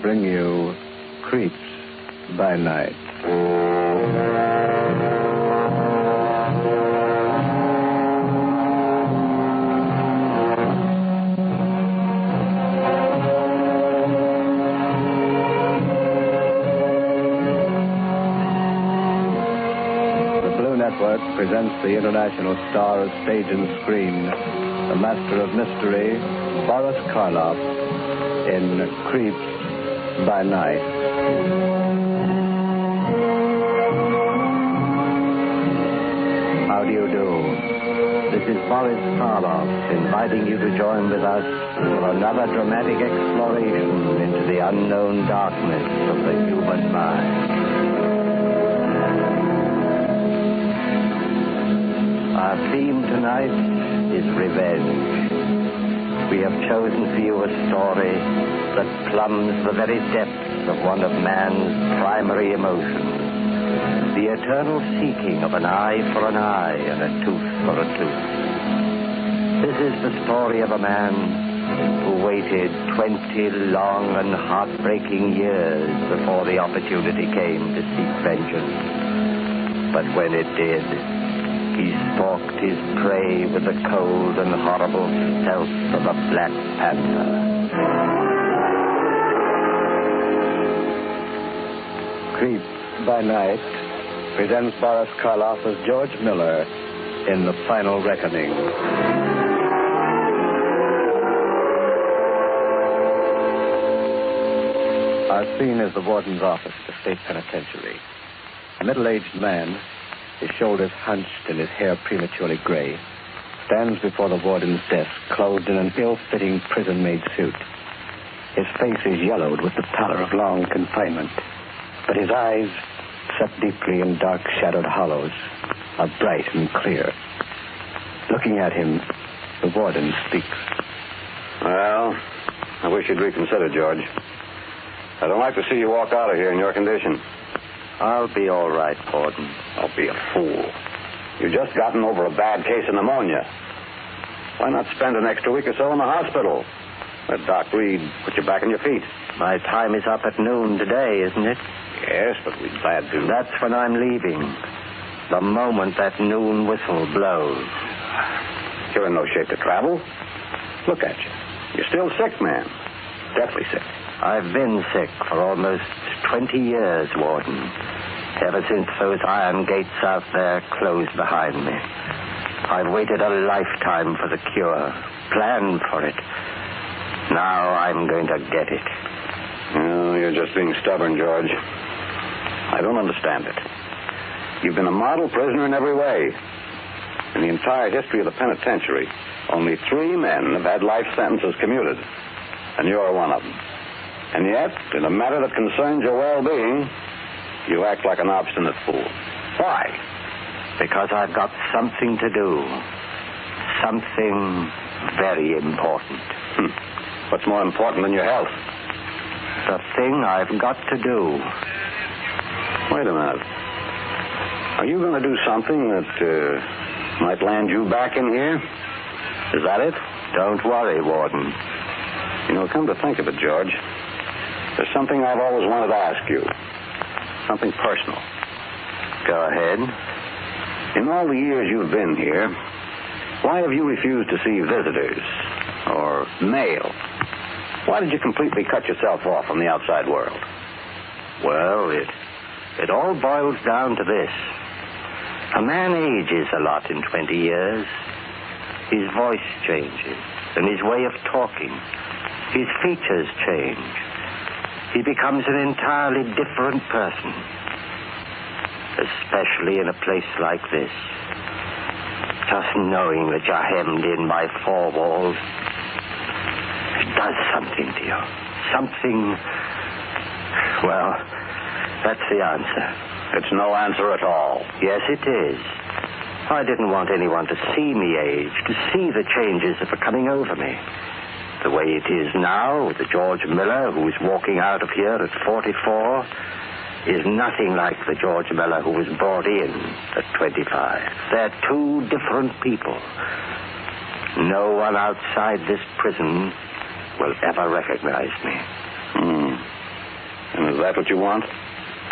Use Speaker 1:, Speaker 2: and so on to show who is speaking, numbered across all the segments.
Speaker 1: bring you Creeps by Night. The Blue Network presents the international star of stage and screen, the master of mystery, Boris Karloff, in Creeps by Night. How do you do? This is Boris Karloff inviting you to join with us for another dramatic exploration into the unknown darkness of the human mind. Our theme tonight is revenge. We have chosen for you a story that plumbs the very depths of one of man's primary emotions, the eternal seeking of an eye for an eye and a tooth for a tooth. This is the story of a man who waited 20 long and heartbreaking years before the opportunity came to seek vengeance. But when it did, he stalked his prey with the cold and horrible stealth of a black panther. Creeps by Night presents Boris Karloff as George Miller in The Final Reckoning. Our scene is the warden's office at the state penitentiary. A middle-aged man, his shoulders hunched and his hair prematurely gray, stands before the warden's desk, clothed in an ill-fitting prison-made suit. His face is yellowed with the pallor of long confinement, but his eyes, set deeply in dark-shadowed hollows, are bright and clear. Looking at him, the warden speaks.
Speaker 2: Well, I wish you'd reconsider, George. I don't like to see you walk out of here in your condition.
Speaker 1: I'll be all right, Warden.
Speaker 2: Don't be a fool. You've just gotten over a bad case of pneumonia. Why not spend an extra week or so in the hospital? Let Doc Reed put you back on your feet.
Speaker 1: My time is up at noon today, isn't it?
Speaker 2: Yes, but we'd glad to.
Speaker 1: That's when I'm leaving. The moment that noon whistle blows.
Speaker 2: You're in no shape to travel. Look at you. You're still sick, man. Deathly sick.
Speaker 1: I've been sick for almost 20 years, Warden. Ever since those iron gates out there closed behind me. I've waited a lifetime for the cure, planned for it. Now I'm going to get it.
Speaker 2: Oh, you're just being stubborn, George. I don't understand it. You've been a model prisoner in every way. In the entire history of the penitentiary, only 3 men have had life sentences commuted. And you're one of them. And yet, in a matter that concerns your well-being, you act like an obstinate fool. Why?
Speaker 1: Because I've got something to do. Something very important.
Speaker 2: What's more important than your health?
Speaker 1: The thing I've got to do.
Speaker 2: Wait a minute. Are you going to do something that might land you back in here? Is that it?
Speaker 1: Don't worry, Warden.
Speaker 2: You know, come to think of it, George, there's something I've always wanted to ask you. Something personal.
Speaker 1: Go ahead.
Speaker 2: In all the years you've been here, why have you refused to see visitors or mail? Why did you completely cut yourself off from the outside world?
Speaker 1: Well, it all boils down to this. A man ages a lot in 20 years. His voice changes, and his way of talking. His features change. He becomes an entirely different person. Especially in a place like this. Just knowing that you're hemmed in by 4 walls, it does something to you. Something... Well, that's the answer.
Speaker 2: It's no answer at all.
Speaker 1: Yes, it is. I didn't want anyone to see me age, to see the changes that were coming over me. The way it is now, the George Miller who is walking out of here at 44 is nothing like the George Miller who was brought in at 25. They're 2 different people. No one outside this prison will ever recognize me.
Speaker 2: Is that what you want?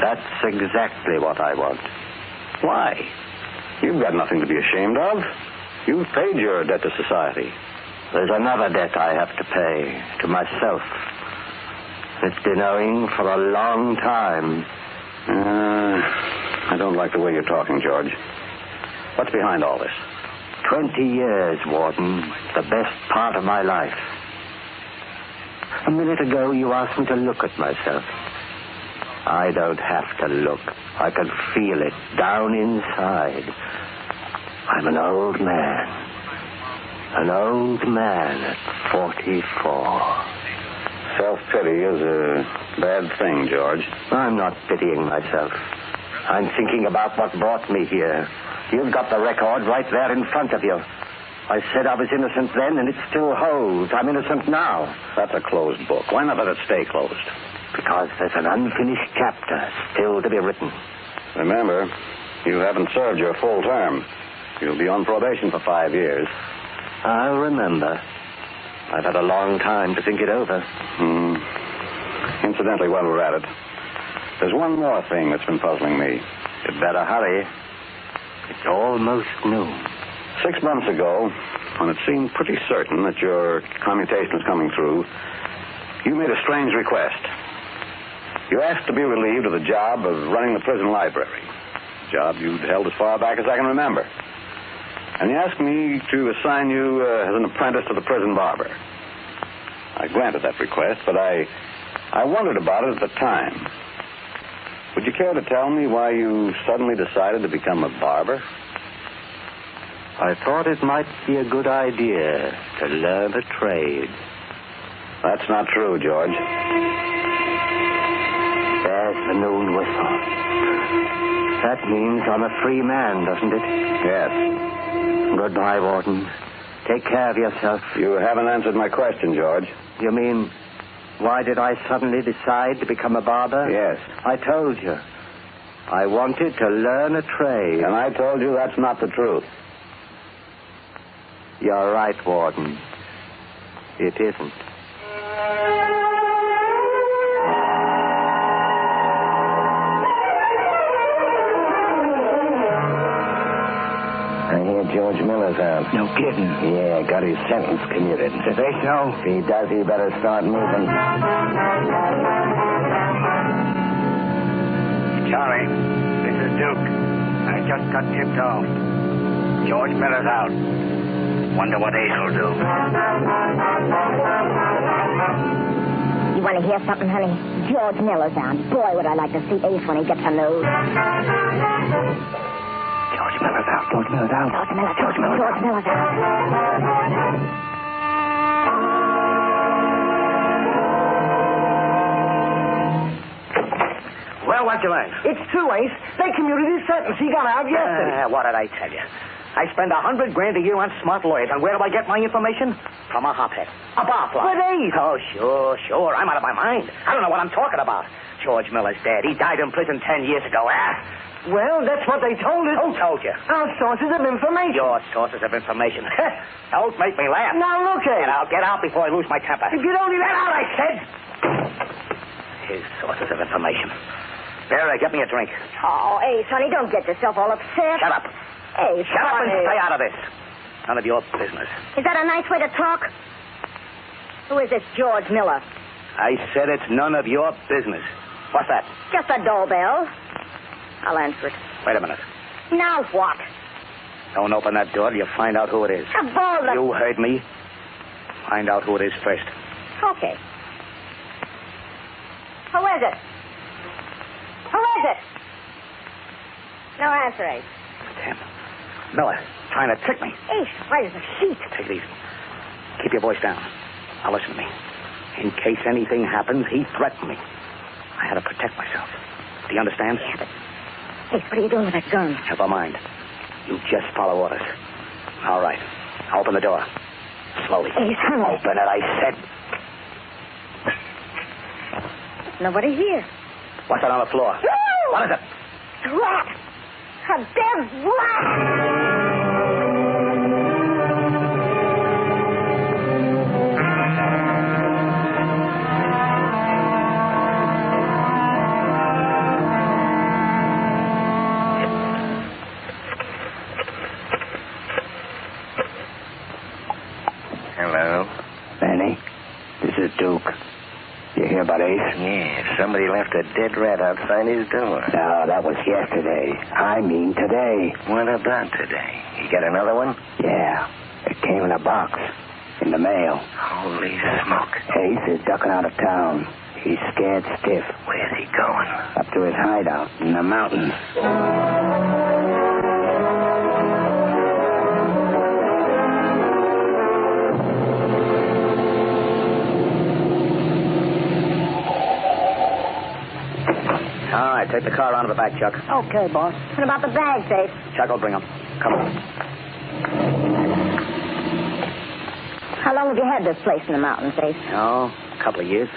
Speaker 1: That's exactly what I want.
Speaker 2: Why? You've got nothing to be ashamed of. You've paid your debt to society.
Speaker 1: There's another debt I have to pay to myself. It's been owing for a long time.
Speaker 2: I don't like the way you're talking, George. What's behind all this?
Speaker 1: 20 years, Warden. The best part of my life. A minute ago, you asked me to look at myself. I don't have to look. I can feel it down inside. I'm an old man. An old man at 44.
Speaker 2: Self-pity is a bad thing, George.
Speaker 1: I'm not pitying myself. I'm thinking about what brought me here. You've got the record right there in front of you. I said I was innocent then, and it still holds. I'm innocent now.
Speaker 2: That's a closed book. Why not let it stay closed?
Speaker 1: Because there's an unfinished chapter still to be written.
Speaker 2: Remember, you haven't served your full term. You'll be on probation for 5 years.
Speaker 1: I'll remember. I've had a long time to think it over.
Speaker 2: Incidentally, while we're at it, there's one more thing that's been puzzling me.
Speaker 1: You'd better hurry. It's almost noon.
Speaker 2: 6 months ago, when it seemed pretty certain that your commutation was coming through, you made a strange request. You asked to be relieved of the job of running the prison library, a job you'd held as far back as I can remember. And you asked me to assign you as an apprentice to the prison barber. I granted that request, but I wondered about it at the time. Would you care to tell me why you suddenly decided to become a barber?
Speaker 1: I thought it might be a good idea to learn a trade.
Speaker 2: That's not true, George.
Speaker 1: There's the noon whistle. That means I'm a free man, doesn't it?
Speaker 2: Yes.
Speaker 1: Goodbye, Warden. Take care of yourself.
Speaker 2: You haven't answered my question, George.
Speaker 1: You mean, why did I suddenly decide to become a barber?
Speaker 2: Yes.
Speaker 1: I told you. I wanted to learn a trade.
Speaker 2: And I told you that's not the truth.
Speaker 1: You're right, Warden. It isn't.
Speaker 3: I hear George Miller's out.
Speaker 1: No kidding.
Speaker 3: Yeah, got his sentence commuted.
Speaker 1: Did they so?
Speaker 3: If he does, he better start moving.
Speaker 4: Charlie, this is Duke. I just got tipped off. George Miller's out. Wonder what Ace will do.
Speaker 5: You want to hear something, honey? George Miller's out. Boy, would I like to see Ace when he gets a nose.
Speaker 1: George Miller's out. George Miller's out.
Speaker 5: George Miller's out. George Miller's out.
Speaker 4: Well, what'd you learn?
Speaker 6: It's true, Ace. They commuted his sentence. He got out yesterday.
Speaker 4: What did I tell you? I spend $100,000 a year on smart lawyers, and where do I get my information? From a hophead. A barfly.
Speaker 6: But Ace...
Speaker 4: Oh, sure. I'm out of my mind. I don't know what I'm talking about. George Miller's dead. He died in prison 10 years ago,
Speaker 6: Well, that's what they told us.
Speaker 4: Who told you?
Speaker 6: Our sources of information.
Speaker 4: Your sources of information. Don't make me laugh.
Speaker 6: Now, look at
Speaker 4: And I'll get out before I lose my temper.
Speaker 6: If you'd only...
Speaker 4: Get out, I said! His sources of information. Vera, get me a drink.
Speaker 5: Oh, Ace, honey, don't get yourself all upset.
Speaker 4: Shut up.
Speaker 5: Ace,
Speaker 4: Shut up and
Speaker 5: honey.
Speaker 4: stay out of this. None of your business.
Speaker 5: Is that a nice way to talk? Who is this George Miller?
Speaker 4: I said it's none of your business. What's that?
Speaker 5: Just a doorbell. I'll answer it.
Speaker 4: Wait a minute.
Speaker 5: Now what?
Speaker 4: Don't open that door till you find out who it is.
Speaker 5: A ball that...
Speaker 4: You heard me. Find out who it is first.
Speaker 5: Okay. Who is it? Who is it? No answer, Ace.
Speaker 4: Damn. Miller, trying to trick me.
Speaker 5: Ace, right as a sheet.
Speaker 4: Take it easy. Keep your voice down. Now listen to me. In case anything happens, he threatened me. I had to protect myself. Do you understand?
Speaker 5: Yeah, but... Ace, what are you doing with that gun?
Speaker 4: Never mind. You just follow orders. All right. Now open the door. Slowly.
Speaker 5: Ace, honey.
Speaker 4: Open it, I said.
Speaker 5: Nobody here.
Speaker 4: What's that on the floor? What is it?
Speaker 5: Rat! A dead rat!
Speaker 3: somebody left a dead rat outside his door.
Speaker 4: No, that was yesterday. I mean today.
Speaker 3: What about today? You got another one?
Speaker 4: Yeah. It came in a box. In the mail.
Speaker 3: Holy smoke.
Speaker 4: Ace is ducking out of town. He's scared stiff.
Speaker 3: Where's he going?
Speaker 4: Up to his hideout in the mountains.
Speaker 7: All right, take the car around to the back, Chuck.
Speaker 5: Okay, boss. What about the bags, Ace?
Speaker 7: Chuck will bring them. Come on.
Speaker 5: How long have you had this place in the mountains, Ace?
Speaker 7: Oh, a couple of years.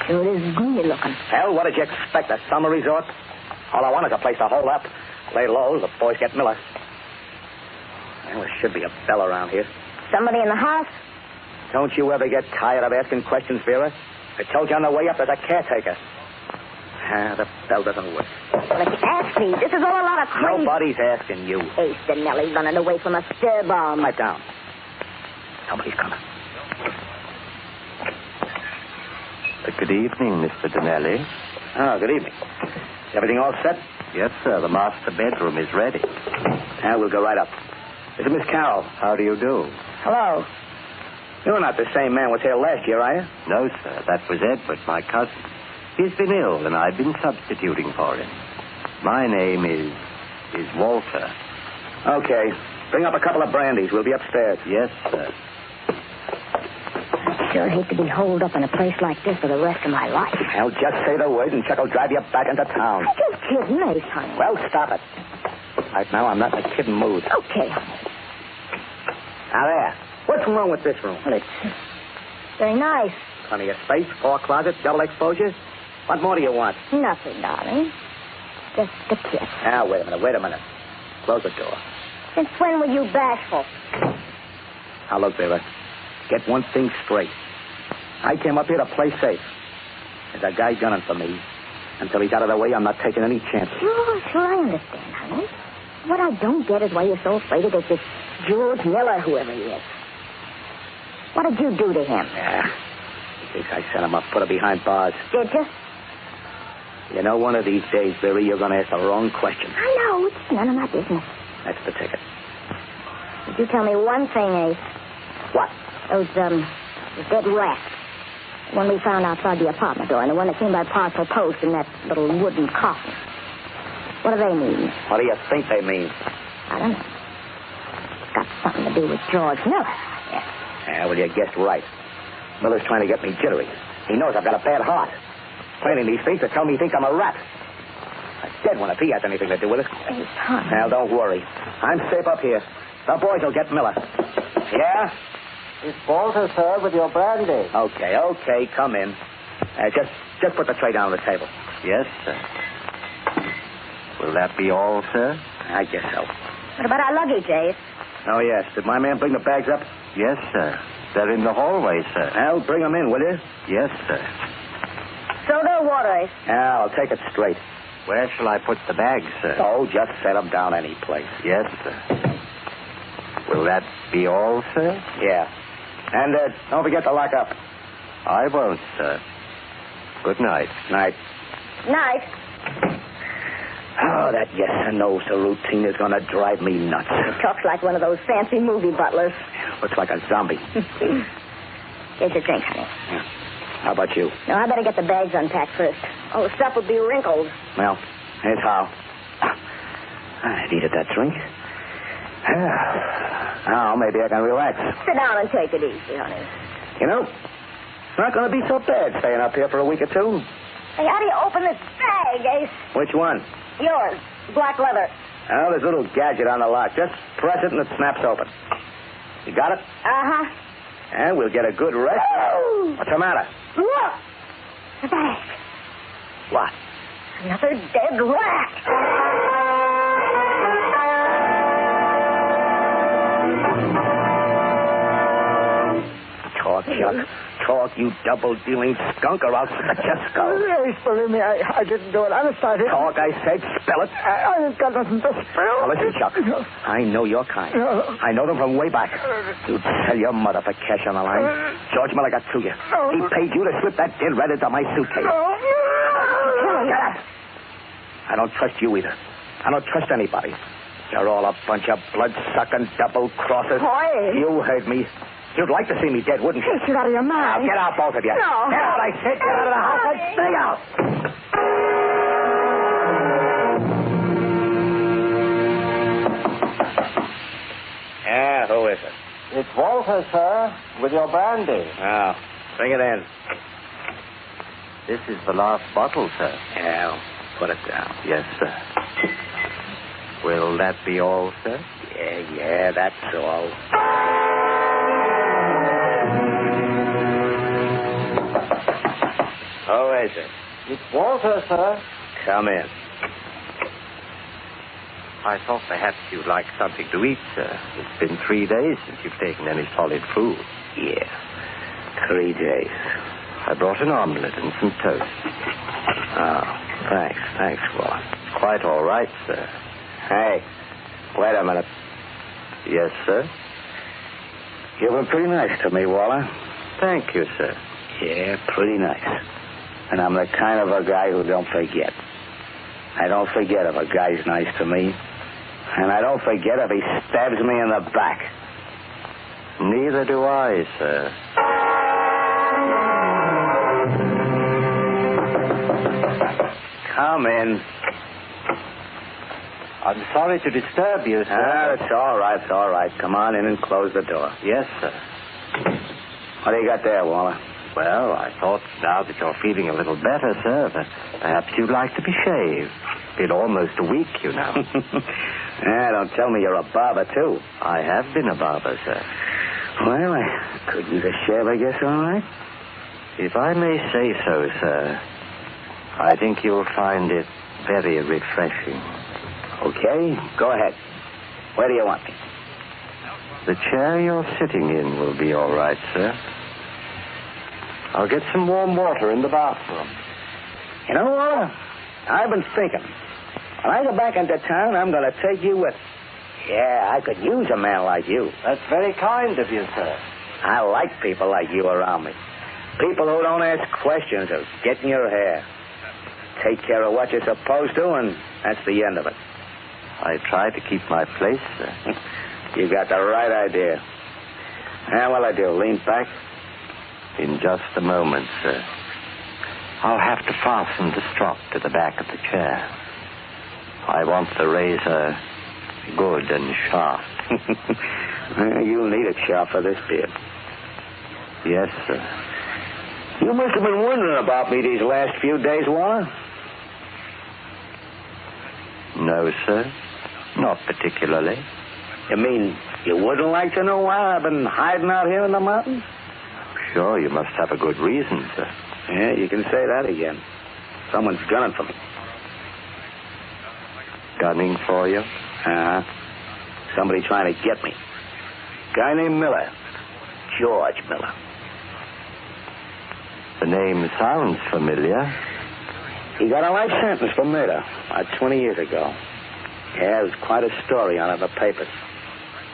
Speaker 5: Sure is gloomy looking.
Speaker 7: Hell, what did you expect? A summer resort? All I want is a place to hole up. Lay low, the boys get Miller. Well, there should be a bell around here.
Speaker 5: Somebody in the house?
Speaker 7: Don't you ever get tired of asking questions, Vera? I told you on the way up there's a caretaker. The bell doesn't work.
Speaker 5: Well, it's asking. This is all a lot of crazy.
Speaker 7: Nobody's asking you.
Speaker 5: Ace Dinelli running away from a stir bomb.
Speaker 7: Pipe down. Somebody's coming.
Speaker 1: Good evening, Mr. Dinelli.
Speaker 7: Oh, good evening. Is everything all set?
Speaker 1: Yes, sir. The master bedroom is ready.
Speaker 7: We'll go right up. This is Miss Carroll.
Speaker 1: How do you do?
Speaker 5: Hello.
Speaker 7: You're not the same man was here last year, are you?
Speaker 1: No, sir. That was Edward, my cousin. He's been ill, and I've been substituting for him. My name is Walter.
Speaker 7: Okay. Bring up a couple of brandies. We'll be upstairs.
Speaker 1: Yes, sir.
Speaker 5: I sure hate to be holed up in a place like this for the rest of my life.
Speaker 7: Well, just say the word, and Chuck will drive you back into town.
Speaker 5: I'm just kidding, Ace, honey.
Speaker 7: Well, stop it. Right now, I'm not in a kidding mood.
Speaker 5: Okay.
Speaker 7: Now, there. What's wrong with this room?
Speaker 5: Well, it's very nice.
Speaker 7: Plenty of space, 4 closets, double exposures. What more do you want?
Speaker 5: Nothing, darling. Just a kiss.
Speaker 7: Now, wait a minute. Close the door.
Speaker 5: Since when were you bashful?
Speaker 7: Now, look, Vera. Get one thing straight. I came up here to play safe. There's a guy gunning for me. Until he's out of the way, I'm not taking any chances.
Speaker 5: Sure, I understand, honey. What I don't get is why you're so afraid of this George Miller, whoever he is. What did you do to him?
Speaker 7: Yeah. He thinks I sent him up, put him behind bars.
Speaker 5: Did you?
Speaker 7: You know, one of these days, Vera, you're going to ask the wrong question.
Speaker 5: I know. It's none of my business.
Speaker 7: That's the ticket.
Speaker 5: Did you tell me one thing, Ace?
Speaker 7: What?
Speaker 5: Those dead rats. The one we found outside the apartment door, and the one that came by parcel post in that little wooden coffin. What do they mean?
Speaker 7: What do you think they mean?
Speaker 5: I don't know. It's got something to do with George Miller.
Speaker 7: Yeah, well, you guessed right. Miller's trying to get me jittery. He knows I've got a bad heart. Planting these things to tell me he thinks I'm a rat. A dead one if he has anything to do with it.
Speaker 5: Hey, Tom.
Speaker 7: Now, don't worry. I'm safe up here. The boys will get Miller. Yeah?
Speaker 6: It's Walter, sir, with your brandy.
Speaker 7: Okay, come in. Just put the tray down on the table.
Speaker 1: Yes, sir. Will that be all, sir?
Speaker 7: I guess so.
Speaker 5: What about our luggage, Ace?
Speaker 7: Oh, yes. Did my man bring the bags up?
Speaker 1: Yes, sir. They're in the hallway, sir.
Speaker 7: Well, bring them in, will you?
Speaker 1: Yes, sir.
Speaker 5: Soda or water, Ace?
Speaker 7: Yeah, I'll take it straight.
Speaker 1: Where shall I put the bags, sir?
Speaker 7: Oh, just set them down any place.
Speaker 1: Yes, sir. Will that be all, sir?
Speaker 7: Yeah. And don't forget to lock up.
Speaker 1: I won't, sir. Good night.
Speaker 7: Night.
Speaker 5: Night.
Speaker 7: Oh, that yes and no sir routine is going to drive me nuts.
Speaker 5: He talks like one of those fancy movie butlers.
Speaker 7: Looks like a zombie.
Speaker 5: Here's your drink, honey.
Speaker 7: Yeah. How about you?
Speaker 5: No, I better get the bags unpacked first. All the stuff will be wrinkled.
Speaker 7: Well, here's how. I needed that drink. Now, maybe I can relax.
Speaker 5: Sit down and take it easy, honey.
Speaker 7: You know, it's not going to be so bad staying up here for a week or two.
Speaker 5: Hey, how do you open this bag, Ace?
Speaker 7: Which one?
Speaker 5: Yours. Black leather.
Speaker 7: Oh, there's a little gadget on the lock. Just press it and it snaps open. You got it?
Speaker 5: Uh-huh.
Speaker 7: And we'll get a good rest.
Speaker 5: Oh!
Speaker 7: What's the matter?
Speaker 5: Look! The bag.
Speaker 7: What?
Speaker 5: Another dead rat.
Speaker 7: Talk, Chuck. Talk, you double-dealing skunk, or I'll cut your skull.
Speaker 6: Please believe me, I didn't do it. Honest, I didn't.
Speaker 7: Talk, I said. Spell it.
Speaker 6: I ain't got nothing to spell.
Speaker 7: Now, listen, Chuck. I know your kind. I know them from way back. You tell your mother for cash on the line. George Miller got to you. He paid you to slip that dead rat into my suitcase. Get up. I don't trust you either. I don't trust anybody. You're all a bunch of blood-sucking double-crossers.
Speaker 5: Boy.
Speaker 7: You heard me. You'd like to see me dead, wouldn't you?
Speaker 5: You're out of your
Speaker 7: Now,
Speaker 5: mind.
Speaker 7: get out, both of you.
Speaker 5: No.
Speaker 7: Get out, I said. Get out of the house and stay out. Yeah, who is it?
Speaker 1: It's Walter, sir, with your brandy.
Speaker 7: Oh, bring it in.
Speaker 1: This is the last bottle, sir.
Speaker 7: Yeah, put it down.
Speaker 1: Yes, sir. Will that be all, sir?
Speaker 7: Yeah, that's all. Who is it?
Speaker 1: It's Walter, sir.
Speaker 7: Come in.
Speaker 1: I thought perhaps you'd like something to eat, sir. It's been 3 days since you've taken any solid food.
Speaker 7: Yeah, 3 days.
Speaker 1: I brought an omelet and some toast.
Speaker 7: Oh, thanks, Waller.
Speaker 1: Quite all right, sir.
Speaker 7: Hey, wait a minute.
Speaker 1: Yes, sir?
Speaker 7: You've been pretty nice to me, Waller.
Speaker 1: Thank you, sir.
Speaker 7: Yeah, pretty nice. And I'm the kind of a guy who don't forget. I don't forget if a guy's nice to me. And I don't forget if he stabs me in the back.
Speaker 1: Neither do I, sir.
Speaker 7: Come in.
Speaker 1: I'm sorry to disturb you, sir.
Speaker 7: It's all right. Come on in and close the door.
Speaker 1: Yes, sir.
Speaker 7: What do you got there, Waller?
Speaker 1: Well, I thought now that you're feeling a little better, sir, that perhaps you'd like to be shaved. Been almost a week, you know.
Speaker 7: Don't tell me you're a barber, too.
Speaker 1: I have been a barber, sir.
Speaker 7: Well, I could use a shave, I guess, all right.
Speaker 1: If I may say so, sir, I think you'll find it very refreshing.
Speaker 7: Okay, go ahead. Where do you want me?
Speaker 1: The chair you're sitting in will be all right, sir. I'll get some warm water in the bathroom.
Speaker 7: You know, Waller, I've been thinking. When I go back into town, I'm going to take you with. Yeah, I could use a man like you.
Speaker 1: That's very kind of you, sir.
Speaker 7: I like people like you around me. People who don't ask questions or get in your hair. Take care of what you're supposed to, and that's the end of it.
Speaker 1: I try to keep my place, sir.
Speaker 7: You got the right idea. Now, what'll I do, lean back?
Speaker 1: In just a moment, sir. I'll have to fasten the strop to the back of the chair. I want the razor good and sharp.
Speaker 7: You'll need it sharp for this beard.
Speaker 1: Yes, sir.
Speaker 7: You must have been wondering about me these last few days, Waller.
Speaker 1: No, sir. Not particularly.
Speaker 7: You mean you wouldn't like to know why I've been hiding out here in the mountains?
Speaker 1: Sure, you must have a good reason, sir.
Speaker 7: Yeah, you can say that again. Someone's gunning for me.
Speaker 1: Gunning for you?
Speaker 7: Uh-huh. Somebody trying to get me. Guy named Miller. George Miller.
Speaker 1: The name sounds familiar.
Speaker 7: He got a life sentence for murder 20 years ago. Yeah, there was quite a story on it in the papers.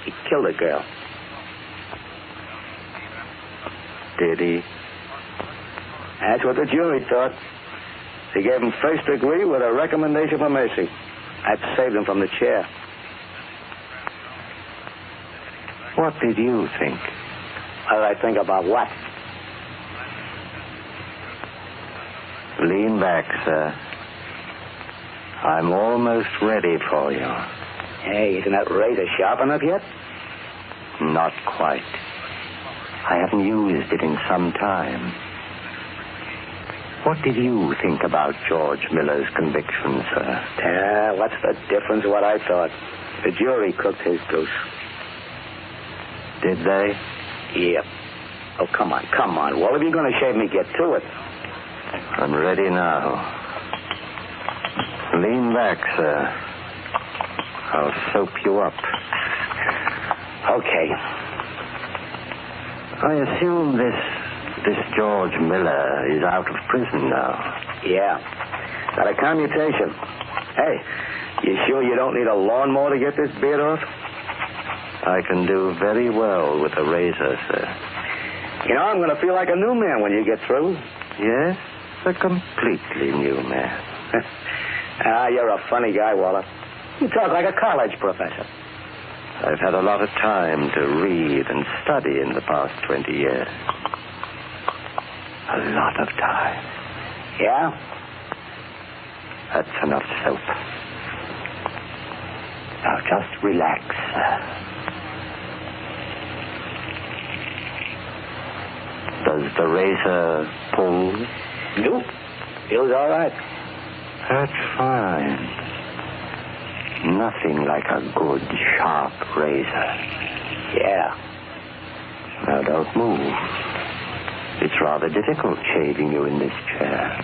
Speaker 7: He killed a girl.
Speaker 1: Did he?
Speaker 7: That's what the jury thought. They gave him first degree with a recommendation for mercy. That saved him from the chair.
Speaker 1: What did you think?
Speaker 7: What did I think about what?
Speaker 1: Lean back, sir. I'm almost ready for you.
Speaker 7: Hey, isn't that razor sharp enough yet?
Speaker 1: Not quite. I haven't used it in some time. What did you think about George Miller's conviction, sir?
Speaker 7: Yeah, what's the difference what I thought? The jury cooked his goose.
Speaker 1: Did they?
Speaker 7: Yep. Oh, come on. Well, if you're going to shave me, get to it.
Speaker 1: I'm ready now. Lean back, sir. I'll soap you up.
Speaker 7: Okay.
Speaker 1: I assume this George Miller is out of prison now.
Speaker 7: Yeah. Got a commutation. Hey, you sure you don't need a lawnmower to get this beard off?
Speaker 1: I can do very well with a razor, sir.
Speaker 7: You know, I'm going to feel like a new man when you get through.
Speaker 1: Yes, a completely new man.
Speaker 7: You're a funny guy, Walter. You talk like a college professor.
Speaker 1: I've had a lot of time to read and study in the past 20 years. A lot of time.
Speaker 7: Yeah?
Speaker 1: That's enough soap. Now just relax, sir. Does the razor pull?
Speaker 7: Nope. Feels all right.
Speaker 1: That's fine. Nothing like a good, sharp razor.
Speaker 7: Yeah.
Speaker 1: Now don't move. It's rather difficult shaving you in this chair.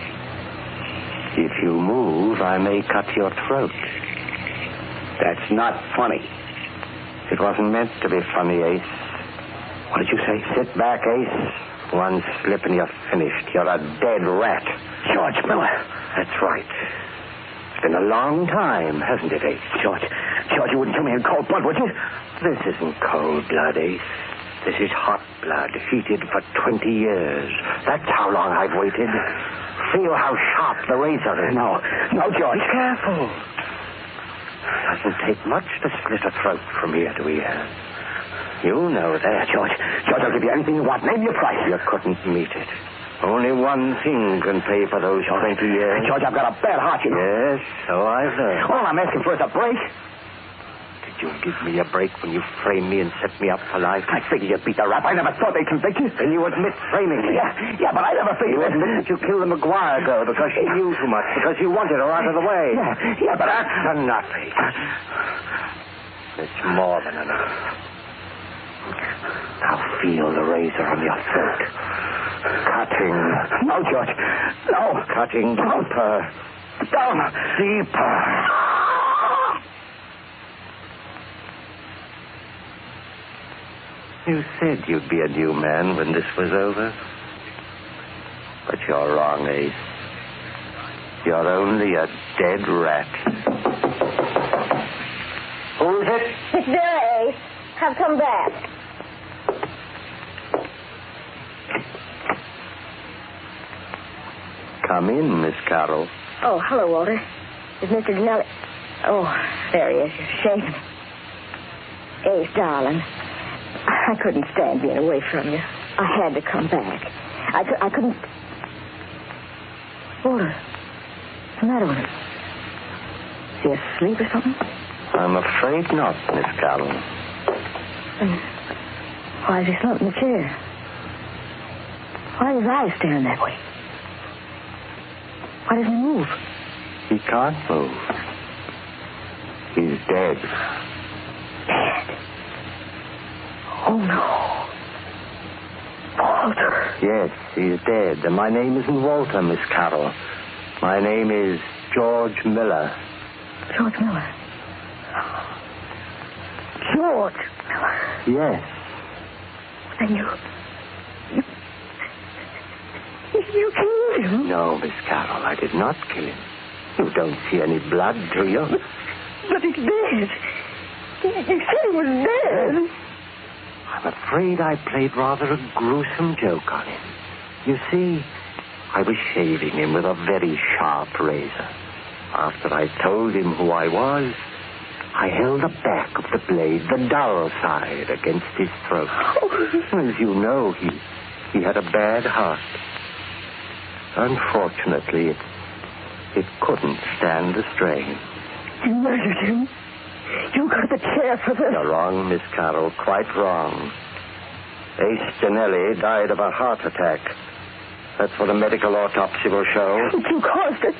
Speaker 1: If you move, I may cut your throat.
Speaker 7: That's not funny.
Speaker 1: It wasn't meant to be funny, Ace.
Speaker 7: What did you say?
Speaker 1: Sit back, Ace. One slip and you're finished. You're a dead rat.
Speaker 7: George Miller.
Speaker 1: That's right. It's been a long time, hasn't it, Ace?
Speaker 7: George, you wouldn't kill me in cold blood, would you?
Speaker 1: This isn't cold blood, Ace. This is hot blood, heated for 20 years. That's how long I've waited. Feel how sharp the razor is.
Speaker 7: No, George.
Speaker 1: Be careful. Doesn't take much to split a throat from ear to ear. You know that.
Speaker 7: George, I'll give you anything you want. Name your price.
Speaker 1: You couldn't meet it. Only one thing can pay for those 20 years.
Speaker 7: George, I've got a bad heart, you know.
Speaker 1: Yes, so I've heard.
Speaker 7: All I'm asking for is a break.
Speaker 1: Did you give me a break when you framed me and set me up for life?
Speaker 7: I figured you'd beat the rap. I never thought they'd convict you.
Speaker 1: Then you admit framing me.
Speaker 7: Yeah, but I never figured...
Speaker 1: You admit that you killed the McGuire girl because she knew too much, because you wanted her out of the way.
Speaker 7: Yeah, but
Speaker 1: that's enough. It's more than enough. Now feel the razor on your throat. Cutting.
Speaker 7: No, George. No.
Speaker 1: Cutting deeper.
Speaker 7: Down.
Speaker 1: Deeper. You said you'd be a new man when this was over. But you're wrong, Ace. You're only a dead rat. Who is it?
Speaker 5: It's there, Ace. Have come back.
Speaker 1: Come in, Miss Carroll.
Speaker 5: Oh, hello, Walter. Is Mr. Dinelli... Oh, there he is. You're shaving. Ace, darling. I couldn't stand being away from you. I had to come back. I couldn't... Walter, what's the matter with him? Is he asleep or something?
Speaker 1: I'm afraid not, Miss Carroll.
Speaker 5: Then why is he slumped in the chair? Why are his eyes staring that way? Why doesn't he move?
Speaker 1: He can't move. He's dead.
Speaker 5: Dead? Oh, no. Walter.
Speaker 1: Yes, he's dead. And my name isn't Walter, Miss Carroll. My name is George Miller.
Speaker 5: George Miller? George Miller?
Speaker 1: Yes.
Speaker 5: Then you killed him?
Speaker 1: No, Miss Carroll, I did not kill him. You don't see any blood, do you?
Speaker 5: But he's dead. You said he was dead.
Speaker 1: I'm afraid I played rather a gruesome joke on him. You see, I was shaving him with a very sharp razor. After I told him who I was, I held the back of the blade, the dull side, against his throat. As you know, he had a bad heart. Unfortunately, it couldn't stand the strain.
Speaker 5: You murdered him. You got the chair for this.
Speaker 1: You're wrong, Miss Carroll, quite wrong. Ace Dinelli died of a heart attack. That's what a medical autopsy will show.
Speaker 5: You caused it.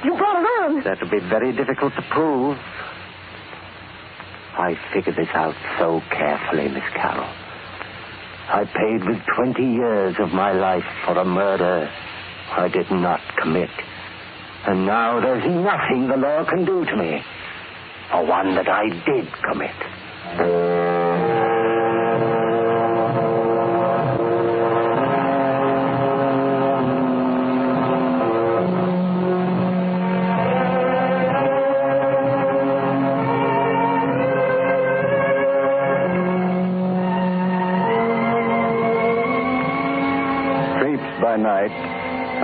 Speaker 5: You brought it on.
Speaker 1: That would be very difficult to prove. I figured this out so carefully, Miss Carroll. I paid with 20 years of my life for a murder I did not commit. And now there's nothing the law can do to me for one that I did commit.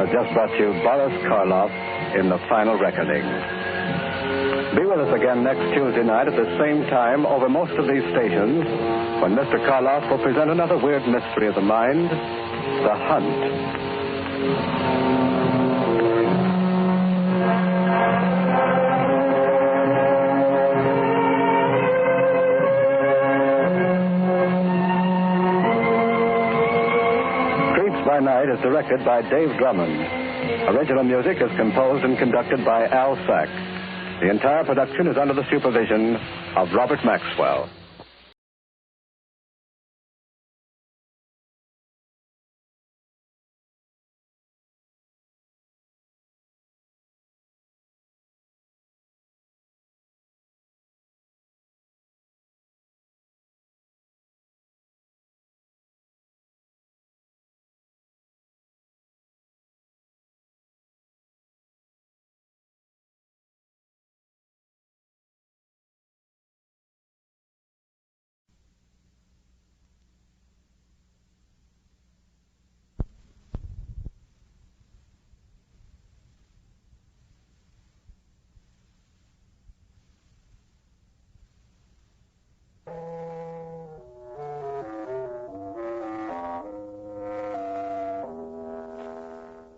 Speaker 8: has just brought you Boris Karloff in The Final Reckoning. Be with us again next Tuesday night at the same time over most of these stations when Mr. Karloff will present another weird mystery of the mind, The Hunt. Night is directed by Dave Drummond. Original music is composed and conducted by Al Sack. The entire production is under the supervision of Robert Maxwell.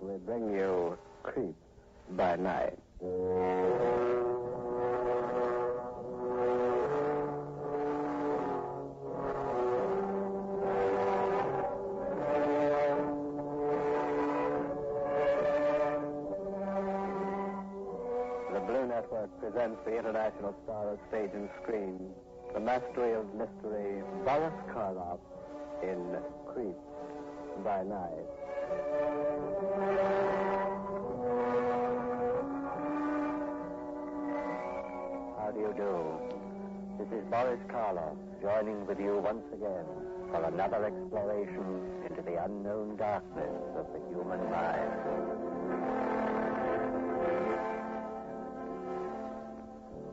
Speaker 8: We bring you Creeps by Night. The Blue Network presents the international star of stage and screen, the mastery of mystery, Boris Karloff in Creeps by Night. How do you do? This is Boris Karloff joining with you once again for another exploration into the unknown darkness of the human mind.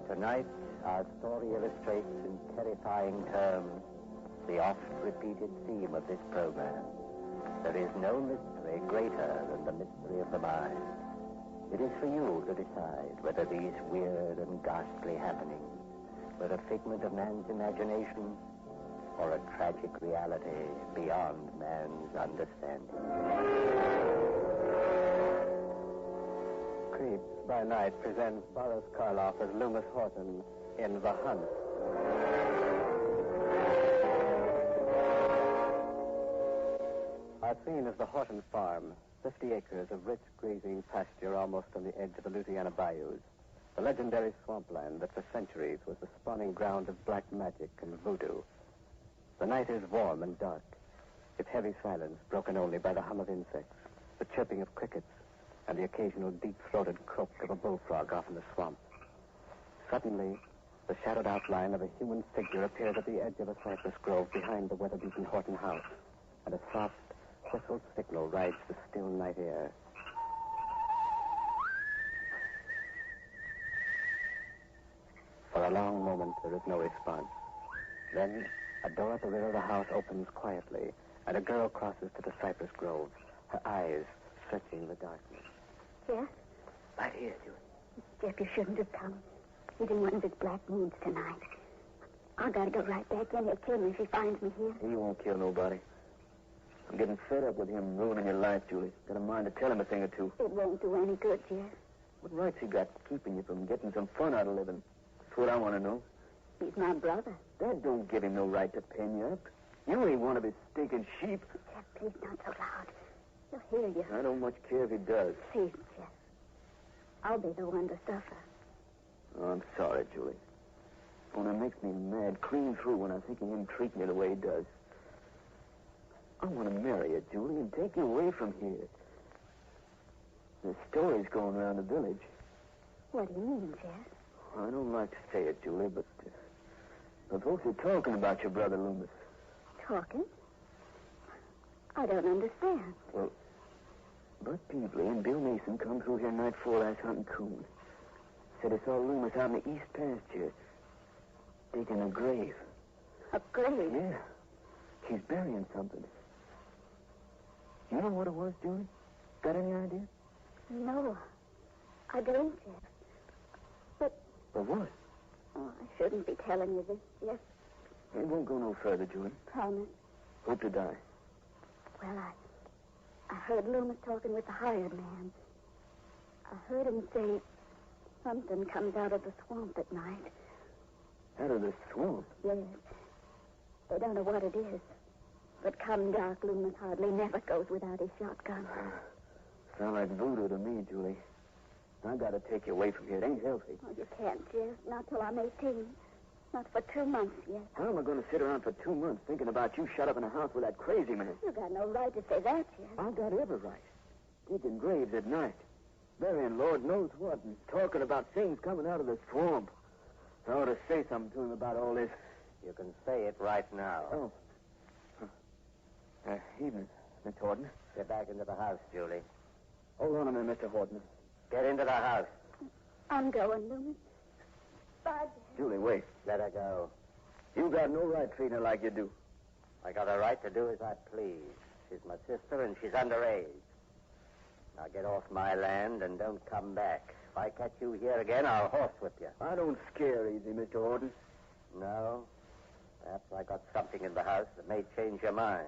Speaker 8: Tonight, our story illustrates in terrifying terms the oft-repeated theme of this program. There is no mystery greater than the mystery of the mind. It is for you to decide whether these weird and ghastly happenings were a figment of man's imagination or a tragic reality beyond man's understanding. Creeps by Night presents Boris Karloff as Loomis Horton in The Hunt. Our scene is the Horton farm, 50 acres of rich grazing pasture almost on the edge of the Louisiana bayous. The legendary swampland that for centuries was the spawning ground of black magic and voodoo. The night is warm and dark, its heavy silence broken only by the hum of insects, the chirping of crickets, and the occasional deep-throated croak of a bullfrog off in the swamp. Suddenly, the shadowed outline of a human figure appears at the edge of a cypress grove behind the weather-beaten Horton house, and a soft, whistled signal rides the still night air. For a long moment, there is no response. Then, a door at the rear of the house opens quietly, and a girl crosses to the cypress grove, her eyes searching the darkness.
Speaker 9: Jeff?
Speaker 3: Right here, Julie.
Speaker 9: Jeff, you shouldn't have come. He's in one of his black moods tonight. I gotta go right back in. He'll kill me if he finds me here.
Speaker 3: He won't kill nobody. I'm getting fed up with him ruining your life, Julie. Got a mind to tell him a thing or two.
Speaker 9: It won't do any good, Jeff.
Speaker 3: What rights he got keeping you from getting some fun out of living? That's what I want to know.
Speaker 9: He's my brother.
Speaker 3: That don't give him no right to pen you up. You ain't one of his stinking sheep.
Speaker 9: Jeff, please not so loud. He'll hear you.
Speaker 3: I don't much care if he does.
Speaker 9: Please, Jeff. I'll be the one to suffer.
Speaker 3: Oh, I'm sorry, Julie. Only it makes me mad clean through when I think of him treating me the way he does. I want to marry you, Julie, and take you away from here. There's stories going around the village.
Speaker 9: What do you mean, Jeff?
Speaker 3: I don't like to say it, Julie, but the folks are talking about your brother Loomis.
Speaker 9: Talking? I don't understand.
Speaker 3: Well, Bud Peevely and Bill Mason come through here night before last hunting coon. Said they saw Loomis out in the east pasture, digging a grave.
Speaker 9: A grave?
Speaker 3: Yeah. He's burying something. You know what it was, Julie? Got any idea?
Speaker 9: No, I don't, Jeff. But
Speaker 3: what?
Speaker 9: I shouldn't be telling you this, Jeff.
Speaker 3: It won't go no further, Julie.
Speaker 9: Promise.
Speaker 3: Hope to die.
Speaker 9: Well, I heard Loomis talking with the hired man. I heard him say something comes out of the swamp at night.
Speaker 3: Out of the swamp?
Speaker 9: Yes. They don't know what it is. But come dark, Loomis hardly never goes without his shotgun.
Speaker 3: Sound like voodoo to me, Julie. I gotta take you away from here. It ain't healthy.
Speaker 9: Oh, you can't, Jeff. Not till I'm 18. Not for 2 months yet.
Speaker 3: How am I going to sit around for 2 months thinking about you shut up in a house with that crazy man?
Speaker 9: You got no right to say that, Jeff.
Speaker 3: I've got every right. Digging graves at night. Burying Lord knows what and talking about things coming out of the swamp. I ought to say something to him about all this.
Speaker 1: You can say it right now.
Speaker 3: Oh. Evening, Mr. Horton.
Speaker 1: Get back into the house, Julie.
Speaker 3: Hold on a minute, Mr. Horton.
Speaker 1: Get into the house.
Speaker 9: I'm going, Loomis. Bye, Jeff.
Speaker 3: Julie, wait.
Speaker 1: Let her go.
Speaker 3: You got no right treating her like you do.
Speaker 1: I got a right to do as I please. She's my sister and she's underage. Now get off my land and don't come back. If I catch you here again, I'll horsewhip you.
Speaker 3: I don't scare easy, Mr. Horton.
Speaker 1: No? Perhaps I got something in the house that may change your mind.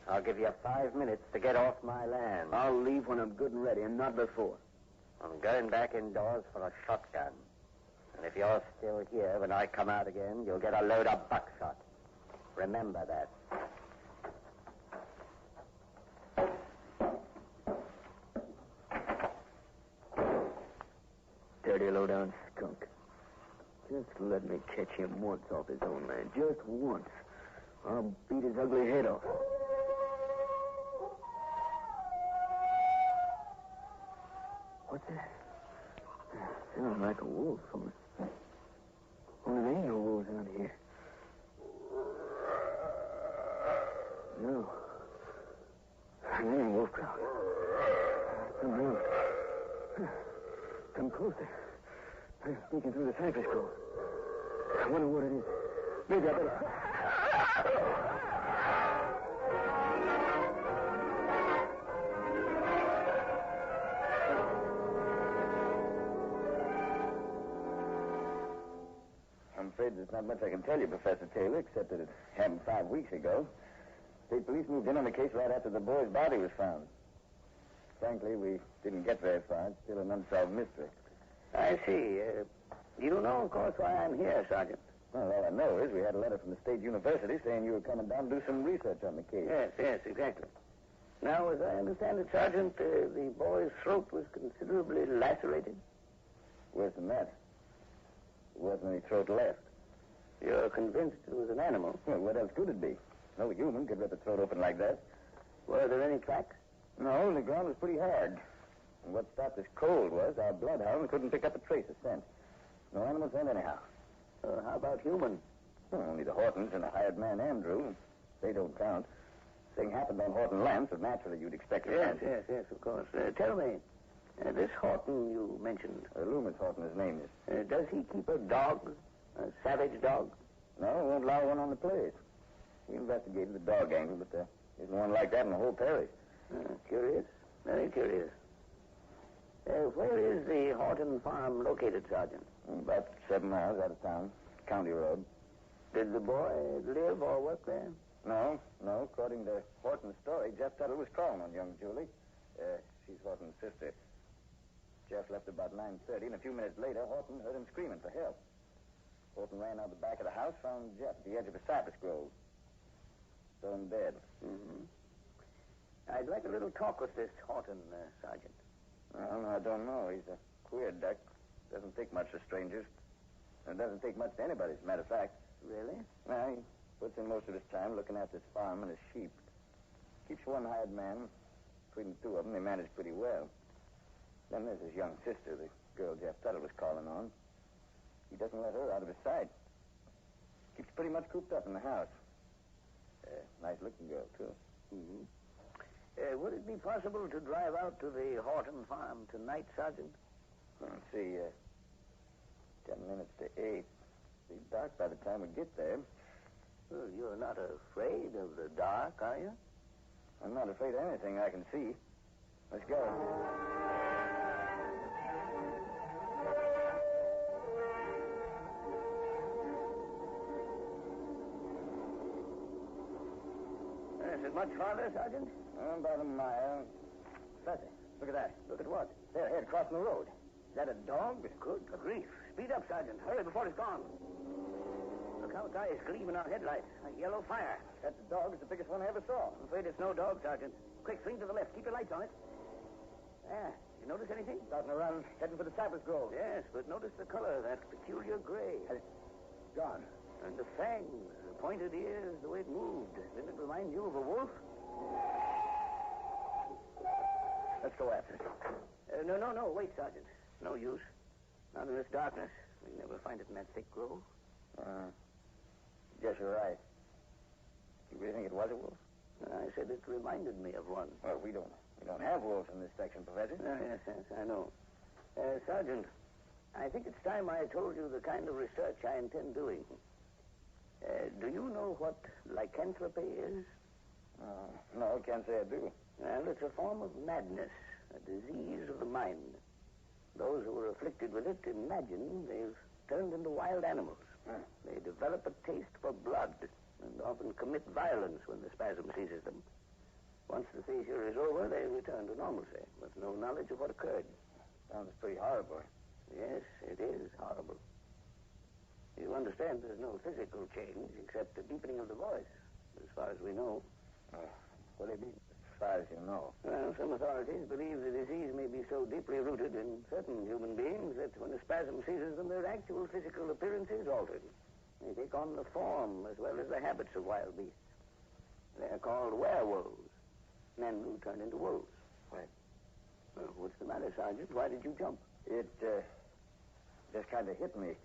Speaker 1: I'll give you 5 minutes to get off my land.
Speaker 3: I'll leave when I'm good and ready, and not before.
Speaker 1: I'm going back indoors for a shotgun. And if you're still here when I come out again, you'll get a load of buckshot. Remember that.
Speaker 3: Dirty low-down skunk. Just let me catch him once off his own land. Just once. I'll beat his ugly head off. What's that? Sounds like a wolf. Only there ain't no wolves out here. No. There ain't wolf crowd. Something else. Come closer. I'm sneaking through the cypress grove. I wonder what it is. Maybe I better...
Speaker 2: I'm afraid there's not much I can tell you, Professor Taylor, except that it happened 5 weeks ago. State police moved in on the case right after the boy's body was found. Frankly, we didn't get very far. It's still an unsolved mystery.
Speaker 4: I see. You know, of course, why I'm here, Sergeant.
Speaker 2: Well, all I know is we had a letter from the state university saying you were coming down to do some research on the case.
Speaker 4: Yes, exactly. Now, as I understand it, Sergeant, the boy's throat was considerably lacerated.
Speaker 2: Worse than that. There wasn't any throat left.
Speaker 4: You're convinced it was an animal?
Speaker 2: Well, what else could it be? No human could rip a throat open like that.
Speaker 4: Were there any tracks?
Speaker 2: No, the ground was pretty hard. And what stopped us cold was our bloodhound couldn't pick up a trace of scent. No animal scent anyhow.
Speaker 4: How about human?
Speaker 2: Well, only the Hortons and a hired man, Andrew. They don't count. Thing happened on Horton land, so naturally you'd expect it.
Speaker 4: Yes, of course. Tell me, this Horton you mentioned.
Speaker 2: Loomis Horton, his name is.
Speaker 4: Does he keep a dog? A savage dog?
Speaker 2: No, won't allow one on the place. We investigated the dog angle, but there isn't one like that in the whole parish.
Speaker 4: Curious. Very curious. Where is the Horton farm located, Sergeant?
Speaker 2: About 7 miles out of town. County road.
Speaker 4: Did the boy live or work there?
Speaker 2: No. According to Horton's story, Jeff Tuttle was calling on young Julie. She's Horton's sister. Jeff left about 9:30, and a few minutes later, Horton heard him screaming for help. Horton ran out the back of the house, found Jeff at the edge of a cypress grove. Saw him dead.
Speaker 4: Mm-hmm. I'd like a little talk with this Horton, Sergeant.
Speaker 2: Well, I don't know. He's a queer duck. Doesn't take much to strangers. And it doesn't take much to anybody, as a matter of fact.
Speaker 4: Really?
Speaker 2: Well, he puts in most of his time looking after his farm and his sheep. Keeps one hired man. Between the two of them, they manage pretty well. Then there's his young sister, the girl Jeff Tuttle was calling on. He doesn't let her out of his sight. Keeps pretty much cooped up in the house. Nice-looking girl, too.
Speaker 4: Mm-hmm. Would it be possible to drive out to the Horton farm tonight, Sergeant?
Speaker 2: Let's see, 10 minutes to 8. It'll be dark by the time we get there.
Speaker 4: Well, you're not afraid of the dark, are you?
Speaker 2: I'm not afraid of anything I can see.
Speaker 7: Let's go.
Speaker 3: Is it much farther, Sergeant?
Speaker 7: About a mile.
Speaker 3: Professor,
Speaker 7: Look at that.
Speaker 3: look at what?
Speaker 7: There, ahead, crossing the road.
Speaker 3: Is that a dog? Good grief. Speed up, Sergeant. Hurry before it's gone. Look how its eyes gleam in our headlights. Like yellow fire.
Speaker 7: That's a dog. It's the biggest one I ever saw.
Speaker 3: I'm afraid it's no dog, Sergeant. Quick, swing to the left. Keep your lights on it. There. You notice anything?
Speaker 7: Starting to run, heading for the cypress grove.
Speaker 3: Yes, but notice the color, that peculiar gray.
Speaker 7: Gone.
Speaker 3: And the fangs, the pointed ears, the way it moved. Didn't it remind you of a wolf?
Speaker 7: Let's go after it.
Speaker 3: No. Wait, Sergeant. No use. Not in this darkness. We never find it in that thick grove.
Speaker 7: Guess you're right. You really think it was a wolf?
Speaker 3: I said it reminded me of one.
Speaker 7: Well, we don't have wolves in this section, Professor.
Speaker 3: Yes, I know. Sergeant, I think it's time I told you the kind of research I intend doing. Do you know what lycanthropy is?
Speaker 7: No, can't say I do.
Speaker 3: Well, it's a form of madness, a disease of the mind. Those who are afflicted with it imagine they've turned into wild animals. They develop a taste for blood and often commit violence when the spasm seizes them. Once the seizure is over, they return to normalcy with no knowledge of what occurred.
Speaker 7: Sounds pretty horrible.
Speaker 3: Yes, it is horrible. You understand there's no physical change except the deepening of the voice, as far as we know.
Speaker 7: What do you mean, as far as you know?
Speaker 3: Well, some authorities believe the disease may be so deeply rooted in certain human beings that when a spasm seizes them, their actual physical appearance is altered. They take on the form as well as the habits of wild beasts. They're called werewolves, men who turn into wolves.
Speaker 7: Right.
Speaker 3: Well, what's the matter, Sergeant? Why did you jump?
Speaker 7: It just kind of hit me.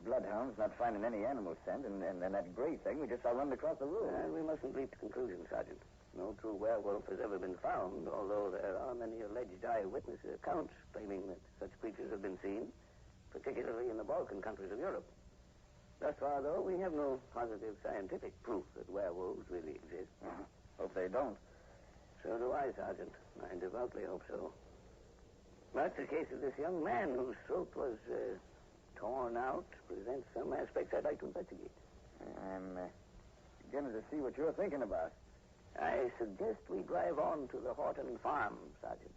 Speaker 7: Bloodhounds not finding any animal scent, and then that gray thing we just saw running across the road.
Speaker 3: Well, we mustn't leap to conclusions, Sergeant. No true werewolf has ever been found, although there are many alleged eyewitness accounts claiming that such creatures have been seen, particularly in the Balkan countries of Europe. Thus far, though, we have no positive scientific proof that werewolves really exist.
Speaker 7: Hope they don't.
Speaker 3: So do I, Sergeant. I devoutly hope so. But the case of this young man whose throat was torn out presents some aspects I'd like to investigate.
Speaker 7: I'm beginning to see what you're thinking about.
Speaker 3: I suggest we drive on to the Horton farm, Sergeant.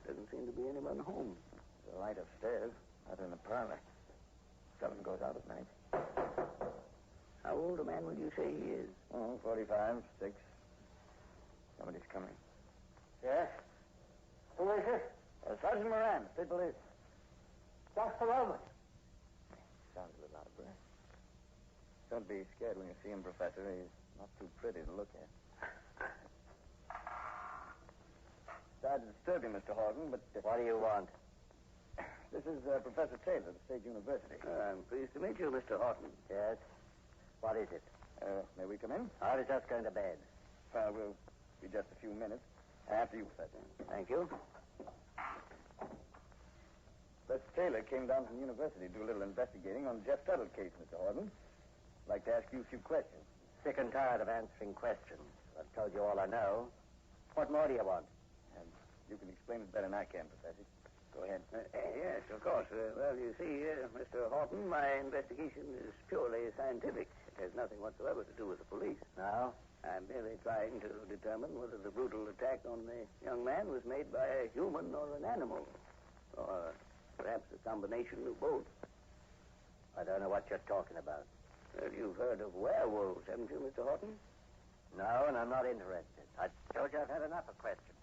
Speaker 3: Doesn't seem to be anyone home.
Speaker 7: There's a light upstairs, out in the parlor. Seldom goes out at night.
Speaker 3: How old a man would you say he is?
Speaker 7: 45, 6. Somebody's coming.
Speaker 6: Yes? Who is it?
Speaker 7: Sergeant Moran, state police.
Speaker 6: Just a moment.
Speaker 7: Sounds a little out of breath. Don't be scared when you see him, Professor. He's not too pretty to look at. Sorry to disturb you, Mr. Horton, but...
Speaker 3: What do you want?
Speaker 7: This is Professor Taylor of the State University.
Speaker 3: I'm pleased to meet you, Mr. Horton.
Speaker 7: Yes? What is it? May we come in?
Speaker 3: I was just going to bed.
Speaker 7: We'll be just a few minutes. After you, Professor.
Speaker 3: Thank you.
Speaker 7: Professor Taylor came down from the university to do a little investigating on the Jeff Tuttle case, Mr. Horton. I'd like to ask you a few questions.
Speaker 3: Sick and tired of answering questions. I've told you all I know. What more do you want?
Speaker 7: And you can explain it better than I can, Professor. Go ahead.
Speaker 3: Yes, of course. Well, you see, Mr. Horton, my investigation is purely scientific. It has nothing whatsoever to do with the police.
Speaker 7: No?
Speaker 3: I'm merely trying to determine whether the brutal attack on the young man was made by a human or an animal. Or perhaps a combination of both.
Speaker 7: I don't know what you're talking about.
Speaker 3: Well, you've heard of werewolves, haven't you, Mr. Horton?
Speaker 7: No, and I'm not interested. I told you I've had enough of questions.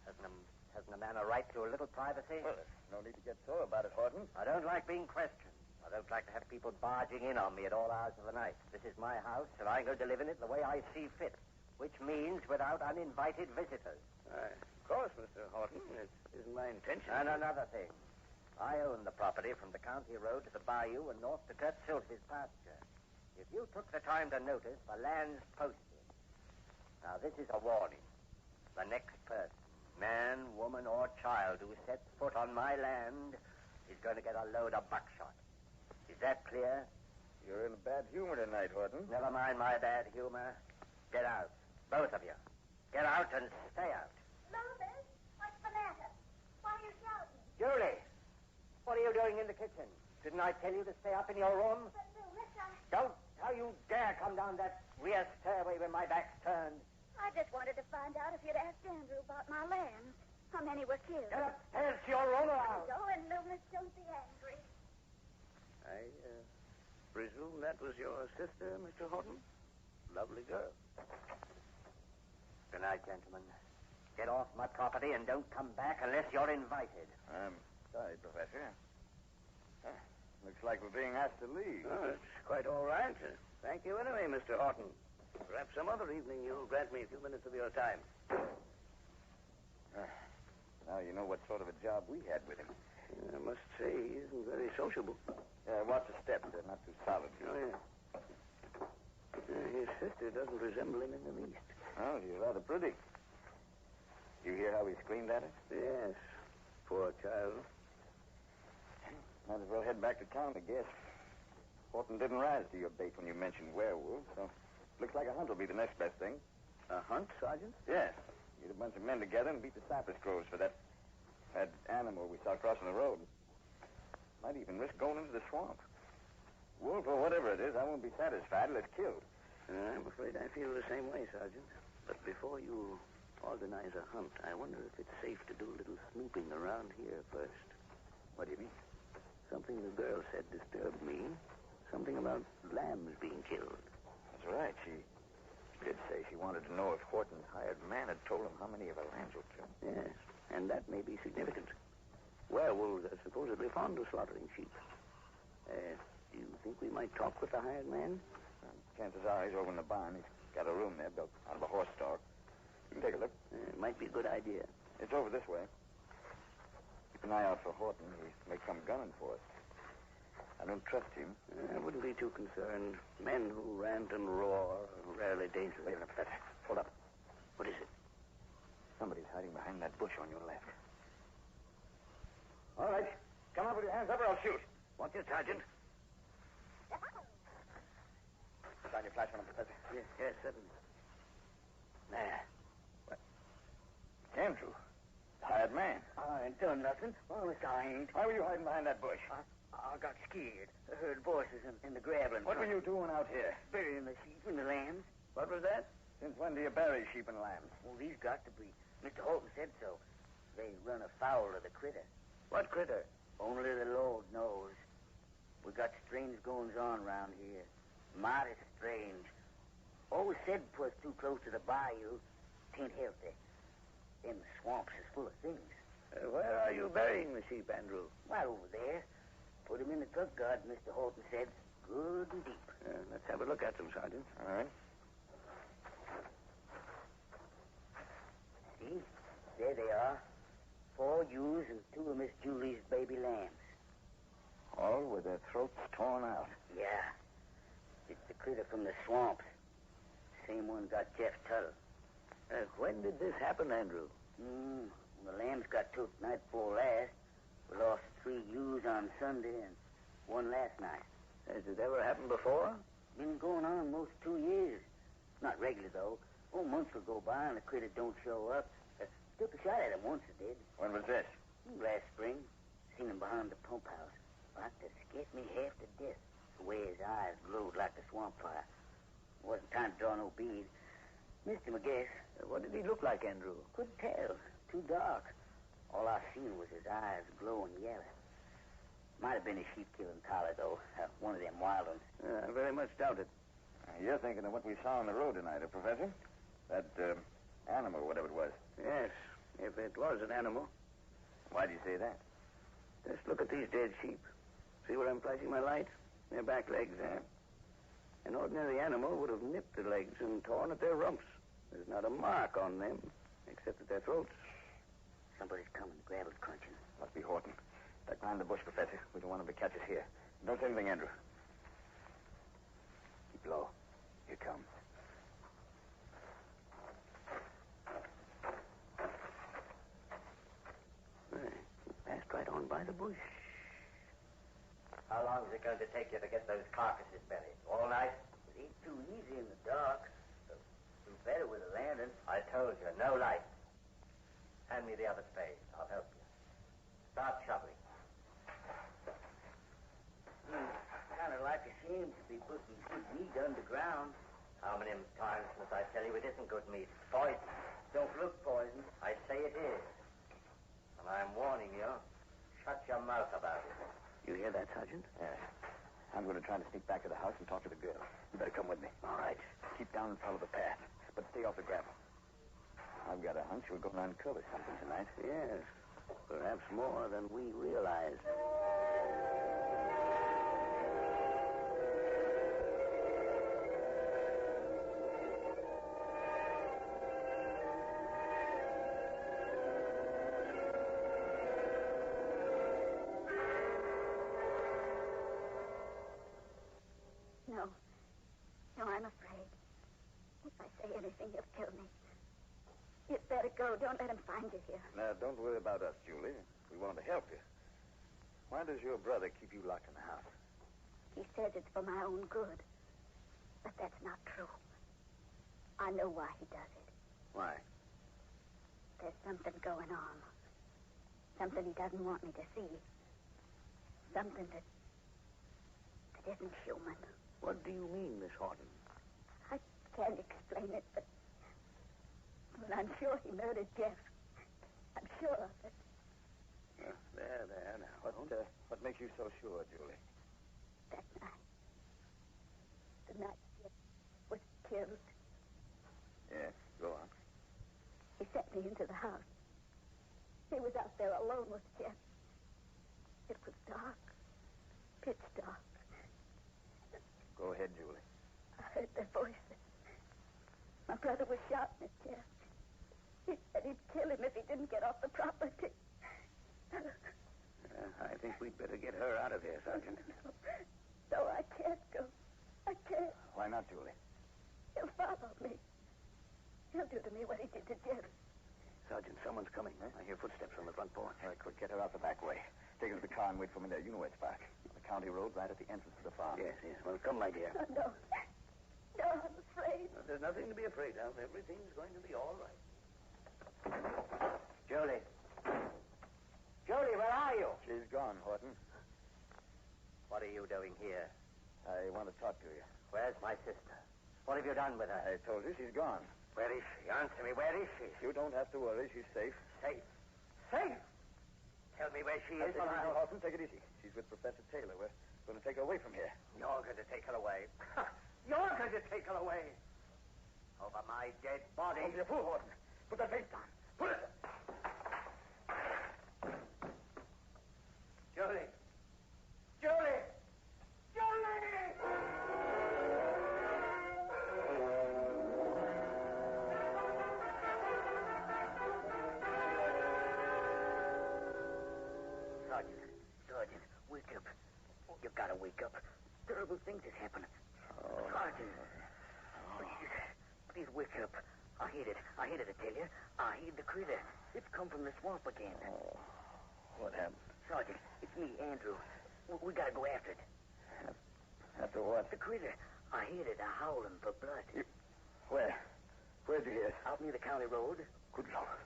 Speaker 7: Hasn't a man a right to a little privacy? Well, there's no need to get sore about it, Horton. I don't like being questioned. I don't like to have people barging in on me at all hours of the night. This is my house, and I'm going to live in it the way I see fit, which means without uninvited visitors.
Speaker 3: Of course, Mr. Horton. It isn't my intention.
Speaker 7: And another thing. I own the property from the county road to the bayou and north to Kurt Silver's pasture. If you took the time to notice, the land's posted. Now, this is a warning. The next person, man, woman, or child who sets foot on my land is going to get a load of buckshot.
Speaker 1: Is that clear?
Speaker 2: You're in a bad humor tonight, Horton.
Speaker 1: Never mind my bad humor. Get out. Both of you. Get out and stay out.
Speaker 9: Loomis, what's the matter? Why are you shouting?
Speaker 1: Julie, what are you doing in the kitchen? Didn't I tell you to stay up in your room?
Speaker 9: But Loomis,
Speaker 1: Don't you dare come down that rear stairway when my back's turned.
Speaker 9: I just wanted to find out if you'd asked Andrew about my lambs. How many were killed?
Speaker 1: Get upstairs to your room now.
Speaker 9: Go and Loomis, don't be angry.
Speaker 4: I presume that was your sister, Mr. Horton? Lovely girl.
Speaker 1: Good night, gentlemen. Get off my property and don't come back unless you're invited.
Speaker 2: I'm sorry, Professor. Looks like we're being asked to leave.
Speaker 4: Oh, it's quite all right. Thank you anyway, Mr. Horton. Perhaps some other evening you'll grant me a few minutes of your time.
Speaker 2: Now you know what sort of a job we had with him.
Speaker 4: I must say he isn't very sociable.
Speaker 2: Watch the steps. They're not too solid.
Speaker 4: Oh, yeah. His sister doesn't resemble him in the least.
Speaker 2: Oh, she's rather pretty. You hear how he screamed at her?
Speaker 4: Yes. Poor child.
Speaker 2: Might as well head back to town, I guess. Horton didn't rise to your bait when you mentioned werewolves, so looks like a hunt will be the next best thing.
Speaker 4: A hunt, Sergeant?
Speaker 2: Yes. Get a bunch of men together and beat the cypress groves for that animal we saw crossing the road. Might even risk going into the swamp. Wolf or whatever it is, I won't be satisfied till it's killed.
Speaker 4: I'm afraid I feel the same way, Sergeant. But before you organize a hunt, I wonder if it's safe to do a little snooping around here first.
Speaker 2: What do you mean?
Speaker 4: Something the girl said disturbed me. Something about lambs being killed.
Speaker 2: That's right. She did say she wanted to know if Horton's hired man had told him how many of her lambs were killed.
Speaker 4: Yes, and that may be significant. Werewolves are supposedly fond of slaughtering sheep. Do you think we might talk with the hired man?
Speaker 2: Chances are he's over in the barn. He's got a room there built out of a horse stall. You can take a look.
Speaker 4: It might be a good idea.
Speaker 2: It's over this way. Keep an eye out for Horton. He may come gunning for us. I don't trust him.
Speaker 4: I wouldn't be too concerned. Men who rant and roar are rarely dangerous.
Speaker 2: Wait a minute, Professor. Hold up.
Speaker 4: What is it?
Speaker 2: Somebody's hiding behind that bush on your left. All right. Come up with your hands up or I'll shoot.
Speaker 4: Won't you, Sergeant?
Speaker 2: Shine your flash on him, Professor.
Speaker 4: Yes, certainly. There.
Speaker 2: What? Andrew. The hired man.
Speaker 1: I ain't done nothing. Honest, I ain't.
Speaker 2: Why were you hiding behind that bush?
Speaker 1: I got scared. I heard voices in the gravel.
Speaker 2: What were you doing out here?
Speaker 1: Burying the sheep and the lambs.
Speaker 2: What was that? Since when do you bury sheep and lambs?
Speaker 1: Well, these got to be. Mr. Holton said so. They run afoul of the critter.
Speaker 4: What critter?
Speaker 1: Only the Lord knows. We got strange goings on around here. Mighty strange. Always said 'twas too close to the bayou. 'Tain't healthy. Them swamps is full of things.
Speaker 4: Where are you burying the sheep, Andrew?
Speaker 1: Right over there. Put 'em in the cook garden, Mr. Holton said. Good and deep.
Speaker 4: Let's have a look at them, Sergeant.
Speaker 2: All right.
Speaker 1: See? There they are. 4 ewes and 2 of Miss Julie's baby lambs.
Speaker 2: All with their throats torn out.
Speaker 1: Yeah. It's the critter from the swamps. Same one got Jeff Tuttle.
Speaker 4: When did this happen, Andrew?
Speaker 1: The lambs got took night before last. We lost 3 ewes on Sunday and 1 last night.
Speaker 4: Has it ever happened before?
Speaker 1: Been going on most 2 years. Not regular, though. Months will go by and the critter don't show up. Took a shot at him once, it did.
Speaker 2: When was this?
Speaker 1: Last spring. Seen him behind the pump house. Like to scared me half to death. The way his eyes glowed like the swamp fire. Wasn't time to draw no bead. Missed him, I guess.
Speaker 4: What did he look like, Andrew?
Speaker 1: Couldn't tell. Too dark. All I seen was his eyes glowing yellow. Might have been a sheep-killing collar, though. One of them wild ones.
Speaker 4: I very much doubt it.
Speaker 2: You're thinking of what we saw on the road tonight, Professor? That animal, whatever it was.
Speaker 4: Yes, if it was an animal.
Speaker 2: Why do you say that?
Speaker 4: Just look at these dead sheep. See where I'm flashing my light? Their back legs, An ordinary animal would have nipped the legs and torn at their rumps. There's not a mark on them, except at their throats.
Speaker 1: Somebody's coming. Gravel's crunching.
Speaker 2: Must be Horton. Duck behind the bush, Professor. We don't want him to catch us here. Don't say anything, Andrew. Keep low. Here comes.
Speaker 4: Passed right on by the bush.
Speaker 1: How long's it going to take you to get those carcasses buried? All night?
Speaker 4: It ain't too easy in the dark. Do better with a lantern.
Speaker 1: I told you, no light. Hand me the other spade. I'll help you. Start shoveling.
Speaker 4: Kind of like a shame to be putting good meat underground.
Speaker 1: How many times must I tell you it isn't good meat? It's poison.
Speaker 4: Don't look poison.
Speaker 1: I say it is. And I'm warning you. Shut your mouth about it.
Speaker 4: You hear that, Sergeant?
Speaker 3: Yeah. I'm going to try to sneak back to the house and talk to the girl. You better come with me.
Speaker 4: All right.
Speaker 3: Keep down and follow the path, but stay off the gravel. I've got a hunch we're going to uncover something tonight.
Speaker 4: Yes. Perhaps more than we realize.
Speaker 9: No, I'm afraid. If I say anything, he'll kill me. You'd better go. Don't let him find you here.
Speaker 3: Now, don't worry about us, Julie. We want to help you. Why does your brother keep you locked in the house?
Speaker 9: He says it's for my own good. But that's not true. I know why he does it.
Speaker 3: Why?
Speaker 9: There's something going on. Something he doesn't want me to see. Something that isn't human.
Speaker 4: What do you mean, Miss Horton?
Speaker 9: I can't explain it, but I'm sure he murdered Jeff. I'm sure of it.
Speaker 4: There now.
Speaker 3: What makes you so sure, Julie?
Speaker 9: That night. The night Jeff was killed.
Speaker 3: Yes, go on.
Speaker 9: He sent me into the house. He was out there alone with Jeff. It was dark. Pitch dark.
Speaker 3: Go ahead, Julie.
Speaker 9: I heard their voices. My brother was shouting at Jeff. He said he'd kill him if he didn't get off the property.
Speaker 4: I think we'd better get her out of here, Sergeant.
Speaker 9: No, I can't go. I can't.
Speaker 3: Why not, Julie?
Speaker 9: He'll follow me. He'll do to me what he did to Jeff.
Speaker 4: Sergeant, someone's coming. I hear footsteps on the front porch.
Speaker 3: All right, quick, get her out the back way. Take her to the car and wait for me there. You know where it's parked. On the county road right at the entrance to the farm.
Speaker 4: Yes. Well, come, my dear.
Speaker 9: No, I'm afraid.
Speaker 4: Well, there's nothing to be afraid of. Everything's going to be all right.
Speaker 1: Julie. Julie, where are you?
Speaker 3: She's gone, Horton.
Speaker 1: What are you doing here?
Speaker 3: I want to talk to you.
Speaker 1: Where's my sister? What have you done with her?
Speaker 3: I told you she's gone.
Speaker 1: Where is she? Answer me. Where is she?
Speaker 3: You don't have to worry. She's safe.
Speaker 1: Safe? Safe? Tell me where she is.
Speaker 3: Take it easy, Horton. Take it easy. She's with Professor Taylor. We're going to take her away from here.
Speaker 1: You're going to take her away. You're going to take her away. Over my dead body.
Speaker 3: Don't be a fool, Horton. Put that face down. Put it.
Speaker 1: Julie. Julie! Julie!
Speaker 4: Sergeant, wake up. You gotta wake up. Terrible things is happening. Sergeant. Please wake up. I hate it, I tell you. I hate the critter. It's come from the swamp again.
Speaker 3: Oh, what happened?
Speaker 4: Sergeant, it's me, Andrew. We gotta go after it.
Speaker 3: After what?
Speaker 4: The critter. I hate it, howling for blood.
Speaker 3: Where? Where'd you hear it?
Speaker 4: Out near the county road.
Speaker 3: Good Lord.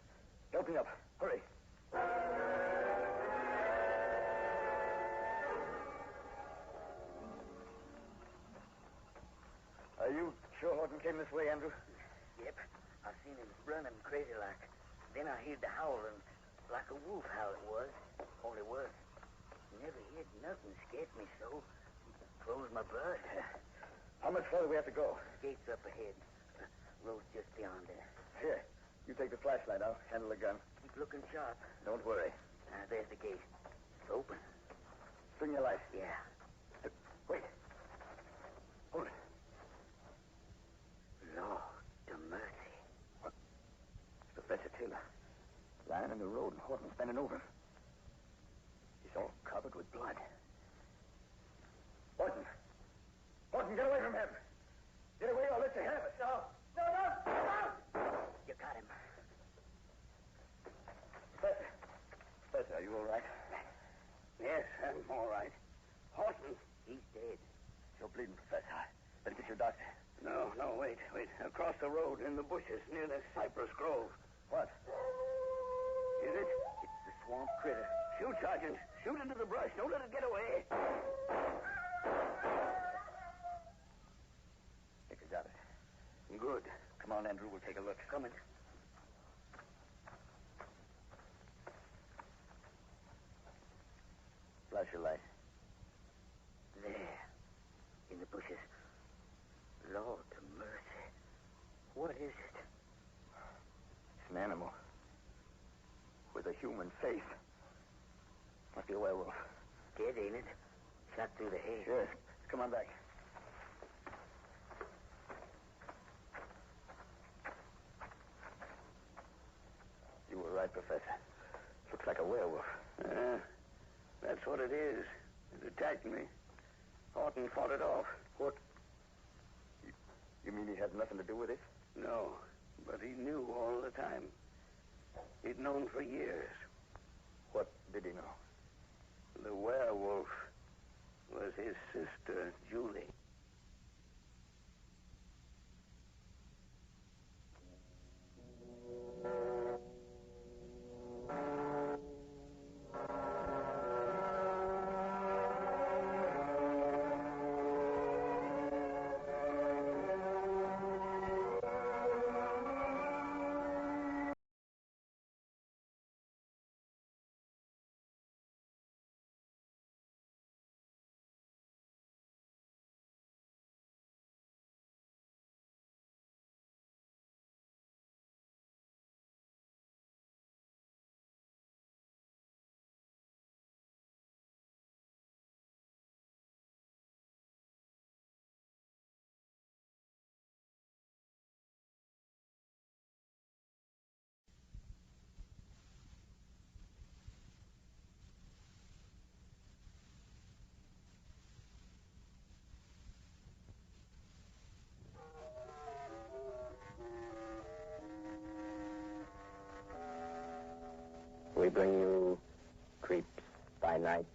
Speaker 3: Help me up. Hurry. Are you sure Horton came this way, Andrew?
Speaker 4: Yep. I seen him running crazy like. Then I heard the howling, like a wolf howl it was. Only worse. Never heard nothing scared me so. Froze my blood.
Speaker 3: How much further we have to go?
Speaker 4: Gate's up ahead. Road's just beyond there.
Speaker 3: Here, you take the flashlight. I'll handle the gun.
Speaker 4: Keep looking sharp.
Speaker 3: Don't worry.
Speaker 4: There's the gate. It's open.
Speaker 3: Swing your light.
Speaker 4: Yeah.
Speaker 3: Wait. Hold it.
Speaker 4: Lord, to mercy.
Speaker 3: What? It's Professor Taylor. Lying in the road and Horton bending over him. He's all covered with blood. Horton! Horton, get away from him! Get away or I'll let you have it.
Speaker 1: No!
Speaker 4: You got him.
Speaker 3: Professor, are you all right?
Speaker 4: Yes, I'm all right. Horton, the road, in the bushes, near the cypress grove.
Speaker 3: What?
Speaker 4: Is it?
Speaker 3: It's the swamp critter.
Speaker 4: Shoot, Sergeant. Shoot into the brush. Don't let it get away.
Speaker 3: Think I got it.
Speaker 4: Good.
Speaker 3: Come on, Andrew. We'll take a look.
Speaker 4: Coming.
Speaker 3: Flash your light.
Speaker 4: There. In the bushes. Lord of mercy. What is it?
Speaker 3: It's an animal. With a human face. Must be a werewolf.
Speaker 4: Dead, ain't it? Shot through the head.
Speaker 3: Yes. Come on back. You were right, Professor. Looks like a werewolf.
Speaker 4: That's what it is. It attacked me. Horton fought it off.
Speaker 3: What? You mean he had nothing to do with it?
Speaker 4: No, but he knew all the time. He'd known for years.
Speaker 3: What did he know?
Speaker 4: The werewolf was his sister, Julie.
Speaker 8: We bring you Creeps by Night.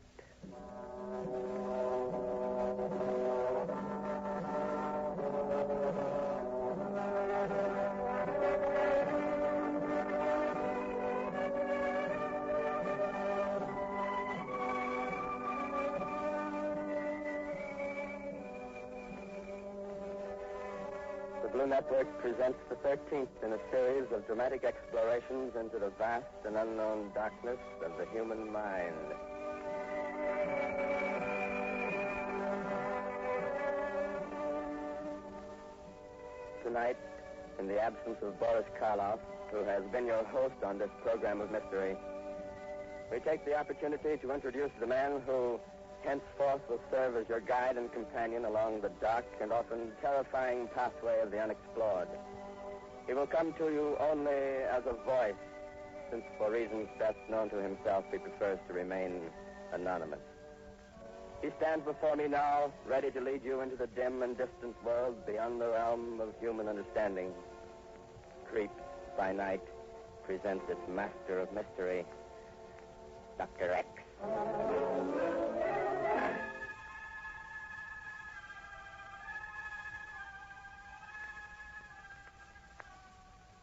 Speaker 8: The Blue Network presents the 13th in a series of dramatic explorations into the vast and unknown darkness of the human mind. Tonight, in the absence of Boris Karloff, who has been your host on this program of mystery, we take the opportunity to introduce the man who henceforth will serve as your guide and companion along the dark and often terrifying pathway of the unexplored. He will come to you only as a voice, since for reasons best known to himself, he prefers to remain anonymous. He stands before me now, ready to lead you into the dim and distant world beyond the realm of human understanding. Creeps by Night presents its master of mystery, Dr. X.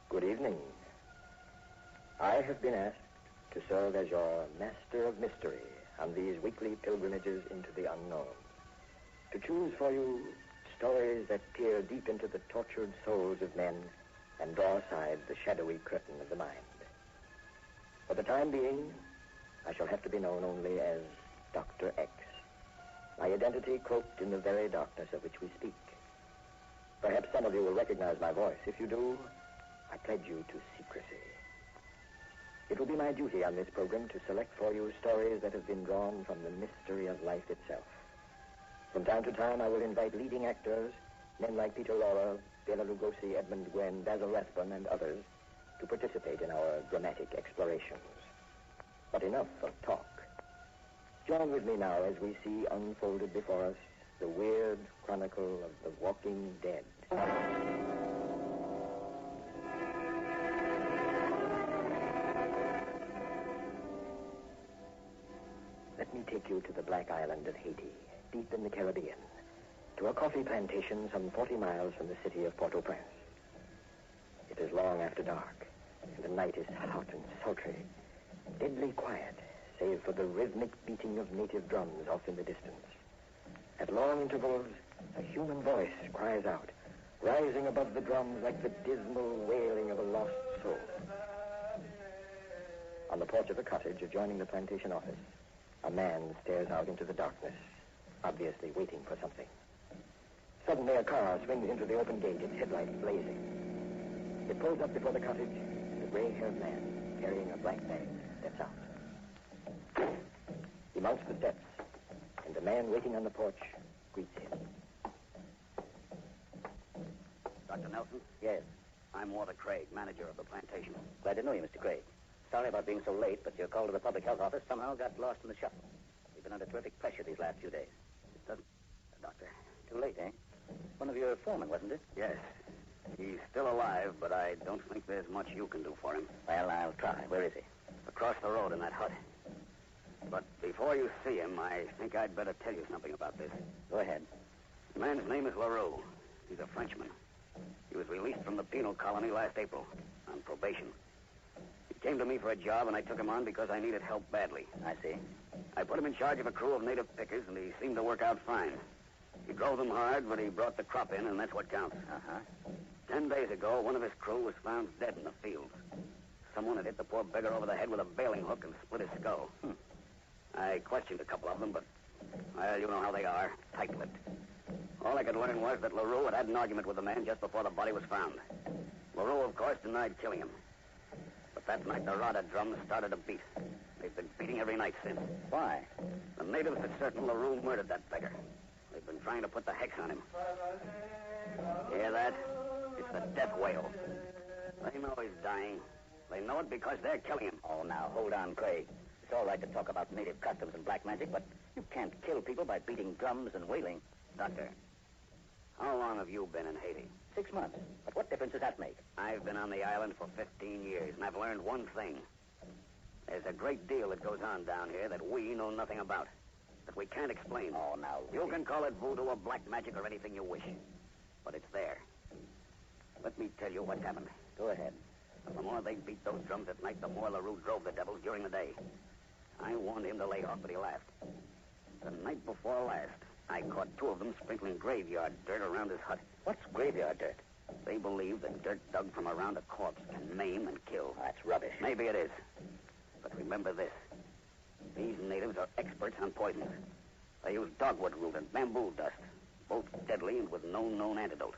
Speaker 8: Good evening. I have been asked to serve as your master of mystery on these weekly pilgrimages into the unknown. To choose for you stories that peer deep into the tortured souls of men and draw aside the shadowy curtain of the mind. For the time being, I shall have to be known only as Dr. X, my identity cloaked in the very darkness of which we speak. Perhaps some of you will recognize my voice. If you do, I pledge you to secrecy. It will be my duty on this program to select for you stories that have been drawn from the mystery of life itself. From time to time, I will invite leading actors, men like Peter Lorre, Bela Lugosi, Edmund Gwenn, Basil Rathbone, and others, to participate in our dramatic explorations. But enough of talk. Join with me now as we see unfolded before us the weird chronicle of the walking dead. Let me take you to the Black Island of Haiti, deep in the Caribbean, to a coffee plantation some 40 miles from the city of Port-au-Prince.
Speaker 3: long after dark, and the night is hot and sultry, deadly quiet, save for the rhythmic beating of native drums off in the distance. At long intervals, a human voice cries out, rising above the drums like the dismal wailing of a lost soul. On the porch of a cottage adjoining the plantation office, a man stares out into the darkness, obviously waiting for something. Suddenly, a car swings into the open gate, its headlights blazing. It pulls up before the cottage, and a gray-haired man, carrying a black bag, steps out. He mounts the steps, and the man waiting on the porch greets him.
Speaker 10: Dr. Nelson?
Speaker 3: Yes.
Speaker 10: I'm Walter Craig, manager of the plantation.
Speaker 3: Glad to know you, Mr. Craig.
Speaker 10: Sorry about being so late, but your call to the public health office somehow got lost in the shuffle. We've been under terrific pressure these last few days. It doesn't... Doctor, too late, eh? One of your foremen, wasn't it?
Speaker 4: Yes. He's still alive, but I don't think there's much you can do for him.
Speaker 10: Well, I'll try. Where is he?
Speaker 4: Across the road in that hut. But before you see him, I think I'd better tell you something about this.
Speaker 10: Go ahead.
Speaker 4: The man's name is LaRue. He's a Frenchman. He was released from the penal colony last April on probation. He came to me for a job, and I took him on because I needed help badly.
Speaker 10: I see.
Speaker 4: I put him in charge of a crew of native pickers, and he seemed to work out fine. He drove them hard, but he brought the crop in, and that's what counts. 10 days ago, one of his crew was found dead in the fields. Someone had hit the poor beggar over the head with a bailing hook and split his skull. I questioned a couple of them, but, well, you know how they are, tight-lipped. All I could learn was that LaRue had an argument with the man just before the body was found. LaRue, of course, denied killing him. But that night, the rod of drums started to beat. They've been beating every night since.
Speaker 10: Why?
Speaker 4: The natives are certain LaRue murdered that beggar. They've been trying to put the hex on him. Hear that? It's the death wail. They know he's dying. They know it because they're killing him.
Speaker 10: Oh, now, hold on, Craig. It's all right to talk about native customs and black magic, but you can't kill people by beating drums and wailing.
Speaker 4: Doctor, how long have you been in Haiti?
Speaker 10: 6 months. But what difference does that make?
Speaker 4: I've been on the island for 15 years, and I've learned one thing. There's a great deal that goes on down here that we know nothing about, that we can't explain.
Speaker 10: Oh, now,
Speaker 4: You can call it voodoo or black magic or anything you wish, but it's there. Let me tell you what's happened.
Speaker 10: Go ahead.
Speaker 4: The more they beat those drums at night, the more LaRue drove the devils during the day. I warned him to lay off, but he laughed. The night before last, I caught 2 of them sprinkling graveyard dirt around his hut.
Speaker 10: What's graveyard dirt?
Speaker 4: They believe that dirt dug from around a corpse can maim and kill.
Speaker 10: That's rubbish.
Speaker 4: Maybe it is. But remember this. These natives are experts on poisons. They use dogwood root and bamboo dust, both deadly and with no known antidote.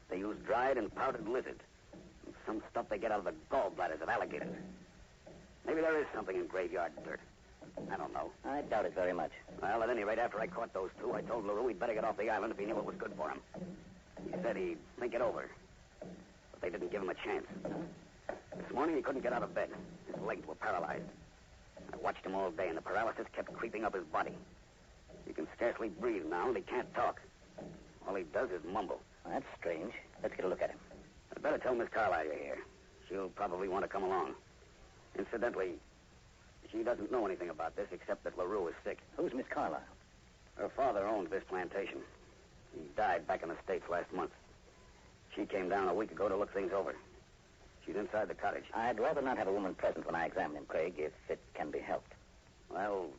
Speaker 4: They use dried and powdered lizard, and some stuff they get out of the gallbladders of alligators. Maybe there is something in graveyard dirt. I don't know.
Speaker 10: I doubt it very much.
Speaker 4: Well, at any rate, after I caught those 2, I told LaRue he'd better get off the island if he knew what was good for him. He said he'd think it over. But they didn't give him a chance. This morning he couldn't get out of bed. His legs were paralyzed. I watched him all day, and the paralysis kept creeping up his body. He can scarcely breathe now, and he can't talk. All he does is mumble.
Speaker 10: Well, that's strange. Let's get a look at him.
Speaker 4: I'd better tell Miss Carlyle you're here. She'll probably want to come along. Incidentally, she doesn't know anything about this except that LaRue is sick.
Speaker 10: Who's Miss Carlyle?
Speaker 4: Her father owns this plantation. He died back in the States last month. She came down a week ago to look things over. She's inside the cottage.
Speaker 10: I'd rather not have a woman present when I examine him, Craig, if it can be helped.
Speaker 4: Well,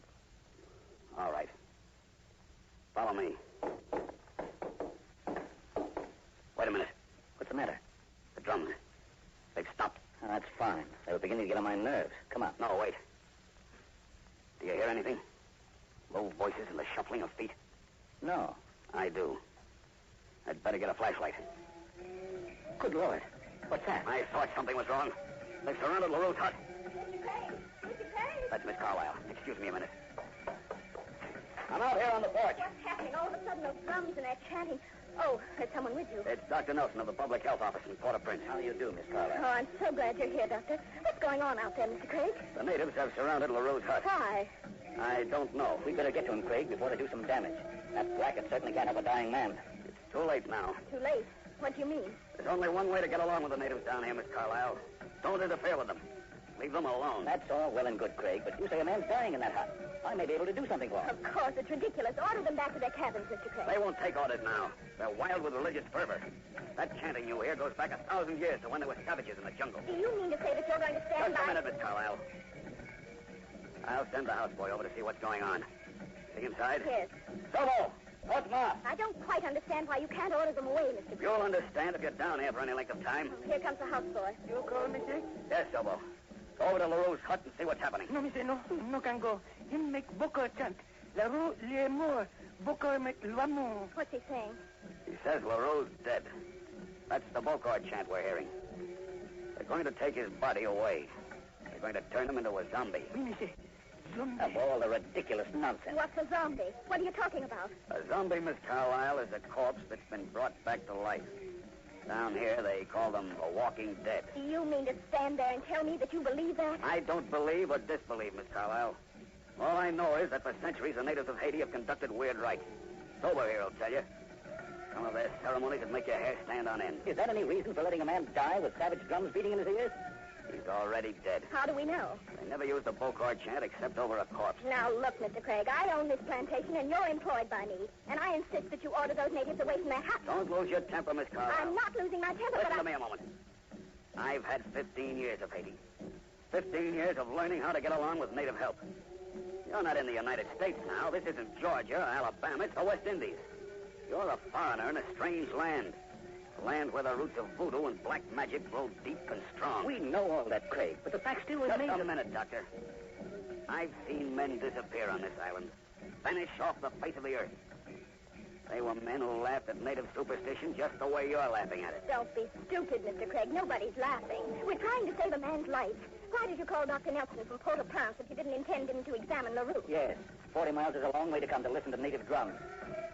Speaker 4: all right. Follow me. Wait a minute.
Speaker 10: What's the matter?
Speaker 4: The drums. They've stopped.
Speaker 10: Oh, that's fine. They were beginning to get on my nerves. Come on.
Speaker 4: No, wait. Do you hear anything? Low voices and the shuffling of feet?
Speaker 10: No.
Speaker 4: I do. I'd better get a flashlight.
Speaker 10: Good Lord. What's that?
Speaker 4: I thought something was wrong. They've surrounded LaRue's hut.
Speaker 9: Mr. Craig!
Speaker 4: That's Miss Carlyle. Excuse me a minute. I'm out here on the porch.
Speaker 9: What's happening? All of a sudden, those drums and that chanting. Oh, there's someone with you.
Speaker 4: It's Dr. Nelson of the Public Health Office in Port-au-Prince.
Speaker 10: How do you do, Miss Carlyle?
Speaker 9: Oh, I'm so glad you're here, Doctor. What's going on out there, Mr. Craig?
Speaker 4: The natives have surrounded LaRue's hut.
Speaker 9: Why?
Speaker 4: I don't know.
Speaker 10: We better get to him, Craig, before they do some damage. That racket certainly can't have a dying man.
Speaker 4: It's too late now.
Speaker 9: Too late. What do you mean?
Speaker 4: There's only one way to get along with the natives down here, Miss Carlyle. Don't interfere with them.
Speaker 10: Leave them alone. That's all well and good, Craig, but you say a man's dying in that hut. I may be able to do something for him.
Speaker 9: Of course, it's ridiculous. Order them back to their cabins, Mr. Craig.
Speaker 2: They won't take orders now. They're wild with religious fervor. That chanting you hear goes back 1,000 years to when there were savages in the jungle.
Speaker 9: Do you mean to say that you're going to stand
Speaker 2: Just
Speaker 9: by...
Speaker 2: a minute, Miss Carlyle. I'll send the houseboy over to see what's going on. See inside?
Speaker 9: Yes.
Speaker 2: Sobo! What's more?
Speaker 9: I don't quite understand why you can't order them away, Mr. Craig.
Speaker 2: You'll understand if you're down here for any length of time.
Speaker 9: Here comes the houseboy.
Speaker 6: You call, monsieur?
Speaker 2: Yes, Sobo. Go over to LaRue's hut and see what's happening.
Speaker 6: No, monsieur, no. No can go. Him make Bokor chant. La Rue lieu mort. Bokor make l'amour.
Speaker 9: What's he saying?
Speaker 2: He says LaRue's dead. That's the Bokor chant we're hearing. They're going to take his body away. They're going to turn him into a zombie.
Speaker 6: Oui, monsieur. Zombie.
Speaker 10: Of all the ridiculous nonsense.
Speaker 9: What's a zombie? What are you talking about?
Speaker 2: A zombie, Miss Carlyle, is a corpse that's been brought back to life. Down here, they call them a walking dead.
Speaker 9: Do you mean to stand there and tell me that you believe that?
Speaker 2: I don't believe or disbelieve, Miss Carlyle. All I know is that for centuries, the natives of Haiti have conducted weird rites. Sober here will tell you. Some of their ceremonies that make your hair stand on end.
Speaker 10: Is that any reason for letting a man die with savage drums beating in his ears?
Speaker 2: He's already dead.
Speaker 9: How do we know?
Speaker 2: They never used the Bokor chant except over a corpse.
Speaker 9: Now, look, Mr. Craig, I own this plantation and you're employed by me. And I insist that you order those natives away from that hut.
Speaker 2: Don't lose your temper, Miss Carlyle.
Speaker 9: I'm not losing my temper,
Speaker 2: Listen
Speaker 9: but
Speaker 2: to me a moment. I've had 15 years of Haiti. 15 years of learning how to get along with native help. You're not in the United States now. This isn't Georgia or Alabama. It's the West Indies. You're a foreigner in a strange land. A land where the roots of voodoo and black magic grow deep and strong.
Speaker 10: We know all that, Craig, but the fact still remains...
Speaker 2: Just a minute, Doctor. I've seen men disappear on this island. Vanish off the face of the earth. They were men who laughed at native superstition just the way you're laughing at it.
Speaker 9: don't be stupid, Mr. Craig. Nobody's laughing. We're trying to save a man's life. Why did you call Dr. Nelson from Port-au-Prince if you didn't intend him to examine LaRue?
Speaker 10: Yes, 40 miles is a long way to come to listen to native drums.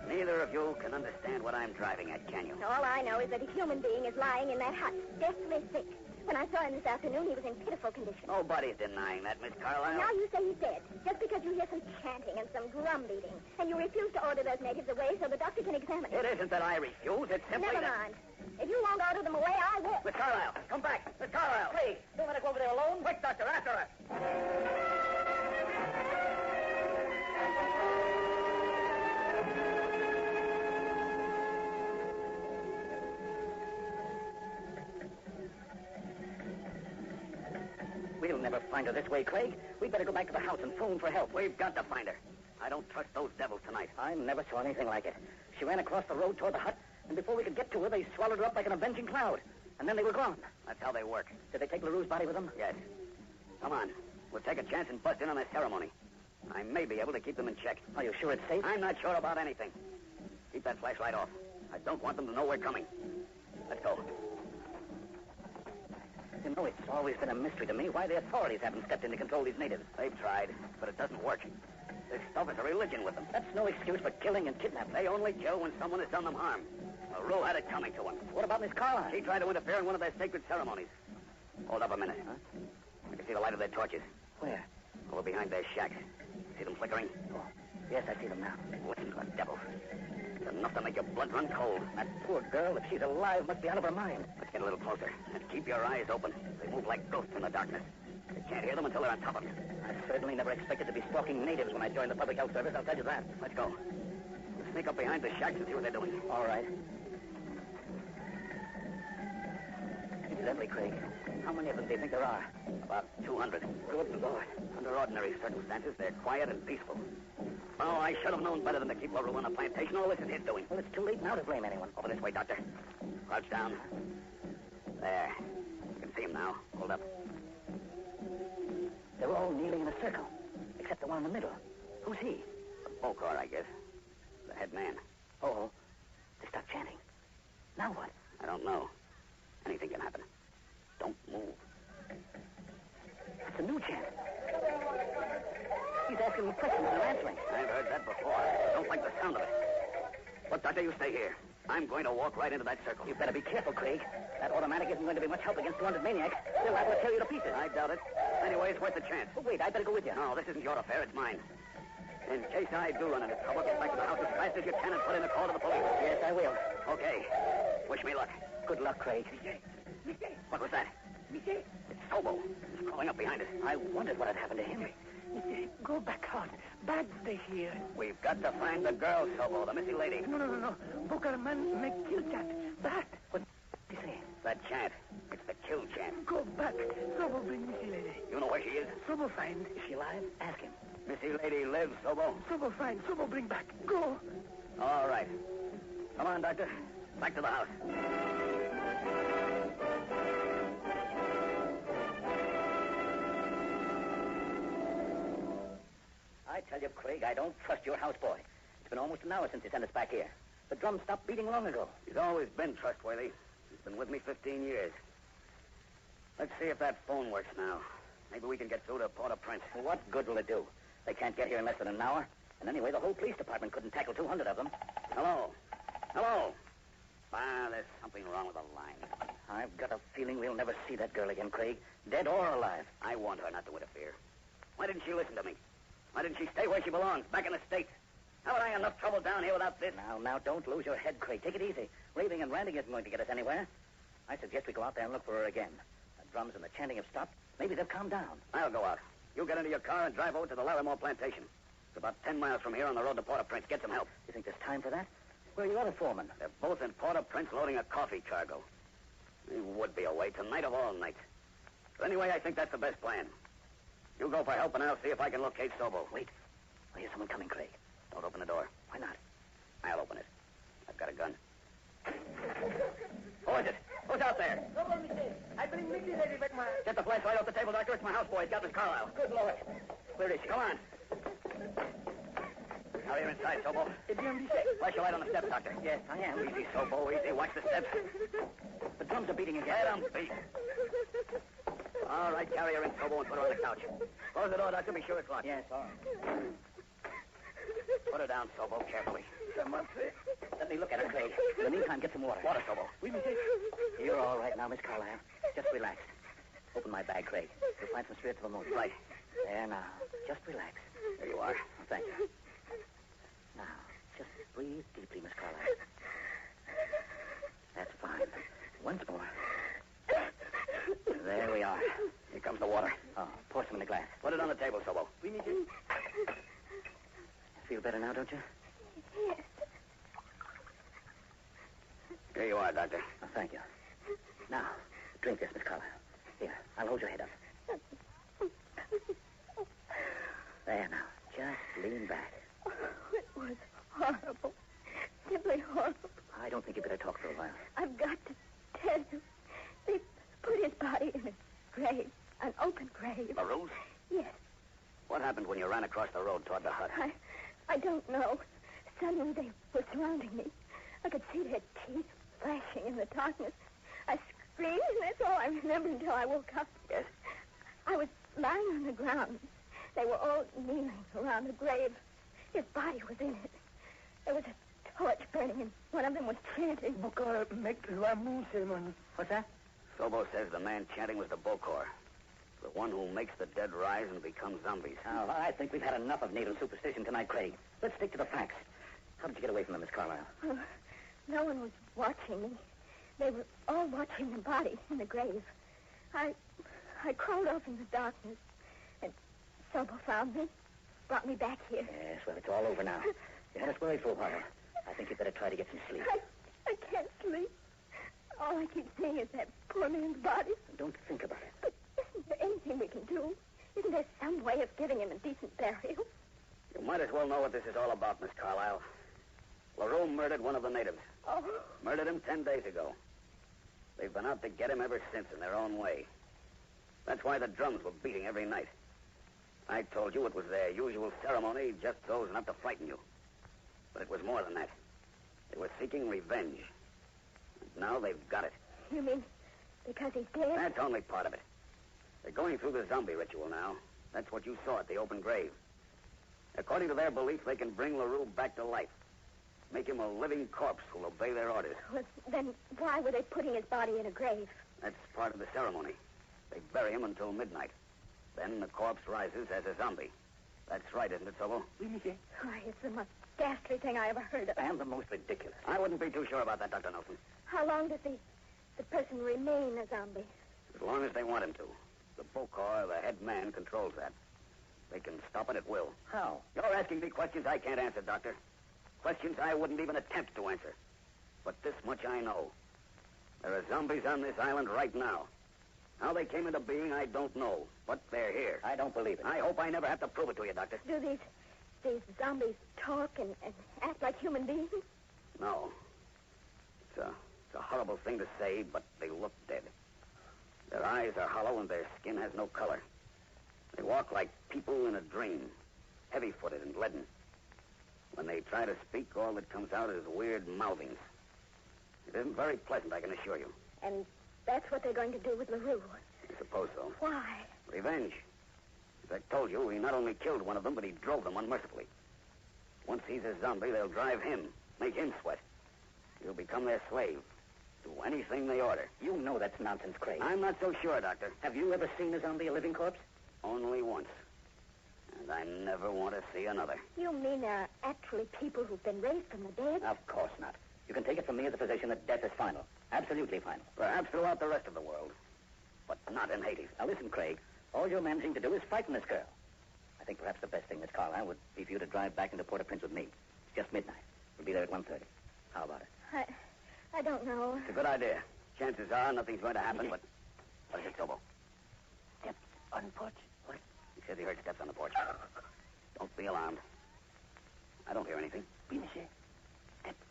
Speaker 2: Neither of you can understand what I'm driving at, can you?
Speaker 9: All I know is that a human being is lying in that hut, deathly sick. When I saw him this afternoon, he was in pitiful condition.
Speaker 2: Nobody's denying that, Miss Carlyle.
Speaker 9: Now you say he's dead, just because you hear some chanting and some drum beating, and you refuse to order those natives away so the doctor can examine
Speaker 2: It
Speaker 9: him.
Speaker 2: isn't that I refuse. It's simply
Speaker 9: Never
Speaker 2: that...
Speaker 9: mind. If you won't order them away, I will.
Speaker 2: Miss Carlyle, come back. Miss Carlyle.
Speaker 10: Craig, don't let her go over there alone.
Speaker 2: Quick, Doctor, after her.
Speaker 10: We'll never find her this way, Craig. We'd better go back to the house and phone for help.
Speaker 2: We've got to find her. I don't trust those devils tonight.
Speaker 10: I never saw anything like it. She ran across the road toward the hut, and before we could get to her, they swallowed her up like an avenging cloud. And then they were gone.
Speaker 2: That's how they work.
Speaker 10: Did they take LaRue's body with them?
Speaker 2: Yes. Come on. We'll take a chance and bust in on their ceremony. I may be able to keep them in check.
Speaker 10: Are you sure it's safe?
Speaker 2: I'm not sure about anything. Keep that flashlight off. I don't want them to know we're coming. Let's go.
Speaker 10: You know, it's always been a mystery to me why the authorities haven't stepped in to control these natives.
Speaker 2: They've tried, but it doesn't work. This stuff is a religion with them.
Speaker 10: That's no excuse for killing and kidnapping.
Speaker 2: They only kill when someone has done them harm. LaRue had it coming to him.
Speaker 10: What about Miss Carlyle?
Speaker 2: She tried to interfere in one of their sacred ceremonies. Hold up a minute. Huh? I can see the light of their torches.
Speaker 10: Where?
Speaker 2: Over behind their shacks. See them flickering?
Speaker 10: Oh, yes, I see them now.
Speaker 2: Listen to the devil. It's enough to make your blood run cold.
Speaker 10: That poor girl, if she's alive, must be out of her mind.
Speaker 2: Let's get a little closer. And keep your eyes open. They move like ghosts in the darkness. You can't hear them until they're on top of you.
Speaker 10: I certainly never expected to be stalking natives when I joined the public health service, I'll tell you that.
Speaker 2: Let's go. We'll sneak up behind the shacks and see what they're doing.
Speaker 10: All right. Incidentally, Craig, how many of them do you think there are?
Speaker 2: About 200.
Speaker 10: Good Lord.
Speaker 2: Under ordinary circumstances, they're quiet and peaceful. Oh, I should have known better than to keep LaRue on the plantation. All this is his doing.
Speaker 10: Well, it's too late now to blame anyone.
Speaker 2: Over this way, Doctor. Crouch down. There. You can see him now. Hold up.
Speaker 10: They're all kneeling in a circle, except the one in the middle. Who's he?
Speaker 2: The Bokor, I guess. The head man.
Speaker 10: Oh, they stopped chanting. Now what?
Speaker 2: I don't know. Anything can happen. Don't move.
Speaker 10: It's a new chant. He's asking me questions and I'm answering.
Speaker 2: I've heard that before. I don't like the sound of it. Look, Doctor, you stay here. I'm going to walk right into that circle.
Speaker 10: You better be careful, Craig. That automatic isn't going to be much help against 200 maniacs. They'll have to tear you to pieces.
Speaker 2: I doubt it. Anyway, it's worth a chance.
Speaker 10: But wait, I'd better go with you.
Speaker 2: No, this isn't your affair. It's mine. In case I do run into trouble, get back to the house as fast as you can and put in a call to the police.
Speaker 10: Yes, I will.
Speaker 2: Okay. Wish me luck.
Speaker 10: Good luck, Craig. What was that?
Speaker 6: Monsieur,
Speaker 10: It's Sobo. He's crawling up behind us. I wondered what had happened to him.
Speaker 6: Monsieur, go back out. Bad stay here.
Speaker 10: We've got to find the girl, Sobo, the missing lady.
Speaker 6: No. Booker man make kill chant. That.
Speaker 10: What did you say? That chant. It's the kill chant.
Speaker 6: Go back. Sobo bring Missy lady.
Speaker 10: You know where she is?
Speaker 6: Sobo find.
Speaker 10: Is she alive? Ask him. Missy lady lives, Sobo.
Speaker 6: Sobo find. Sobo bring back. Go.
Speaker 10: All right. Come on, Doctor. Back to the house. I tell you, Craig, I don't trust your houseboy. It's been almost an hour since he sent us back here. The drum stopped beating long ago.
Speaker 4: He's always been trustworthy. He's been with me 15 years. Let's see if that phone works now. Maybe we can get through to Port-au-Prince.
Speaker 10: What good will it do? They can't get here in less than an hour. And anyway, the whole police department couldn't tackle 200 of them.
Speaker 4: Hello? There's something wrong with the line.
Speaker 10: I've got a feeling we'll never see that girl again, Craig. Dead or alive.
Speaker 4: I want her not to interfere. Why didn't she listen to me? Why didn't she stay where she belongs, back in the States? Haven't I enough trouble down here without this?
Speaker 10: Now, don't lose your head, Craig. Take it easy. Raving and ranting isn't going to get us anywhere. I suggest we go out there and look for her again. The drums and the chanting have stopped. Maybe they've calmed down.
Speaker 4: I'll go out. You get into your car and drive over to the Larimore plantation. It's about 10 miles from here on the road to Port-au-Prince. Get some help.
Speaker 10: You think there's time for that? Where are your other foremen?
Speaker 4: They're both in Port-au-Prince loading a coffee cargo. They would be away tonight of all nights. But anyway, I think that's the best plan. You go for help, and I'll see if I can locate Sobo.
Speaker 10: Wait. I hear someone coming, Craig.
Speaker 4: Don't open the door.
Speaker 10: Why not?
Speaker 4: I'll open it. I've got a gun. Who is it? Who's out there?
Speaker 6: Sobo, Monsieur. I bring Missy lady back, my...
Speaker 4: Get the flashlight off the table, Doctor. It's my houseboy. He's got Miss Carlisle.
Speaker 6: Good Lord.
Speaker 4: Where is she? Come on. Hurry her inside, Sobo. Flash your light on the steps, Doctor.
Speaker 10: Yes, I am.
Speaker 4: Easy, Sobo, easy. Watch the steps.
Speaker 10: The drums are beating again.
Speaker 4: Let them beat. All right, carry her in, Sobo, and put her on the couch. Close the door, Doctor. Be sure it's locked.
Speaker 10: Yes, all right.
Speaker 4: Put her down, Sobo, carefully.
Speaker 10: Let me look at her, Craig. In the meantime, get some water.
Speaker 4: Water, Sobo.
Speaker 10: You're all right now, Miss Carlisle. Just relax. Open my bag, Craig. You'll find some spirits of ammonia.
Speaker 4: Right.
Speaker 10: There now. Just relax.
Speaker 4: There you are.
Speaker 10: Oh, thank you. Now, just breathe deeply, Miss Carlisle. That's fine. Once more. There we are.
Speaker 4: Here comes the water.
Speaker 10: Oh, pour some in the glass.
Speaker 4: Put it on the table, Sobo.
Speaker 10: Feel better now, don't you?
Speaker 9: Yes.
Speaker 4: Here you are, Doctor.
Speaker 10: Oh, thank you. Now, drink this, Miss Carlisle. Here, I'll hold your head up. There now. Just lean back.
Speaker 9: Oh, it was horrible. Simply horrible.
Speaker 10: I don't think you better talk for a while.
Speaker 9: I've got to tell you. They put his body in a grave. An open grave.
Speaker 4: A ruse?
Speaker 9: Yes.
Speaker 4: What happened when you ran across the road toward the hut?
Speaker 9: I don't know. Suddenly they were surrounding me. I could see their teeth flashing in the darkness. I screamed, and that's all I remember until I woke up.
Speaker 4: Yes?
Speaker 9: I was lying on the ground. They were all kneeling around the grave. His body was in it. There was a torch burning, and one of them was chanting.
Speaker 6: Booker make l'amour ceremony.
Speaker 10: What's that?
Speaker 4: Sobo says the man chanting was the Bokor. The one who makes the dead rise and become zombies.
Speaker 10: Now, I think we've had enough of native superstition tonight, Craig. Let's stick to the facts. How did you get away from them, Miss Carlisle?
Speaker 9: Oh, no one was watching me. They were all watching the body in the grave. I crawled off in the darkness, and Sobo found me, brought me back here.
Speaker 10: Yes, well, it's all over now. You had us worried for a while. I think you'd better try to get some sleep.
Speaker 9: I can't sleep. All I keep seeing is that poor man's body.
Speaker 10: Don't think about it.
Speaker 9: But isn't there anything we can do? Isn't there some way of giving him a decent burial?
Speaker 4: You might as well know what this is all about, Miss Carlisle. LaRue murdered one of the natives.
Speaker 9: Oh.
Speaker 4: Murdered him 10 days ago. They've been out to get him ever since in their own way. That's why the drums were beating every night. I told you it was their usual ceremony, just those enough to frighten you. But it was more than that. They were seeking revenge. And now they've got it.
Speaker 9: You mean because he's dead?
Speaker 4: That's only part of it. They're going through the zombie ritual now. That's what you saw at the open grave. According to their belief, they can bring LaRue back to life. Make him a living corpse who'll obey their orders.
Speaker 9: Well, then why were they putting his body in a grave?
Speaker 4: That's part of the ceremony. They bury him until midnight. Then the corpse rises as a zombie. That's right, isn't it, Sobo?
Speaker 9: Why, it's the most ghastly thing I ever heard of.
Speaker 10: And the most ridiculous.
Speaker 4: I wouldn't be too sure about that, Dr. Nelson.
Speaker 9: How long does the the person remain a zombie?
Speaker 10: As long as they want him to. The Bokor, the head man, controls that. They can stop it at will.
Speaker 7: How?
Speaker 10: You're asking me questions I can't answer, Doctor. Questions I wouldn't even attempt to answer. But this much I know. There are zombies on this island right now. How they came into being, I don't know. But they're here.
Speaker 7: I don't believe it.
Speaker 10: I hope I never have to prove it to you, Doctor.
Speaker 9: Do these zombies talk and act like human beings?
Speaker 10: No. It's a horrible thing to say, but they look dead. Their eyes are hollow and their skin has no color. They walk like people in a dream, heavy-footed and leaden. When they try to speak, all that comes out is weird mouthings. It isn't very pleasant, I can assure you.
Speaker 9: And that's what they're going to do with LaRue.
Speaker 10: I suppose so.
Speaker 9: Why?
Speaker 10: Revenge. As I told you, he not only killed one of them, but he drove them unmercifully. Once he's a zombie, they'll drive him, make him sweat. He'll become their slave. Do anything they order.
Speaker 7: You know that's nonsense, Craig.
Speaker 10: I'm not so sure, Doctor.
Speaker 7: Have you ever seen a zombie, a living corpse?
Speaker 10: Only once. And I never want to see another.
Speaker 9: You mean there are actually people who've been raised from the dead?
Speaker 7: Of course not. You can take it from me as a physician that death is final. Absolutely final.
Speaker 10: Perhaps throughout the rest of the world. But not in Hades.
Speaker 7: Now listen, Craig. All your men seem to do is frighten this girl. I think perhaps the best thing, Miss Carlyle, would be for you to drive back into Port-au-Prince with me. It's just midnight. We'll be there at 1:30. How about it?
Speaker 9: I don't know.
Speaker 10: It's a good idea. Chances are nothing's going to happen, but... What is it, Sobo?
Speaker 6: Steps on the porch.
Speaker 10: What? He says he heard steps on the porch. Don't be alarmed. I don't hear anything.
Speaker 6: Oui, monsieur. Steps.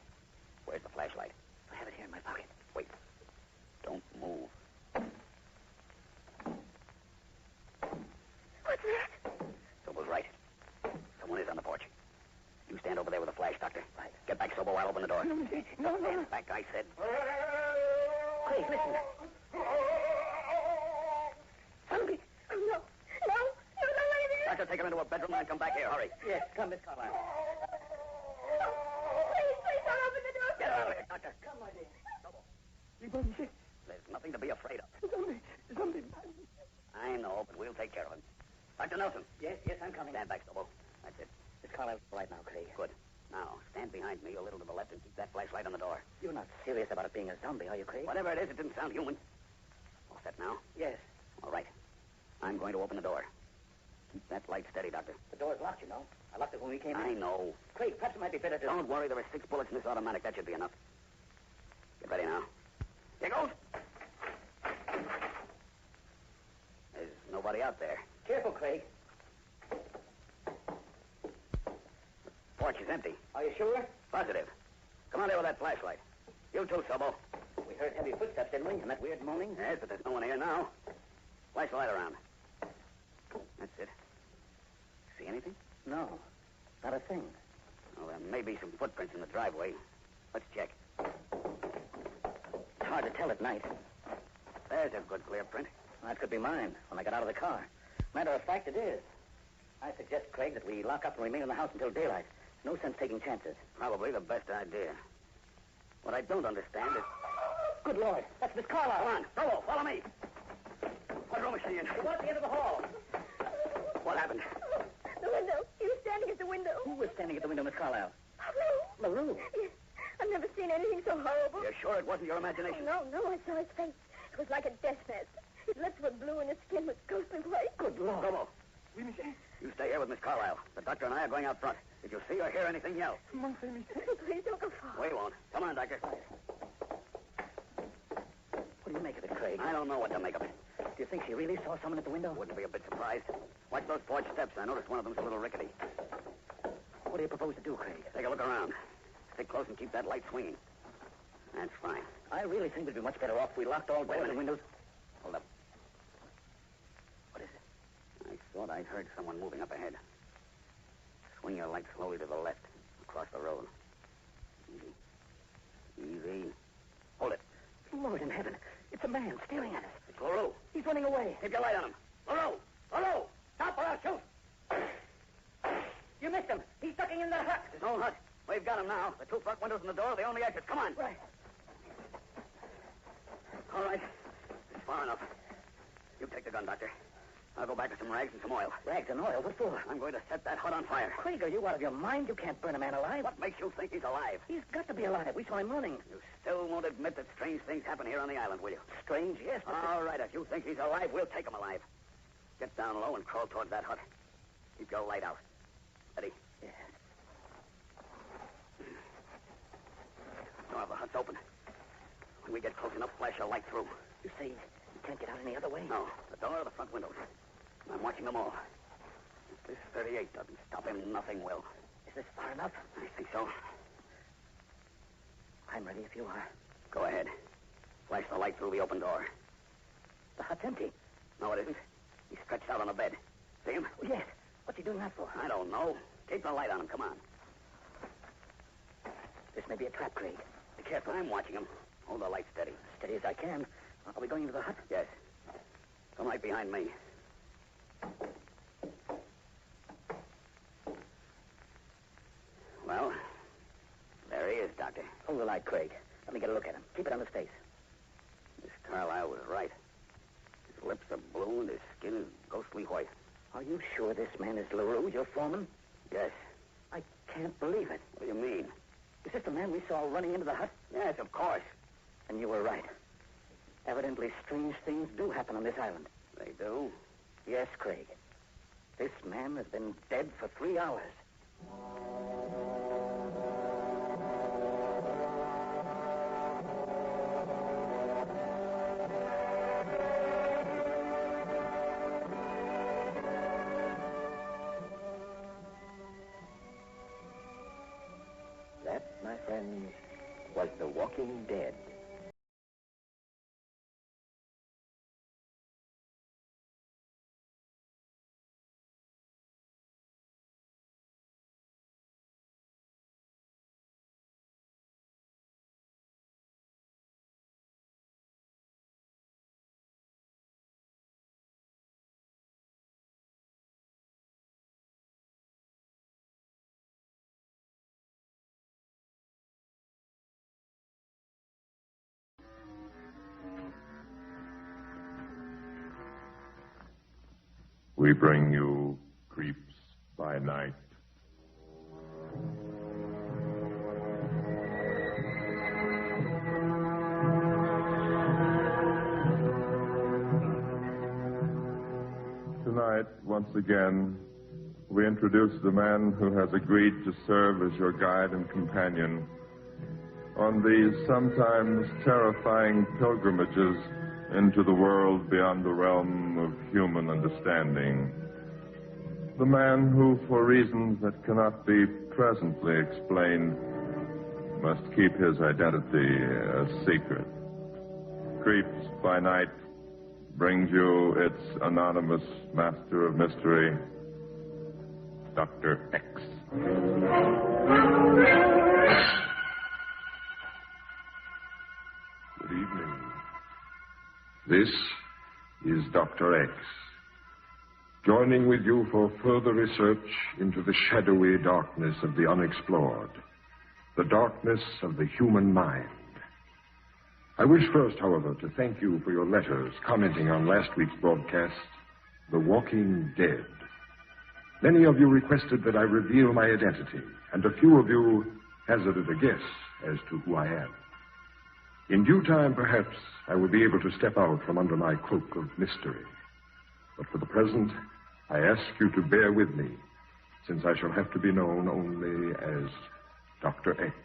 Speaker 10: Where's the flashlight?
Speaker 6: I have it here in my pocket.
Speaker 10: Wait. Don't move.
Speaker 9: What's that?
Speaker 10: Sobo's right. Someone is on the porch. You stand over there with a flash, Doctor.
Speaker 6: Right.
Speaker 10: Get back, Sobo. I'll open the door.
Speaker 6: No, monsieur. No.
Speaker 10: Stand back, I said.
Speaker 6: Craig, listen. Zombie.
Speaker 9: No, lady.
Speaker 10: Doctor, take him into a bedroom and come back here. Hurry.
Speaker 7: Yes, come, Miss Carlyle.
Speaker 9: Please don't open the door.
Speaker 10: Get out of here, Doctor.
Speaker 6: Come, my dear.
Speaker 10: Sobo,
Speaker 6: Leave monsieur.
Speaker 10: there's nothing to be afraid of.
Speaker 6: Zombie.
Speaker 10: I know, but we'll take care of him. Dr. Nelson.
Speaker 7: Yes, I'm coming.
Speaker 10: Stand back, Sobo. That's it.
Speaker 7: Miss Carlyle, right now, Craig.
Speaker 10: Good. Now, stand behind me a little to the left and keep that flashlight on the door.
Speaker 7: You're not serious about it being a zombie, are you, Craig?
Speaker 10: Whatever it is, it didn't sound human. All set now?
Speaker 7: Yes.
Speaker 10: All right. I'm going to open the door. Keep that light steady, Doctor.
Speaker 7: The door's locked, you know. I locked it when we came
Speaker 10: I
Speaker 7: in.
Speaker 10: know.
Speaker 7: Craig, perhaps it might be better to...
Speaker 10: Don't worry, there are 6 bullets in this automatic. That should be enough. Get ready now. Here goes. There's nobody out there.
Speaker 7: Careful, Craig.
Speaker 10: Porch is empty.
Speaker 7: Are you sure?
Speaker 10: Positive. Come on there with that flashlight. You too, Sobo.
Speaker 7: We heard heavy footsteps, didn't we? And that weird moaning?
Speaker 10: Yes, but there's no one here now. Flash the light around. That's it. See anything?
Speaker 7: No. Not a thing.
Speaker 10: Well, there may be some footprints in the driveway. Let's check.
Speaker 7: It's hard to tell at night.
Speaker 10: There's a good clear print.
Speaker 7: That could be mine when I got out of the car. Matter of fact, it is. I suggest, Craig, that we lock up and remain in the house until daylight. No sense taking chances.
Speaker 10: Probably the best idea. What I don't understand is...
Speaker 7: Good Lord. That's Miss Carlyle.
Speaker 10: Come on, Sobo, follow me. What room is she in?
Speaker 7: It was at the end of the hall.
Speaker 10: What happened?
Speaker 9: The window. He was standing at the window.
Speaker 7: Who was standing at the window, Miss Carlyle? LaRue.
Speaker 9: Yes. I've never seen anything so horrible.
Speaker 10: You're sure it wasn't your imagination?
Speaker 9: No, I saw his face. It was like a death mask. His lips were blue and his skin was ghostly white.
Speaker 7: Good Lord.
Speaker 10: Sobo,
Speaker 6: Oui, monsieur.
Speaker 10: you stay here with Miss Carlyle. The doctor and I are going out front. If you see or hear anything, yell.
Speaker 6: Monsieur, monsieur.
Speaker 9: Please don't go far.
Speaker 10: We won't. Come on, Doctor.
Speaker 7: What do you make of it, Craig?
Speaker 10: I don't know what to make of it.
Speaker 7: Do you think she really saw someone at the window?
Speaker 10: Wouldn't be a bit surprised. Watch those porch steps. I noticed one of them's a little rickety.
Speaker 7: What do you propose to do, Craig?
Speaker 10: Take a look around. Stick close and keep that light swinging. That's fine.
Speaker 7: I really think we'd be much better off if we locked all doors and windows.
Speaker 10: Hold up.
Speaker 7: What is it?
Speaker 10: I thought I'd heard someone moving up ahead. Swing your light slowly to the left, across the road. Easy. Easy. Hold it.
Speaker 7: Lord in heaven. It's a man staring at us.
Speaker 10: It's LaRue.
Speaker 7: He's running away.
Speaker 10: Keep your light on him. LaRue! LaRue! Stop or I'll shoot!
Speaker 7: You missed him. He's ducking in the hut.
Speaker 10: There's no hut. We've got him now. The 2 front windows and the door are the only exits. Come on.
Speaker 7: Right.
Speaker 10: All right. It's far enough. You take the gun, Doctor. I'll go back with some rags and some oil.
Speaker 3: Rags and oil? What for?
Speaker 10: I'm going to set that hut on fire.
Speaker 3: Craig, are you out of your mind? You can't burn a man alive.
Speaker 10: What makes you think he's alive?
Speaker 3: He's got to be alive. We saw him running.
Speaker 10: You still won't admit that strange things happen here on the island, will you?
Speaker 3: Strange, yes. But
Speaker 10: All right, if you think he's alive, we'll take him alive. Get down low and crawl towards that hut. Keep your light out. Ready?
Speaker 3: Yes.
Speaker 10: Door of the hut's open. When we get close enough, flash your light through.
Speaker 3: You say you can't get out any other way?
Speaker 10: No, the door or the front windows. I'm watching them all. If this 38 doesn't stop him, nothing will.
Speaker 3: Is this far enough?
Speaker 10: I think so.
Speaker 3: I'm ready if you are.
Speaker 10: Go ahead. Flash the light through the open door.
Speaker 3: The hut's empty.
Speaker 10: No, it isn't. He's stretched out on a bed. See him?
Speaker 3: Oh, yes. What's he doing that for?
Speaker 10: I don't know. Keep the light on him. Come on.
Speaker 3: This may be a trap, Craig.
Speaker 10: Be careful. I'm watching him. Hold the light steady.
Speaker 3: Steady as I can. Are we going into the hut?
Speaker 10: Yes. Come right behind me. Well, there he is, Doctor.
Speaker 3: Hold the light, Craig. Let me get a look at him. Keep it on his face.
Speaker 10: Miss Carlyle was right. His lips are blue and his skin is ghostly white.
Speaker 3: Are you sure this man is LaRue, your foreman?
Speaker 10: Yes.
Speaker 3: I can't believe it.
Speaker 10: What do you mean?
Speaker 3: Is this the man we saw running into the hut?
Speaker 10: Yes, of course.
Speaker 3: And you were right. Evidently, strange things do happen on this island.
Speaker 10: They do?
Speaker 3: Yes, Craig. This man has been dead for 3 hours. That, my friends, was The Walking Dead.
Speaker 11: We bring you Creeps by Night. Tonight, once again, we introduce the man who has agreed to serve as your guide and companion on these sometimes terrifying pilgrimages into the world beyond the realm of human understanding. The man who, for reasons that cannot be presently explained, must keep his identity a secret. Creeps by Night brings you its anonymous master of mystery, Dr. X. Good evening. This is Dr. X, joining with you for further research into the shadowy darkness of the unexplored, the darkness of the human mind. I wish first, however, to thank you for your letters commenting on last week's broadcast, The Walking Dead. Many of you requested that I reveal my identity, and a few of you hazarded a guess as to who I am. In due time, perhaps, I will be able to step out from under my cloak of mystery. But for the present, I ask you to bear with me, since I shall have to be known only as Dr. X.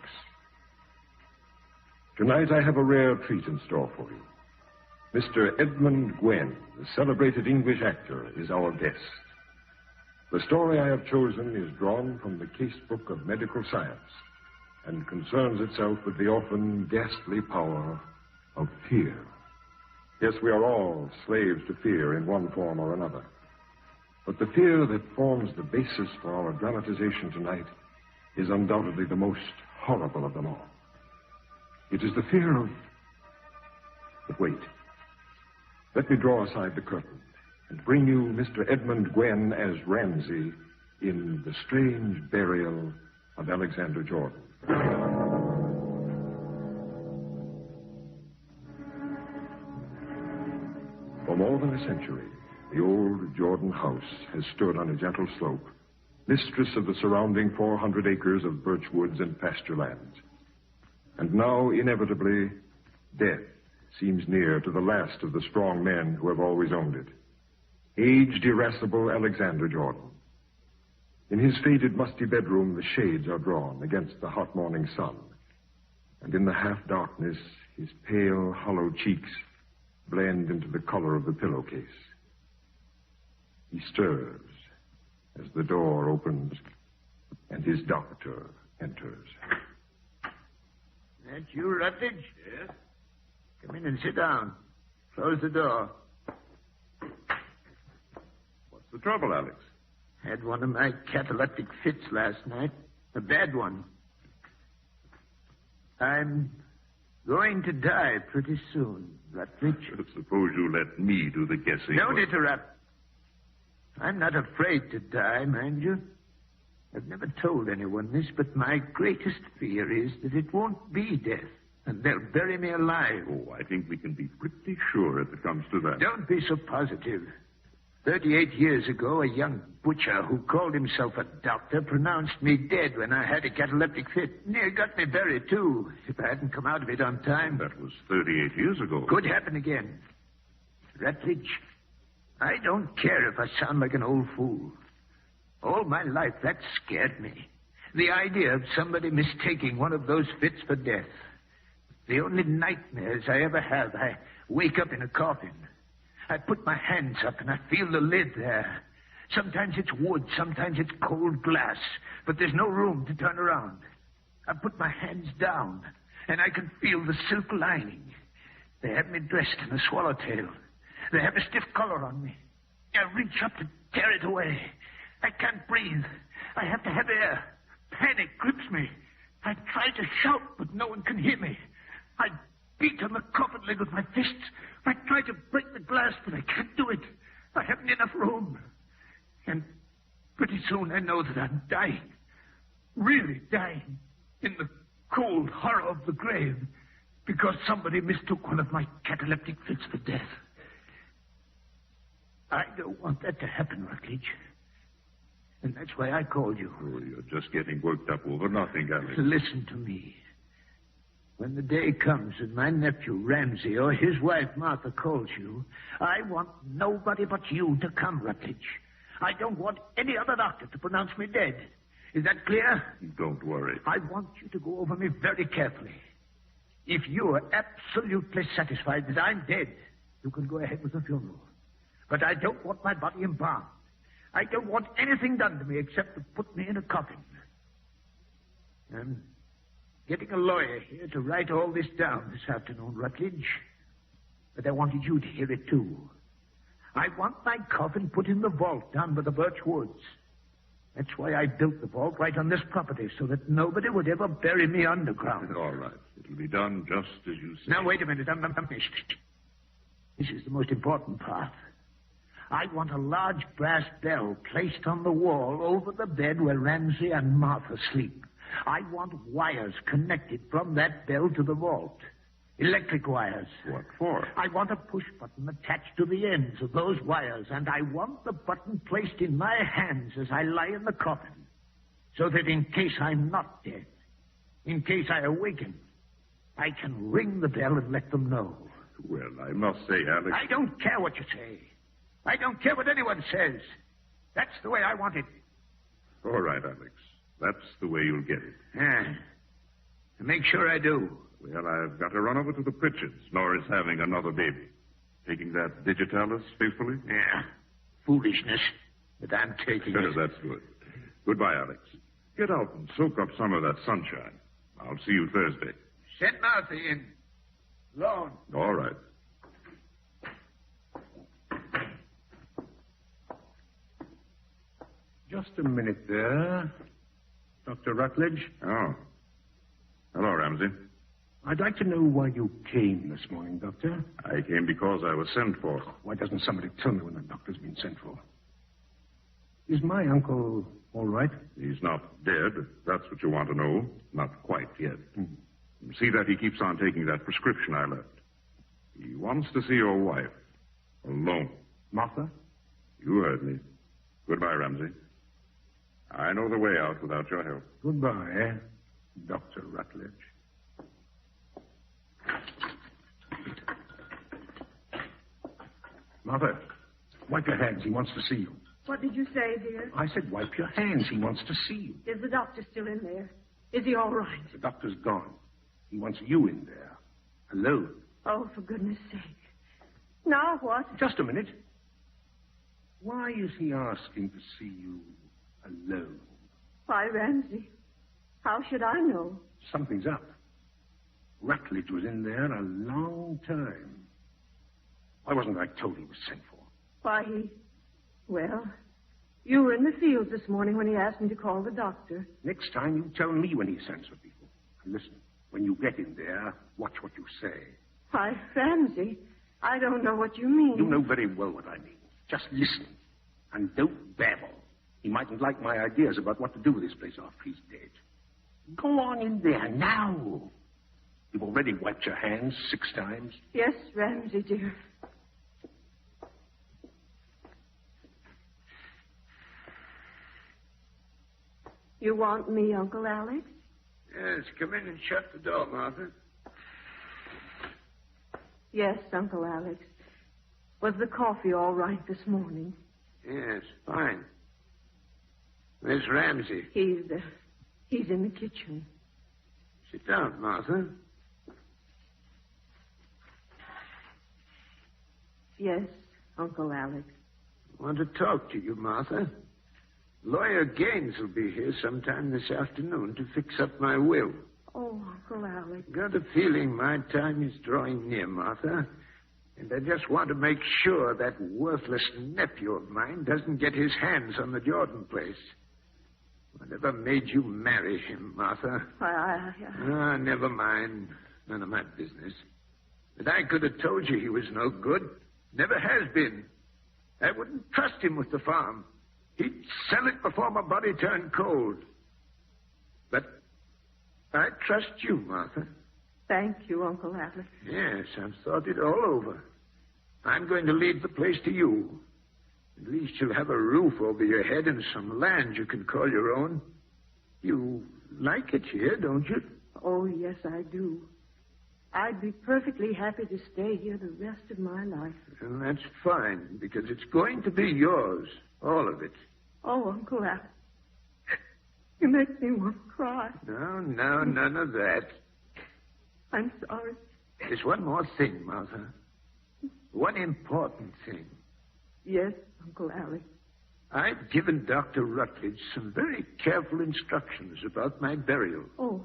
Speaker 11: Tonight, I have a rare treat in store for you. Mr. Edmund Gwenn, the celebrated English actor, is our guest. The story I have chosen is drawn from the case book of medical science and concerns itself with the often ghastly power of fear. Yes, we are all slaves to fear in one form or another. But the fear that forms the basis for our dramatization tonight is undoubtedly the most horrible of them all. It is the fear of... But wait. Let me draw aside the curtain and bring you Mr. Edmund Gwenn as Ramsey in The Strange Burial of Alexander Jordan. For more than a century, The old Jordan house has stood on a gentle slope, mistress of the surrounding 400 acres of birch woods and pasture lands. And now, inevitably, death seems near to the last of the strong men who have always owned it. Aged, irascible Alexander Jordan. In his faded, musty bedroom, the shades are drawn against the hot morning sun. And in the half-darkness, his pale, hollow cheeks blend into the color of the pillowcase. He stirs as the door opens and his doctor enters.
Speaker 12: That you, Rutledge? Yes? Come in and sit down. Close the door.
Speaker 11: What's the trouble, Alex?
Speaker 12: Had one of my cataleptic fits last night. A bad one. I'm going to die pretty soon, Rutledge.
Speaker 11: Suppose you let me do the guessing.
Speaker 12: Don't interrupt. I'm not afraid to die, mind you. I've never told anyone this, but my greatest fear is that it won't be death, and they'll bury me alive.
Speaker 11: Oh, I think we can be pretty sure if it comes to that.
Speaker 12: Don't be so positive. 38 years ago, a young butcher who called himself a doctor pronounced me dead when I had a cataleptic fit. Near got me buried, too, if I hadn't come out of it on time.
Speaker 11: That was 38 years ago.
Speaker 12: Could happen again. Rutledge, I don't care if I sound like an old fool. All my life, that scared me. The idea of somebody mistaking one of those fits for death. The only nightmares I ever have, I wake up in a coffin. I put my hands up and I feel the lid there. Sometimes it's wood, sometimes it's cold glass, but there's no room to turn around. I put my hands down and I can feel the silk lining. They have me dressed in a swallowtail. They have a stiff collar on me. I reach up to tear it away. I can't breathe. I have to have air. Panic grips me. I try to shout, but no one can hear me. I beat on the coffin lid with my fists. I try to break the glass, but I can't do it. I haven't enough room. And pretty soon I know that I'm dying. Really dying. In the cold horror of the grave. Because somebody mistook one of my cataleptic fits for death. I don't want that to happen, Rutledge. And that's why I called you.
Speaker 11: Oh, you're just getting worked up over nothing, Alex.
Speaker 12: Listen to me. When the day comes and my nephew, Ramsey, or his wife, Martha, calls you, I want nobody but you to come, Rutledge. I don't want any other doctor to pronounce me dead. Is that clear?
Speaker 11: Don't worry.
Speaker 12: I want you to go over me very carefully. If you are absolutely satisfied that I'm dead, you can go ahead with the funeral. But I don't want my body embalmed. I don't want anything done to me except to put me in a coffin. I'm getting a lawyer here to write all this down this afternoon, Rutledge. But I wanted you to hear it, too. I want my coffin put in the vault down by the birch woods. That's why I built the vault right on this property, so that nobody would ever bury me underground.
Speaker 11: All right. It'll be done just as you say.
Speaker 12: Now, wait a minute. I'm finished. This is the most important part. I want a large brass bell placed on the wall over the bed where Ramsey and Martha sleep. I want wires connected from that bell to the vault. Electric wires.
Speaker 11: What for?
Speaker 12: I want a push button attached to the ends of those wires, and I want the button placed in my hands as I lie in the coffin, so that in case I'm not dead, in case I awaken, I can ring the bell and let them know.
Speaker 11: Well, I must say, Alex...
Speaker 12: I don't care what you say. I don't care what anyone says. That's the way I want it.
Speaker 11: All right, Alex. That's the way you'll get it.
Speaker 12: Yeah. Make sure I do.
Speaker 11: Well, I've got to run over to the Pritchards. Nora's having another baby. Taking that digitalis faithfully?
Speaker 12: Yeah. Foolishness. But I'm taking it.
Speaker 11: That's good. Goodbye, Alex. Get out and soak up some of that sunshine. I'll see you Thursday.
Speaker 12: Send Martha in. Alone.
Speaker 11: All right.
Speaker 13: Just a minute there. Dr. Rutledge?
Speaker 11: Oh. Hello, Ramsey.
Speaker 13: I'd like to know why you came this morning, Doctor.
Speaker 11: I came because I was sent for.
Speaker 13: Why doesn't somebody tell me when the doctor's been sent for? Is my uncle all right?
Speaker 11: He's not dead. That's what you want to know. Not quite yet. See that he keeps on taking that prescription I left. He wants to see your wife. Alone.
Speaker 13: Martha?
Speaker 11: You heard me. Goodbye, Ramsey. I know the way out without your help.
Speaker 13: Goodbye, Dr. Rutledge. Mother, wipe your hands. He wants to see you.
Speaker 14: What did you say, dear?
Speaker 13: I said wipe your hands. He wants to see you.
Speaker 14: Is the doctor still in there? Is he all right?
Speaker 13: The doctor's gone. He wants you in there. Alone.
Speaker 14: Oh, for goodness sake. Now what?
Speaker 13: Just a minute. Why is he asking to see you alone?
Speaker 14: Why, Ramsey, how should I know?
Speaker 13: Something's up. Rutledge was in there a long time. Why wasn't I told he was sent for?
Speaker 14: Why, well, you were in the field this morning when he asked me to call the doctor.
Speaker 13: Next time you tell me when he sends for people. And listen, when you get in there, watch what you say.
Speaker 14: Why, Ramsey, I don't know what you mean.
Speaker 13: You know very well what I mean. Just listen. And don't babble. He mightn't like my ideas about what to do with this place after he's dead. Go on in there now. You've already wiped your hands 6 times.
Speaker 14: Yes, Ramsey, dear. You want me, Uncle Alex?
Speaker 12: Yes, come in and shut the door, Martha.
Speaker 14: Yes, Uncle Alex. Was the coffee all right this morning?
Speaker 12: Yes, fine. Where's Ramsey?
Speaker 14: He's in the kitchen.
Speaker 12: Sit down, Martha.
Speaker 14: Yes, Uncle Alex.
Speaker 12: I want to talk to you, Martha. Lawyer Gaines will be here sometime this afternoon to fix up my will.
Speaker 14: Oh, Uncle Alex.
Speaker 12: Got a feeling my time is drawing near, Martha. And I just want to make sure that worthless nephew of mine doesn't get his hands on the Jordan place. Whatever made you marry him, Martha? Never mind. None of my business. But I could have told you he was no good. Never has been. I wouldn't trust him with the farm. He'd sell it before my body turned cold. But I trust you, Martha.
Speaker 14: Thank you, Uncle Alex.
Speaker 12: Yes, I've thought it all over. I'm going to leave the place to you. At least you'll have a roof over your head and some land you can call your own. You like it here, don't you?
Speaker 14: Oh, yes, I do. I'd be perfectly happy to stay here the rest of my life.
Speaker 12: And that's fine, because it's going to be yours, all of it.
Speaker 14: Oh, Uncle Alex, you make me want to cry.
Speaker 12: No, none of that.
Speaker 14: I'm sorry.
Speaker 12: There's one more thing, Martha. One important thing.
Speaker 14: Yes, Uncle Alex.
Speaker 12: I've given Dr. Rutledge some very careful instructions about my burial.
Speaker 14: Oh,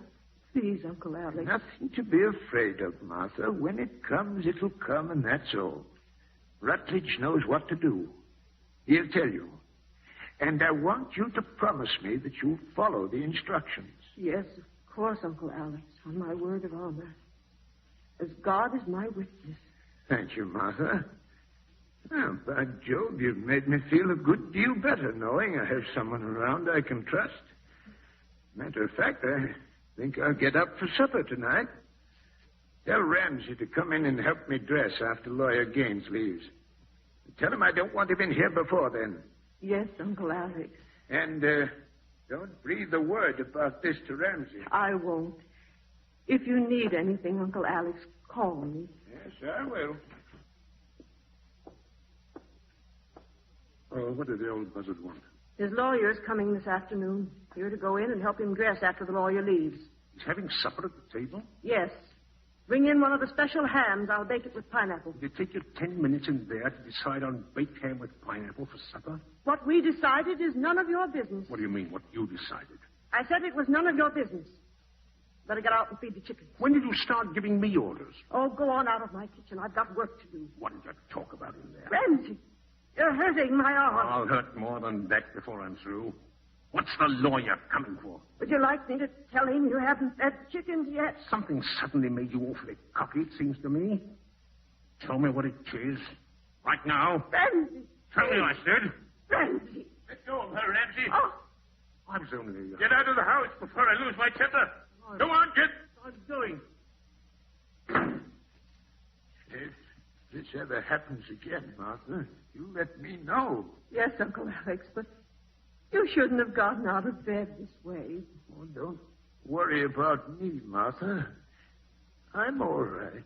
Speaker 14: please, Uncle Alex.
Speaker 12: Nothing to be afraid of, Martha. When it comes, it'll come, and that's all. Rutledge knows what to do. He'll tell you. And I want you to promise me that you'll follow the instructions.
Speaker 14: Yes, of course, Uncle Alex, on my word of honor. As God is my witness.
Speaker 12: Thank you, Martha. Well, by Jove, you've made me feel a good deal better knowing I have someone around I can trust. Matter of fact, I think I'll get up for supper tonight. Tell Ramsey to come in and help me dress after Lawyer Gaines leaves. Tell him I don't want him in here before then.
Speaker 14: Yes, Uncle Alex.
Speaker 12: And don't breathe a word about this to Ramsey.
Speaker 14: I won't. If you need anything, Uncle Alex, call me.
Speaker 12: Yes, I will.
Speaker 13: Oh, what did the old buzzard want?
Speaker 14: His lawyer's coming this afternoon. You're to go in and help him dress after the lawyer leaves.
Speaker 13: He's having supper at the table?
Speaker 14: Yes. Bring in one of the special hams. I'll bake it with pineapple.
Speaker 13: Did it take you 10 minutes in there to decide on baked ham with pineapple for supper?
Speaker 14: What we decided is none of your business.
Speaker 13: What do you mean, what you decided?
Speaker 14: I said it was none of your business. Better get out and feed the chickens.
Speaker 13: When did you start giving me orders?
Speaker 14: Oh, go on out of my kitchen. I've got work to do.
Speaker 13: What did you talk about in there?
Speaker 14: Ramsey, you're hurting my arm.
Speaker 13: I'll hurt more than that before I'm through. What's the lawyer coming for?
Speaker 14: Would you like me to tell him you haven't fed chickens yet?
Speaker 13: Something suddenly made you awfully cocky, it seems to me. Tell me what it is. Right now.
Speaker 14: Ramsey!
Speaker 13: Tell me, I said.
Speaker 14: Ramsey!
Speaker 12: Let go of her, Ramsey.
Speaker 14: Oh!
Speaker 13: I was only...
Speaker 12: Get out of the house before I lose my temper. Go on, get.
Speaker 13: I'm going.
Speaker 12: this ever happens again, Martha, you let me know.
Speaker 14: Yes, Uncle Alex, but you shouldn't have gotten out of bed this way.
Speaker 12: Oh, don't worry about me, Martha. I'm all right.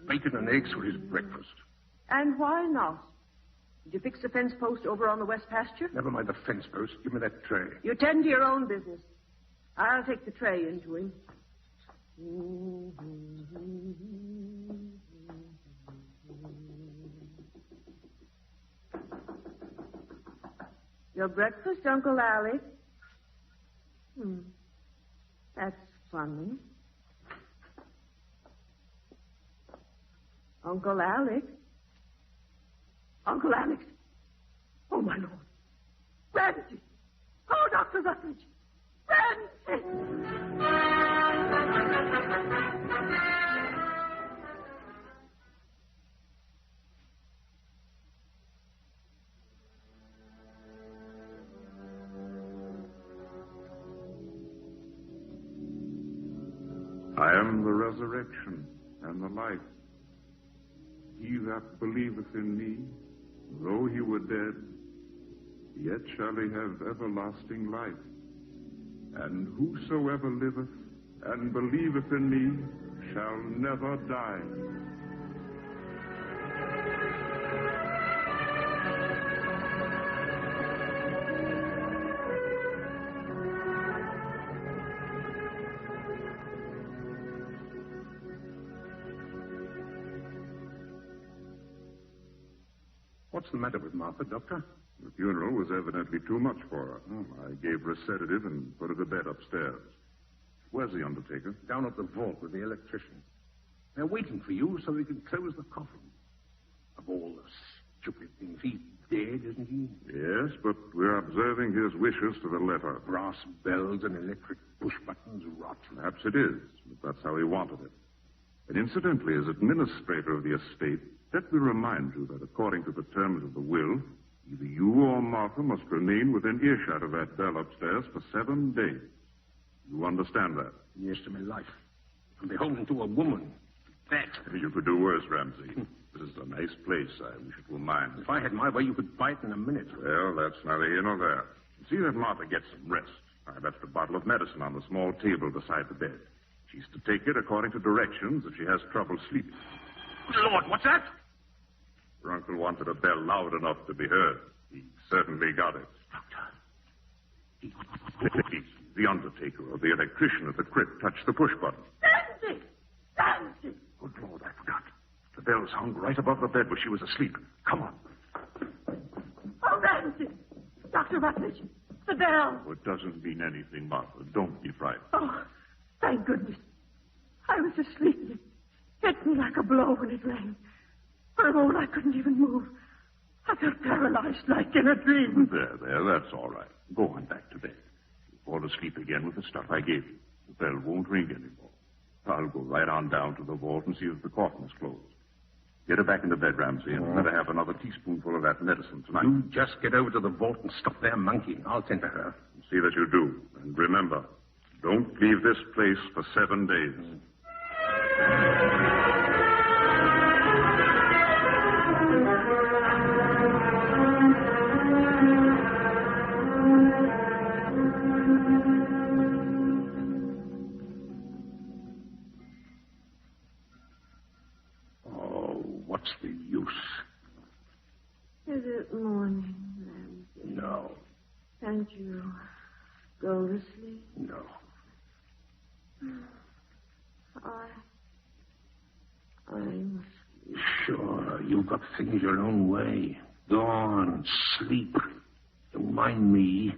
Speaker 13: Bacon and eggs for his breakfast.
Speaker 14: And why not? Did you fix the fence post over on the west pasture?
Speaker 13: Never mind the fence post. Give me that tray.
Speaker 14: You tend to your own business. I'll take the tray into him. Your breakfast, Uncle Alex? That's funny. Uncle Alex? Uncle Alex? Oh, my Lord. Ramsey! Oh, Dr. Rutledge! Ramsey!
Speaker 11: I am the resurrection and the life. He that believeth in me, though he were dead, yet shall he have everlasting life. And whosoever liveth and believeth in me shall never die.
Speaker 13: What's the matter with Martha, Doctor?
Speaker 11: The funeral was evidently too much for her. I gave her a sedative and put her to bed upstairs. Where's the undertaker?
Speaker 13: Down at the vault with the electrician. They're waiting for you so they can close the coffin. Of all the stupid things, he's dead, isn't he?
Speaker 11: Yes, but we're observing his wishes to the letter.
Speaker 13: Brass bells and electric push buttons rot.
Speaker 11: Perhaps it is, but that's how he wanted it. And incidentally, as administrator of the estate, let me remind you that according to the terms of the will, either you or Martha must remain within earshot of that bell upstairs for 7 days. You understand that?
Speaker 13: Yes, to my life. I'm beholden to a woman. That.
Speaker 11: You could do worse, Ramsey. This is a nice place. I wish it were mine.
Speaker 13: If I had my way, you could buy it in a minute.
Speaker 11: Well, that's neither here nor there. See that Martha gets some rest. I left a bottle of medicine on the small table beside the bed. She's to take it according to directions if she has trouble sleeping.
Speaker 13: Good Lord, what's that?
Speaker 11: Her uncle wanted a bell loud enough to be heard. He certainly got it. Doctor. The undertaker or the electrician at the crypt touched the push button.
Speaker 14: Ramsey! Ramsey!
Speaker 11: Good Lord, I forgot. The bell's hung right above the bed where she was asleep. Come on.
Speaker 14: Oh, Ramsey! Dr. Rutledge, the bell.
Speaker 11: Oh, it doesn't mean anything, Martha. Don't be frightened.
Speaker 14: Oh, thank goodness. I was asleep. It hit me like a blow when it rang. For a moment, I couldn't even move. I felt paralyzed like in a dream.
Speaker 11: There, that's all right. Go on back to bed. Fall asleep again with the stuff I gave you. The bell won't ring anymore. I'll go right on down to the vault and see if the coffin is closed. Get her back into bed, Ramsey, and let her have another teaspoonful of that medicine tonight.
Speaker 13: You just get over to the vault and stop there monkeying. I'll tend to her.
Speaker 11: See that you do. And remember, don't leave this place for 7 days.
Speaker 13: What's the use?
Speaker 14: Is it morning, Ramsey?
Speaker 13: No.
Speaker 14: Can't you go to sleep?
Speaker 13: No.
Speaker 14: I must...
Speaker 13: Sure, you've got things your own way. Go on, sleep. Don't mind me.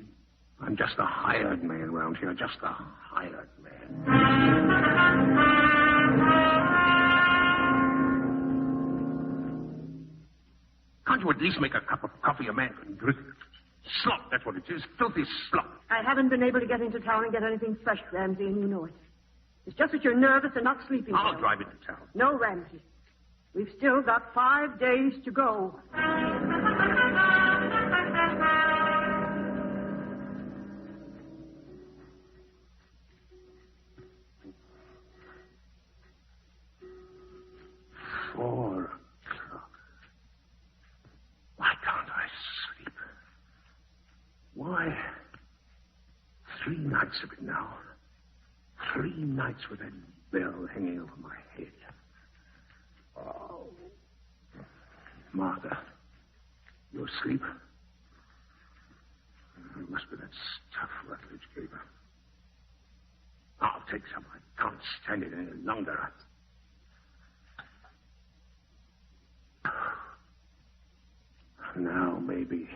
Speaker 13: I'm just a hired man around here, just a hired man. Can't you at least make a cup of coffee a man can drink? Slop, that's what it is. Filthy slop.
Speaker 14: I haven't been able to get into town and get anything fresh, Ramsey, and you know it. It's just that you're nervous and not sleeping
Speaker 13: I'll
Speaker 14: well.
Speaker 13: drive into town.
Speaker 14: No, Ramsey. We've still got 5 days to go.
Speaker 13: $4 o'clock. Why can't I sleep? Why? 3 nights of it now. 3 nights with that bell hanging over my head. Oh. Martha, you asleep? It must be that stuff Rutledge gave her. I'll take some. I can't stand it any longer. Now, maybe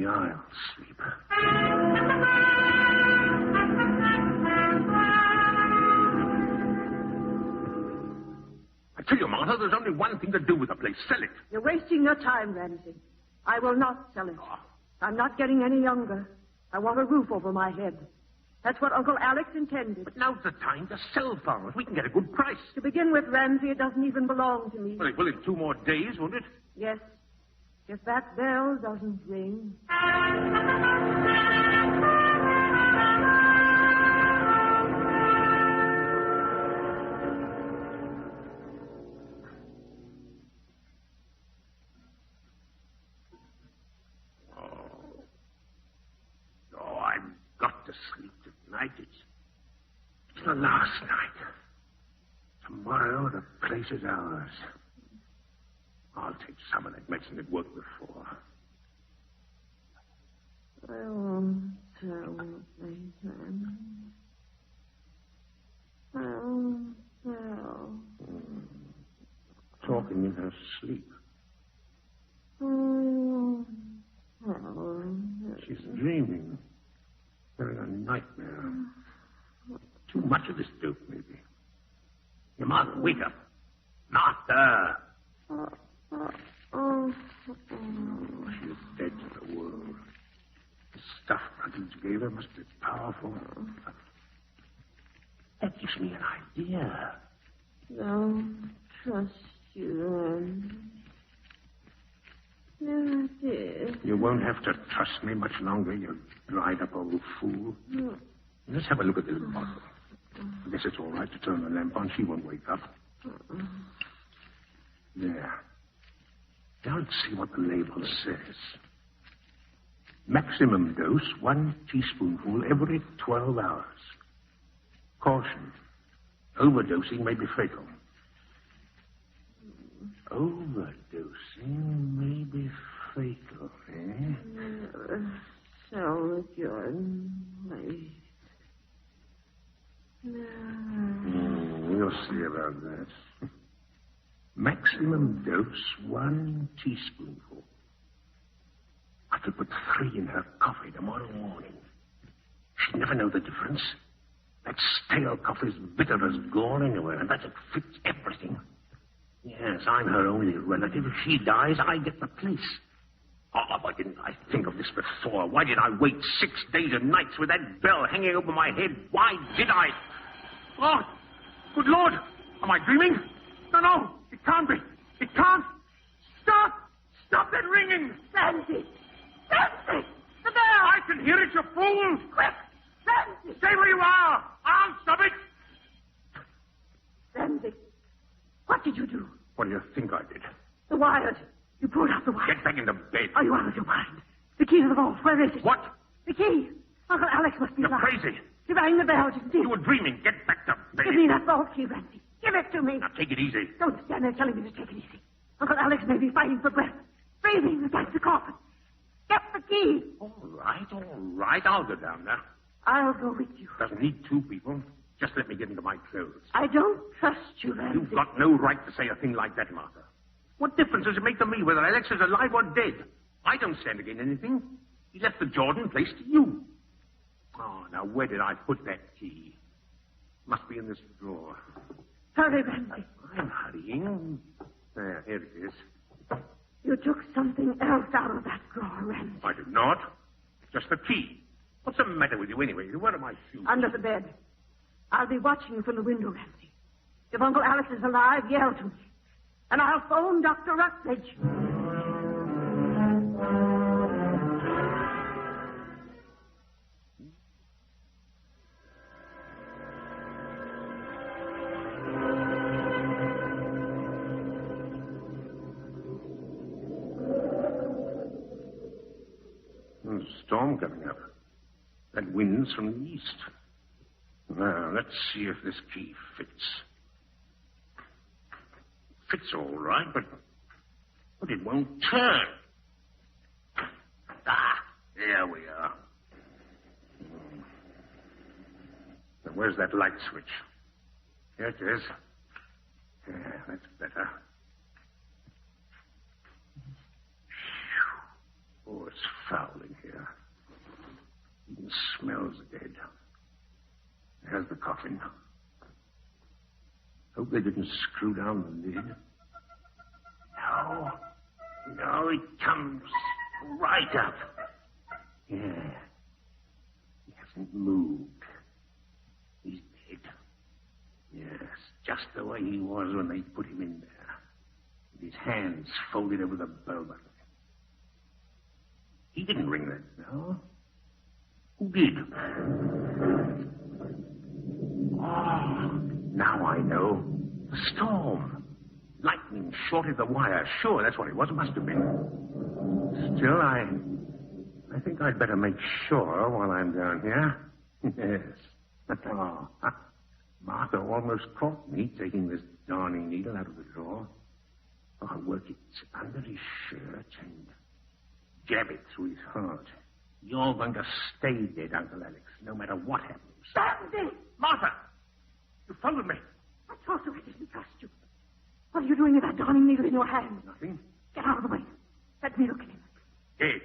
Speaker 13: I'll sleep. I tell you, Martha, there's only one thing to do with the place. Sell it.
Speaker 14: You're wasting your time, Ramsey. I will not sell it. I'm not getting any younger. I want a roof over my head. That's what Uncle Alex intended.
Speaker 13: But now's the time to sell farmers. We can get a good price.
Speaker 14: To begin with, Ramsey, it doesn't even belong to me.
Speaker 13: Well, it will in 2 more days, won't it?
Speaker 14: Yes. If that bell doesn't ring.
Speaker 13: Sleep tonight. It's the last night. Tomorrow the place is ours. I'll take some of that medicine that worked before.
Speaker 14: I won't tell anything. I won't tell.
Speaker 13: Talking in her sleep.
Speaker 14: I won't tell.
Speaker 13: She's dreaming. Having a nightmare. Too much of this dope, maybe. Your mother, wake up. Martha! She's dead to the world. The stuff Rutledge gave her must be powerful. That gives me an idea.
Speaker 14: Don't trust you, Yes, dear.
Speaker 13: You won't have to trust me much longer, you dried up old fool. Let's have a look at this bottle. I guess it's all right to turn the lamp on. She won't wake up. There. Now let's see what the label says. Maximum dose, 1 teaspoonful every 12 hours. Caution. Overdosing may be fatal. Overdosing may be fatal, eh?
Speaker 14: So good. Wait.
Speaker 13: We'll see about that. Maximum dose, 1 teaspoonful. I could put 3 in her coffee tomorrow morning. She'd never know the difference. That stale coffee's bitter as gall anyway, and that it fits everything. Yes, I'm her only relative. If she dies, I get the place. Oh, why didn't I think of this before? Why did I wait 6 days and nights with that bell hanging over my head? Why did I? Oh, good Lord. Am I dreaming? No, it can't be. It can't. Stop! Stop that ringing!
Speaker 14: Sandy! Sandy! The bell!
Speaker 13: I can hear it, you fool!
Speaker 14: Quick! Sandy!
Speaker 13: Stay where you are! I'll stop it!
Speaker 14: Sandy, what did you do?
Speaker 13: What do you think I did?
Speaker 14: The wires. You pulled out the wires.
Speaker 13: Get back into bed.
Speaker 14: Are you out of your mind? The key to the vault, where is it?
Speaker 13: What?
Speaker 14: The key. Uncle Alex must be
Speaker 13: You're
Speaker 14: alive.
Speaker 13: crazy.
Speaker 14: He rang the bell, didn't he?
Speaker 13: You were dreaming. Get back to bed.
Speaker 14: Give me that vault key, Randy. Give it to me.
Speaker 13: Now, take it easy.
Speaker 14: Don't stand there telling me to take it easy. Uncle Alex may be fighting for breath, breathing against the coffin. Get the key.
Speaker 13: All right. I'll go down there.
Speaker 14: I'll go with you.
Speaker 13: Doesn't need 2 people. Just let me get into my clothes.
Speaker 14: I don't trust you, Randy.
Speaker 13: You've got no right to say a thing like that, Martha. What difference does it make to me whether Alex is alive or dead? I don't stand to gain anything. He left the Jordan place to you. Oh, now where did I put that key? Must be in this drawer.
Speaker 14: Hurry, Randy.
Speaker 13: I'm hurrying. There, here it is.
Speaker 14: You took something else out of that drawer, Randy.
Speaker 13: I did not. Just the key. What's the matter with you anyway? Where are my shoes?
Speaker 14: Under the bed. I'll be watching you from the window, Ramsey. If Uncle Alex is alive, yell to me. And I'll phone Dr. Rutledge.
Speaker 13: There's a storm coming up. That wind's from the east. Now, let's see if this key fits. Fits all right, but it won't turn. Ah, there we are. Now, where's that light switch? Here it is. Yeah, that's better. Oh, it's foul in here. Even smells dead. There's the coffin. Hope they didn't screw down the lid. No, it comes right up. Yeah. He hasn't moved. He's dead. Yes, just the way he was when they put him in there. With his hands folded over the bell button. He didn't ring that bell. Who did? Oh, now I know. The storm. Lightning shorted the wire. Sure, that's what it was. It must have been. Still, I think I'd better make sure while I'm down here. Yes. Oh, Martha almost caught me taking this darning needle out of the drawer. Oh, I work it under his shirt and jab it through his heart. You're going to stay dead, Uncle Alex, no matter what happens.
Speaker 14: Ramsey!
Speaker 13: Martha! You followed me.
Speaker 14: I told you I didn't trust you. What are you doing with that darning needle in your hand?
Speaker 13: Nothing.
Speaker 14: Get out of the way. Let me look at him.
Speaker 13: Dead.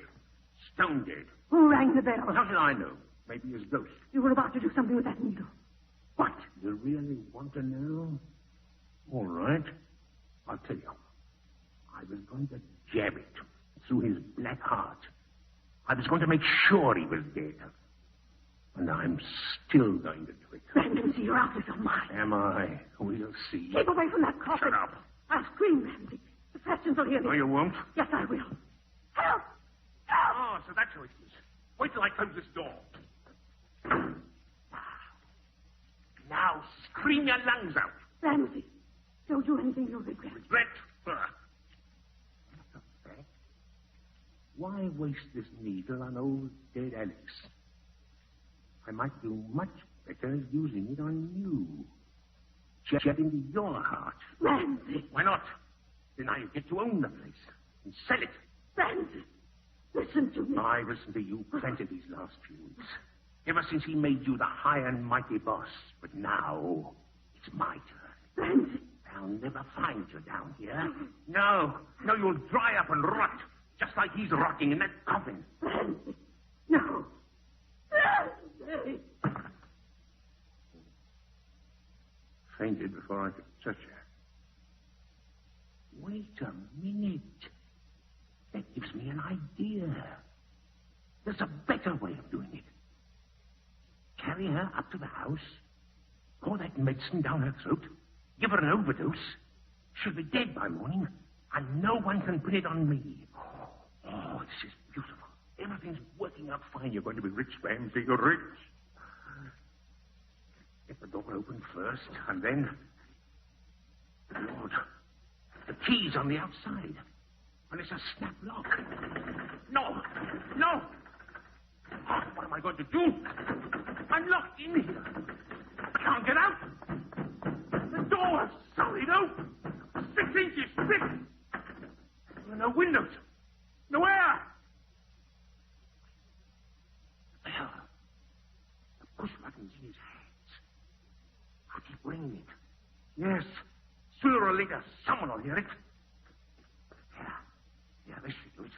Speaker 13: Stone dead.
Speaker 14: Who rang the bell?
Speaker 13: Well, how should I know? Maybe his ghost.
Speaker 14: You were about to do something with that needle. What?
Speaker 13: You really want to know? All right. I'll tell you. I was going to jab it through his black heart. I was going to make sure he was dead. And I'm still going to do it.
Speaker 14: Ramsey, you're out of your mind.
Speaker 13: Am I? We'll see.
Speaker 14: Keep away from that coffin.
Speaker 13: Shut up.
Speaker 14: I'll scream, Ramsey. The Prestons will hear me.
Speaker 13: No, you won't.
Speaker 14: Yes, I will. Help!
Speaker 13: Oh, so that's how it is. Wait till I close this door. Now scream your lungs out.
Speaker 14: Ramsey, don't do anything you'll regret.
Speaker 13: Regret? Why waste this needle on old dead Alex? I might do much better using it on you. Jab into your heart.
Speaker 14: Ramsey!
Speaker 13: Why not? Then I get to own the place and sell it.
Speaker 14: Ramsey, listen to me.
Speaker 13: I've listened to you plenty these last few weeks. Ever since he made you the high and mighty boss. But now, it's my turn.
Speaker 14: Ramsey!
Speaker 13: I'll never find you down here. No, you'll dry up and rot. Just like he's rotting in that coffin.
Speaker 14: Ramsey! No! Ramsey!
Speaker 13: Fainted before I could touch her. Wait a minute. That gives me an idea. There's a better way of doing it. Carry her up to the house, pour that medicine down her throat, give her an overdose. She'll be dead by morning, and no one can put it on me. Oh, this is beautiful. Everything's working out fine. You're going to be rich, Ramsey. You're rich. Get the door open first, and then... Lord, the key's on the outside. And it's a snap lock. No! Oh, what am I going to do? I'm locked in here. I can't get out. The door's solid open. 6 inches thick. There are no windows. No air. The bell. The push button's in his hands. I keep ringing it. Yes. Sooner or later, someone will hear it. Yeah, they should do it.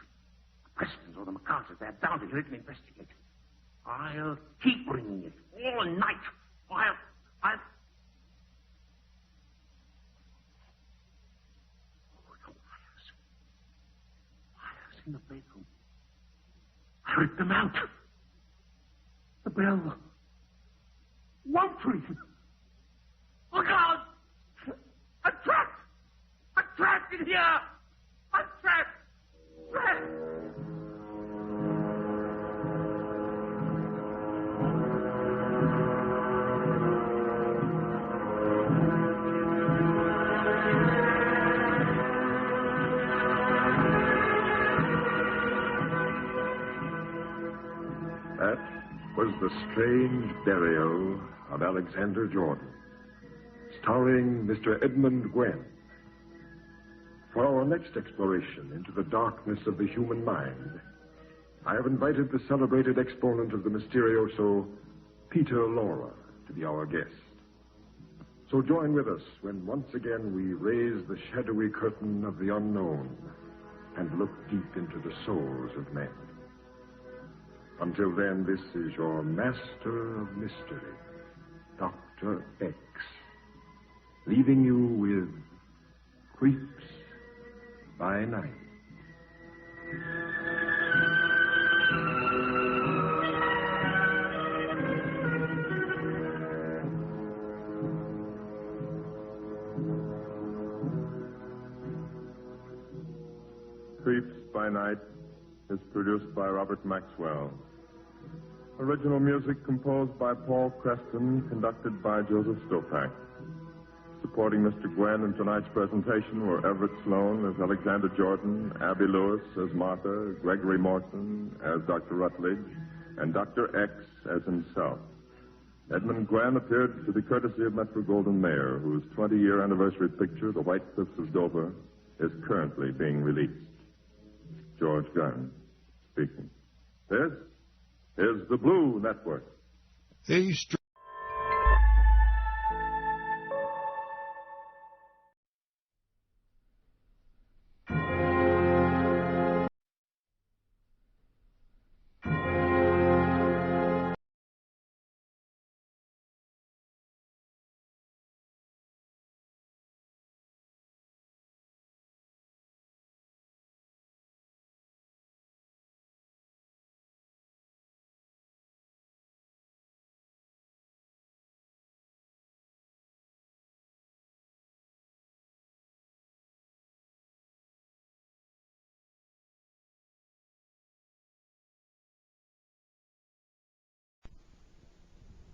Speaker 13: The Prestons or the MacArthurs, they're bound to hear it and investigate. I'll keep ringing it all night. I'll... Oh, the wires. Wires in the bedroom. I ripped them out. The bell won't ring.
Speaker 14: Look out! I'm trapped! I'm trapped in here! I'm trapped! Trapped!
Speaker 11: That was The Strange Burial of Alexander Jordan, starring Mr. Edmund Gwen. For our next exploration into the darkness of the human mind, I have invited the celebrated exponent of the Mysterioso, Peter Laura, to be our guest. So join with us when once again we raise the shadowy curtain of the unknown and look deep into the souls of men. Until then, this is your master of mystery, Dr. X, leaving you with Creeps by Night.
Speaker 15: Creeps by Night is produced by Robert Maxwell. Original music composed by Paul Creston, conducted by Joseph Stopak. Supporting Mr. Gwen in tonight's presentation were Everett Sloan as Alexander Jordan, Abby Lewis as Martha, Gregory Morton as Dr. Rutledge, and Dr. X as himself. Edmund Gwen appeared to the courtesy of Metro-Goldwyn-Mayer, whose 20-year anniversary picture, The White Cliffs of Dover, is currently being released. George Gunn speaking. This is the Blue Network.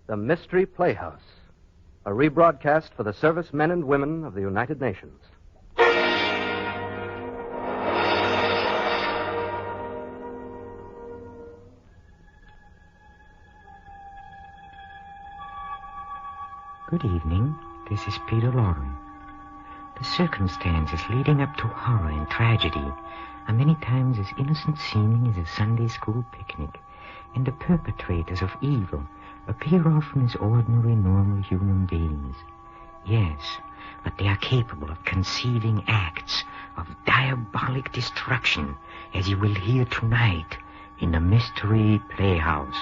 Speaker 16: The Mystery Playhouse, a rebroadcast for the servicemen and women of the United Nations.
Speaker 17: Good evening. This is Peter Lauren. The circumstances leading up to horror and tragedy are many times as innocent seeming as a Sunday school picnic, and the perpetrators of evil appear often as ordinary, normal human beings. Yes, but they are capable of conceiving acts of diabolic destruction, as you will hear tonight in the Mystery Playhouse.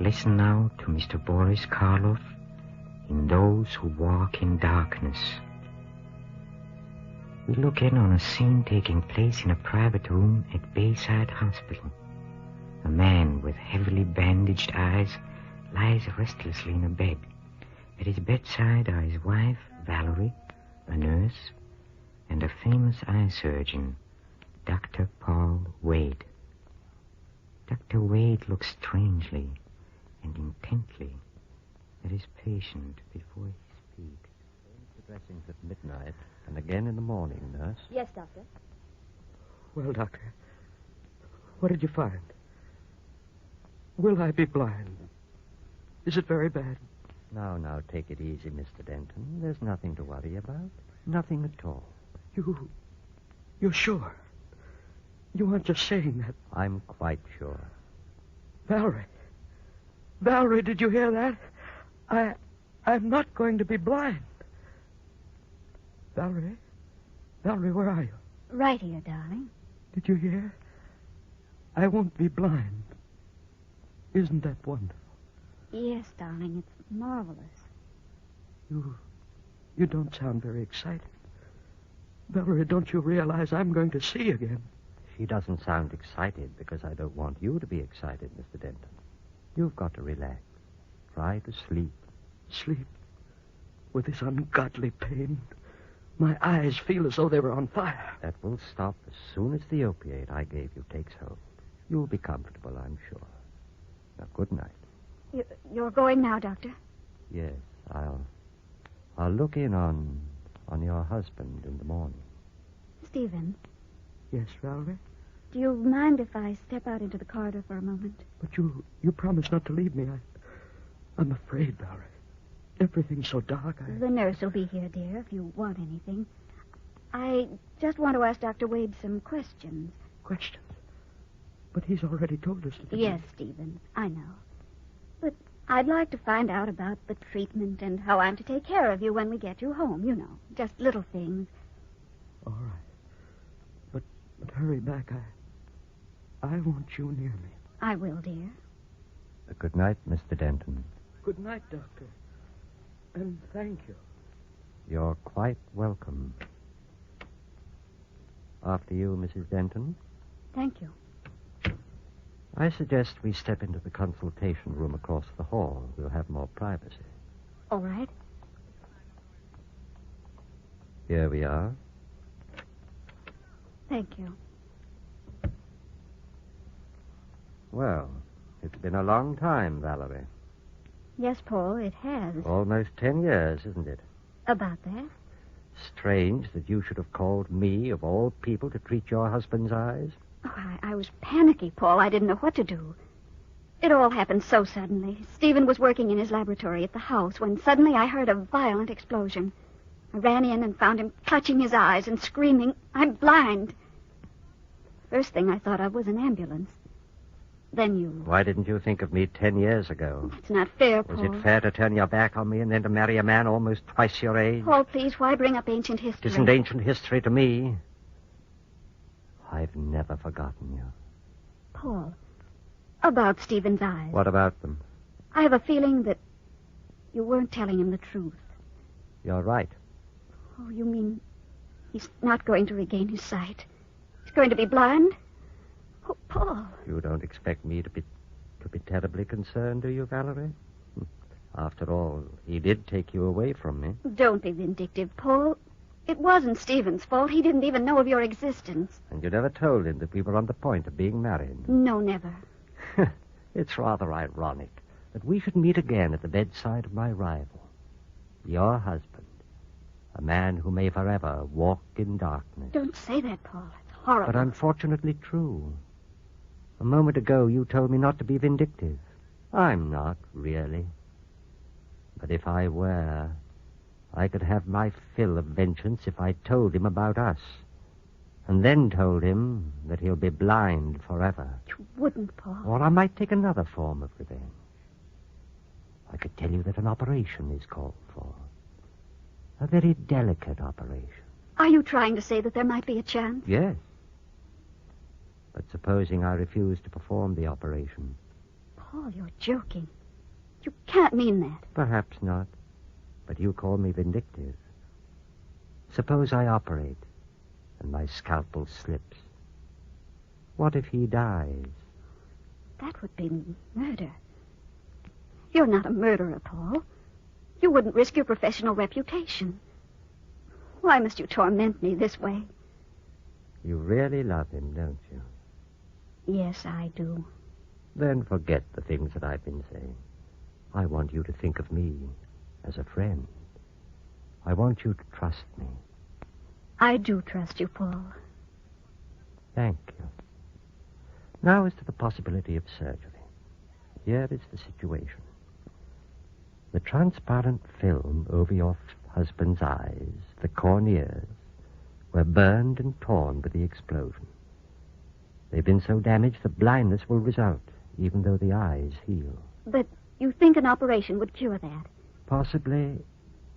Speaker 17: Listen now to Mr. Boris Karloff in Those Who Walk in Darkness. We look in on a scene taking place in a private room at Bayside Hospital. A man with heavily bandaged eyes lies restlessly in a bed. At his bedside are his wife, Valerie, a nurse, and a famous eye surgeon, Dr. Paul Wade. Dr. Wade looks strangely and intently at his patient before he speaks.
Speaker 7: The dressings at midnight and again in the morning, nurse.
Speaker 5: Yes, Doctor.
Speaker 12: Well, Doctor, what did you find? Will I be blind? Is it very bad?
Speaker 7: Now, take it easy, Mr. Denton. There's nothing to worry about. Nothing at all.
Speaker 12: You're sure? You aren't just saying that.
Speaker 7: I'm quite sure.
Speaker 12: Valerie, did you hear that? I'm not going to be blind. Valerie, where are you?
Speaker 9: Right here, darling.
Speaker 12: Did you hear? I won't be blind. Isn't that wonderful?
Speaker 9: Yes, darling, it's marvelous.
Speaker 18: You don't sound very excited. Valerie, don't you realize I'm going to see again?
Speaker 16: She doesn't sound excited because I don't want you to be excited, Mr. Denton. You've got to relax. Try to sleep.
Speaker 18: Sleep? With this ungodly pain? My eyes feel as though they were on fire.
Speaker 16: That will stop as soon as the opiate I gave you takes hold. You'll be comfortable, I'm sure. Now, good night.
Speaker 9: You're going now, Doctor?
Speaker 16: Yes, I'll look in on your husband in the morning.
Speaker 9: Stephen.
Speaker 18: Yes, Valerie?
Speaker 9: Do you mind if I step out into the corridor for a moment?
Speaker 18: But you promised not to leave me. I'm afraid, Valerie. Everything's so dark.
Speaker 9: The nurse will be here, dear, if you want anything. I just want to ask Dr. Wade some questions.
Speaker 18: Questions? But he's already told us to.
Speaker 9: Yes, Stephen, I know. But I'd like to find out about the treatment and how I'm to take care of you when we get you home, you know. Just little things.
Speaker 18: All right. But hurry back. I want you near me.
Speaker 9: I will, dear.
Speaker 16: Good night, Mr. Denton.
Speaker 18: Good night, Doctor. And thank you.
Speaker 16: You're quite welcome. After you, Mrs. Denton.
Speaker 9: Thank you.
Speaker 16: I suggest we step into the consultation room across the hall. We'll have more privacy.
Speaker 9: All right.
Speaker 16: Here we are.
Speaker 9: Thank you.
Speaker 16: Well, it's been a long time, Valerie.
Speaker 9: Yes, Paul, it has.
Speaker 16: Almost 10 years, isn't it?
Speaker 9: About that?
Speaker 16: Strange that you should have called me, of all people, to treat your husband's eyes.
Speaker 9: Oh, I was panicky, Paul. I didn't know what to do. It all happened so suddenly. Stephen was working in his laboratory at the house when suddenly I heard a violent explosion. I ran in and found him clutching his eyes and screaming, "I'm blind." First thing I thought of was an ambulance. Then you.
Speaker 16: Why didn't you think of me 10 years ago?
Speaker 9: It's not fair, Paul.
Speaker 16: Was it fair to turn your back on me and then to marry a man almost twice your age?
Speaker 9: Paul, please, why bring up ancient history?
Speaker 16: It isn't ancient history to me. I've never forgotten you.
Speaker 9: Paul, about Stephen's eyes.
Speaker 16: What about them?
Speaker 9: I have a feeling that you weren't telling him the truth.
Speaker 16: You're right.
Speaker 9: Oh, you mean he's not going to regain his sight? He's going to be blind? Oh, Paul.
Speaker 16: You don't expect me to be terribly concerned, do you, Valerie? After all, he did take you away from me.
Speaker 9: Don't be vindictive, Paul. It wasn't Stephen's fault. He didn't even know of your existence.
Speaker 16: And you never told him that we were on the point of being married.
Speaker 9: No, never.
Speaker 16: It's rather ironic that we should meet again at the bedside of my rival, your husband, a man who may forever walk in darkness.
Speaker 9: Don't say that, Paul. It's horrible.
Speaker 16: But unfortunately true. A moment ago, you told me not to be vindictive. I'm not, really. But if I were, I could have my fill of vengeance if I told him about us. And then told him that he'll be blind forever.
Speaker 9: You wouldn't, Paul.
Speaker 16: Or I might take another form of revenge. I could tell you that an operation is called for. A very delicate operation.
Speaker 9: Are you trying to say that there might be a chance?
Speaker 16: Yes. But supposing I refuse to perform the operation?
Speaker 9: Paul, you're joking. You can't mean that.
Speaker 16: Perhaps not. But you call me vindictive. Suppose I operate and my scalpel slips. What if he dies?
Speaker 9: That would be murder. You're not a murderer, Paul. You wouldn't risk your professional reputation. Why must you torment me this way?
Speaker 16: You really love him, don't you?
Speaker 9: Yes, I do.
Speaker 16: Then forget the things that I've been saying. I want you to think of me as a friend. I want you to trust me.
Speaker 9: I do trust you, Paul.
Speaker 16: Thank you. Now as to the possibility of surgery. Here is the situation. The transparent film over your husband's eyes, the corneas, were burned and torn by the explosion. They've been so damaged that blindness will result, even though the eyes heal.
Speaker 9: But you think an operation would cure that?
Speaker 16: Possibly,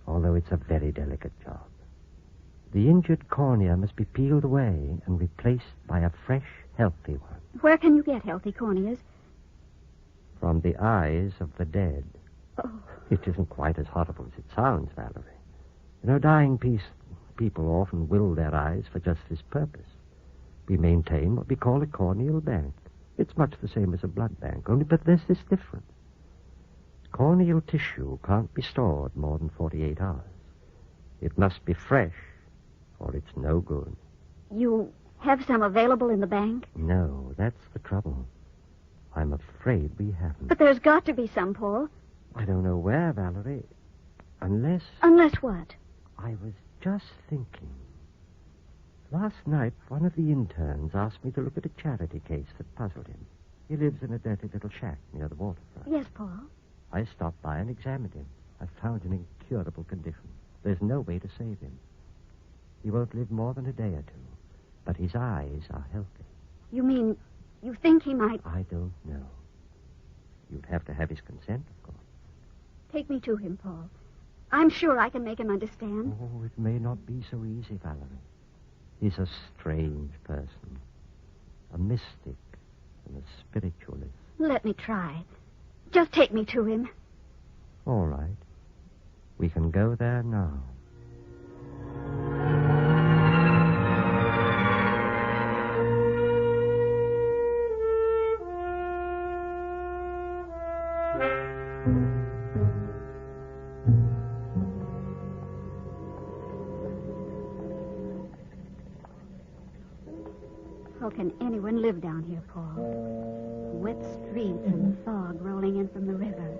Speaker 16: although it's a very delicate job. The injured cornea must be peeled away and replaced by a fresh, healthy one.
Speaker 9: Where can you get healthy corneas?
Speaker 16: From the eyes of the dead.
Speaker 9: Oh.
Speaker 16: It isn't quite as horrible as it sounds, Valerie. Dying people often will their eyes for just this purpose. We maintain what we call a corneal bank. It's much the same as a blood bank, but there's this difference. Corneal tissue can't be stored more than 48 hours. It must be fresh, or it's no good.
Speaker 9: You have some available in the bank?
Speaker 16: No, that's the trouble. I'm afraid we haven't.
Speaker 9: But there's got to be some, Paul.
Speaker 16: I don't know where, Valerie. Unless...
Speaker 9: Unless what?
Speaker 16: I was just thinking. Last night, one of the interns asked me to look at a charity case that puzzled him. He lives in a dirty little shack near the waterfront.
Speaker 9: Yes, Paul.
Speaker 16: I stopped by and examined him. I found an incurable condition. There's no way to save him. He won't live more than a day or two, but his eyes are healthy.
Speaker 9: You mean you think he might...
Speaker 16: I don't know. You'd have to have his consent, of course.
Speaker 9: Take me to him, Paul. I'm sure I can make him understand.
Speaker 16: Oh, it may not be so easy, Valerie. He's a strange person. A mystic and a spiritualist.
Speaker 9: Let me try. Just take me to him.
Speaker 16: All right. We can go there now.
Speaker 9: How can anyone live down here, Paul? Wet streets and fog rolling in from the river.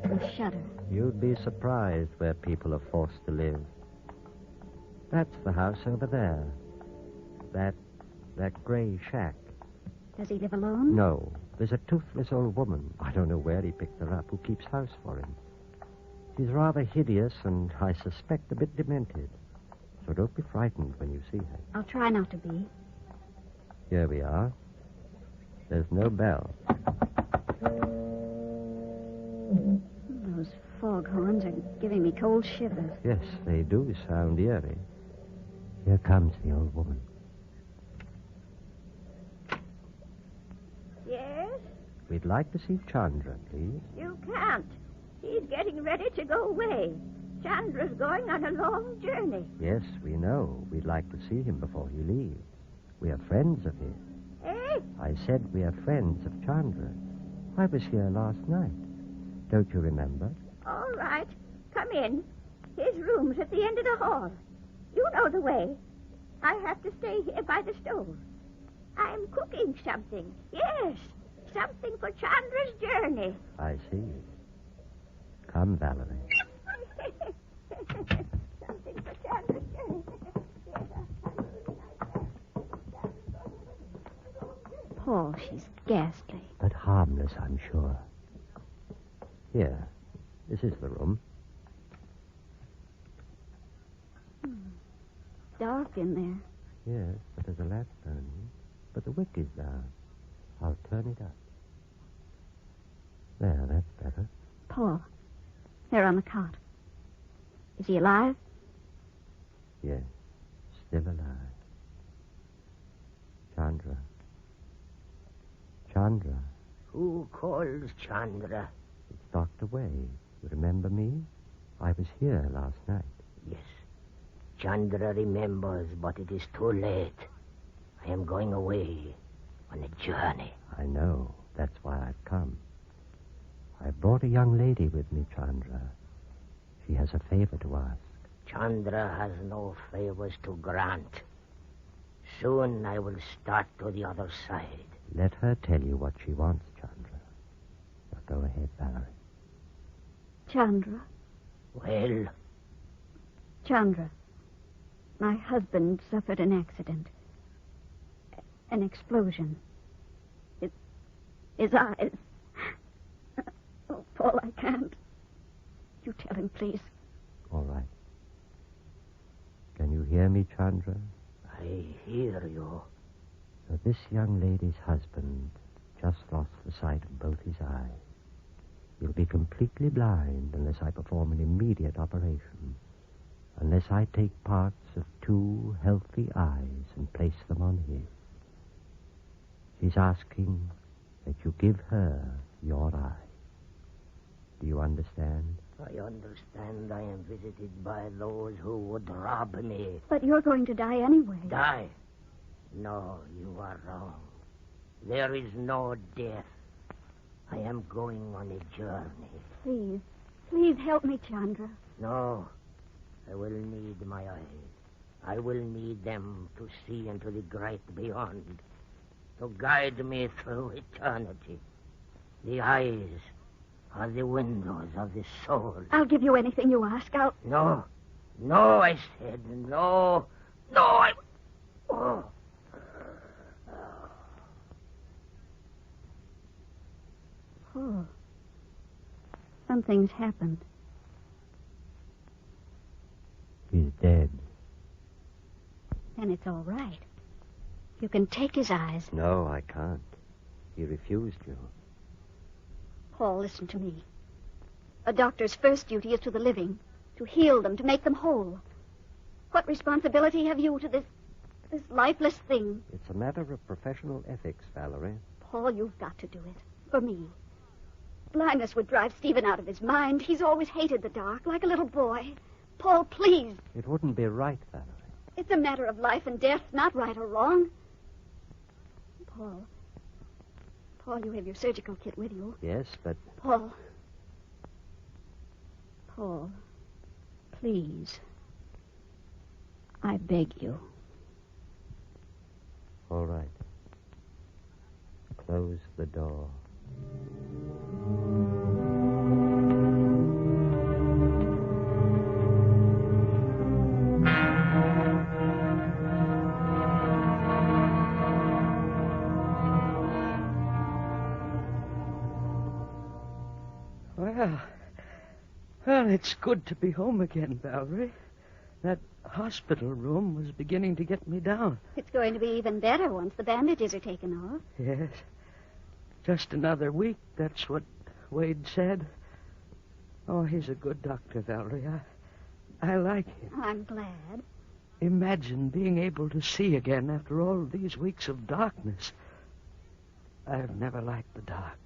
Speaker 9: I shudder.
Speaker 16: You'd be surprised where people are forced to live. That's the house over there. That gray shack.
Speaker 9: Does he live alone?
Speaker 16: No. There's a toothless old woman. I don't know where he picked her up, who keeps house for him. She's rather hideous and, I suspect, a bit demented. So don't be frightened when you see her.
Speaker 9: I'll try not to be.
Speaker 16: Here we are. There's no bell.
Speaker 9: Those foghorns are giving me cold shivers.
Speaker 16: Yes, they do sound eerie. Here comes the old woman.
Speaker 19: Yes?
Speaker 16: We'd like to see Chandra, please.
Speaker 19: You can't. He's getting ready to go away. Chandra's going on a long journey.
Speaker 16: Yes, we know. We'd like to see him before he leaves. We are friends of his.
Speaker 19: Eh?
Speaker 16: I said we are friends of Chandra. I was here last night. Don't you remember?
Speaker 19: All right. Come in. His room's at the end of the hall. You know the way. I have to stay here by the stove. I'm cooking something. Yes, something for Chandra's journey.
Speaker 16: I see. Come, Valerie.
Speaker 19: Something for Chandra's journey.
Speaker 9: Paul, she's ghastly.
Speaker 16: But harmless, I'm sure. Here. This is the room.
Speaker 9: Dark in there.
Speaker 16: Yes, but there's a lamp burning. But the wick is down. I'll turn it up. There, that's better.
Speaker 9: Paul, there on the cot. Is he alive?
Speaker 16: Yes, still alive. Chandra. Chandra.
Speaker 20: Who calls Chandra?
Speaker 16: It's Dr. Wade. You remember me? I was here last night.
Speaker 20: Yes. Chandra remembers, but it is too late. I am going away on a journey.
Speaker 16: I know. That's why I've come. I brought a young lady with me, Chandra. She has a favor to ask.
Speaker 20: Chandra has no favors to grant. Soon I will start to the other side.
Speaker 16: Let her tell you what she wants, Chandra. Now go ahead, Valerie.
Speaker 9: Chandra.
Speaker 20: Well?
Speaker 9: Chandra, my husband suffered an accident. An explosion. His eyes. Oh, Paul, I can't. You tell him, please.
Speaker 16: All right. Can you hear me, Chandra?
Speaker 20: I hear you.
Speaker 16: So this young lady's husband just lost the sight of both his eyes. He'll be completely blind unless I perform an immediate operation. Unless I take parts of two healthy eyes and place them on his. She's asking that you give her your eye. Do you understand?
Speaker 20: I understand I am visited by those who would rob me.
Speaker 19: But you're going to die anyway.
Speaker 20: Die? No, you are wrong. There is no death. I am going on a journey.
Speaker 19: Please help me, Chandra.
Speaker 20: No, I will need my eyes. I will need them to see into the great beyond, to guide me through eternity. The eyes are the windows of the soul.
Speaker 19: I'll give you anything you ask.
Speaker 20: No, I said no. Oh.
Speaker 19: Oh. Something's happened.
Speaker 16: He's dead.
Speaker 19: Then it's all right. You can take his eyes.
Speaker 16: No, I can't. He refused you.
Speaker 19: Paul, listen to me. A doctor's first duty is to the living, to heal them, to make them whole. What responsibility have you to this lifeless thing?
Speaker 16: It's a matter of professional ethics, Valerie.
Speaker 19: Paul, you've got to do it. For me. Blindness would drive Stephen out of his mind. He's always hated the dark, like a little boy. Paul, please.
Speaker 16: It wouldn't be right, Valerie.
Speaker 19: It's a matter of life and death, not right or wrong. Paul, you have your surgical kit with you.
Speaker 16: Yes, but...
Speaker 19: Paul, please. I beg you.
Speaker 16: All right. Close the door.
Speaker 18: Well, it's good to be home again, Valerie. That hospital room was beginning to get me down.
Speaker 19: It's going to be even better once the bandages are taken off.
Speaker 18: Yes. Just another week, that's what Wade said. Oh, he's a good doctor, Valerie. I like him.
Speaker 19: I'm glad.
Speaker 18: Imagine being able to see again after all these weeks of darkness. I've never liked the dark.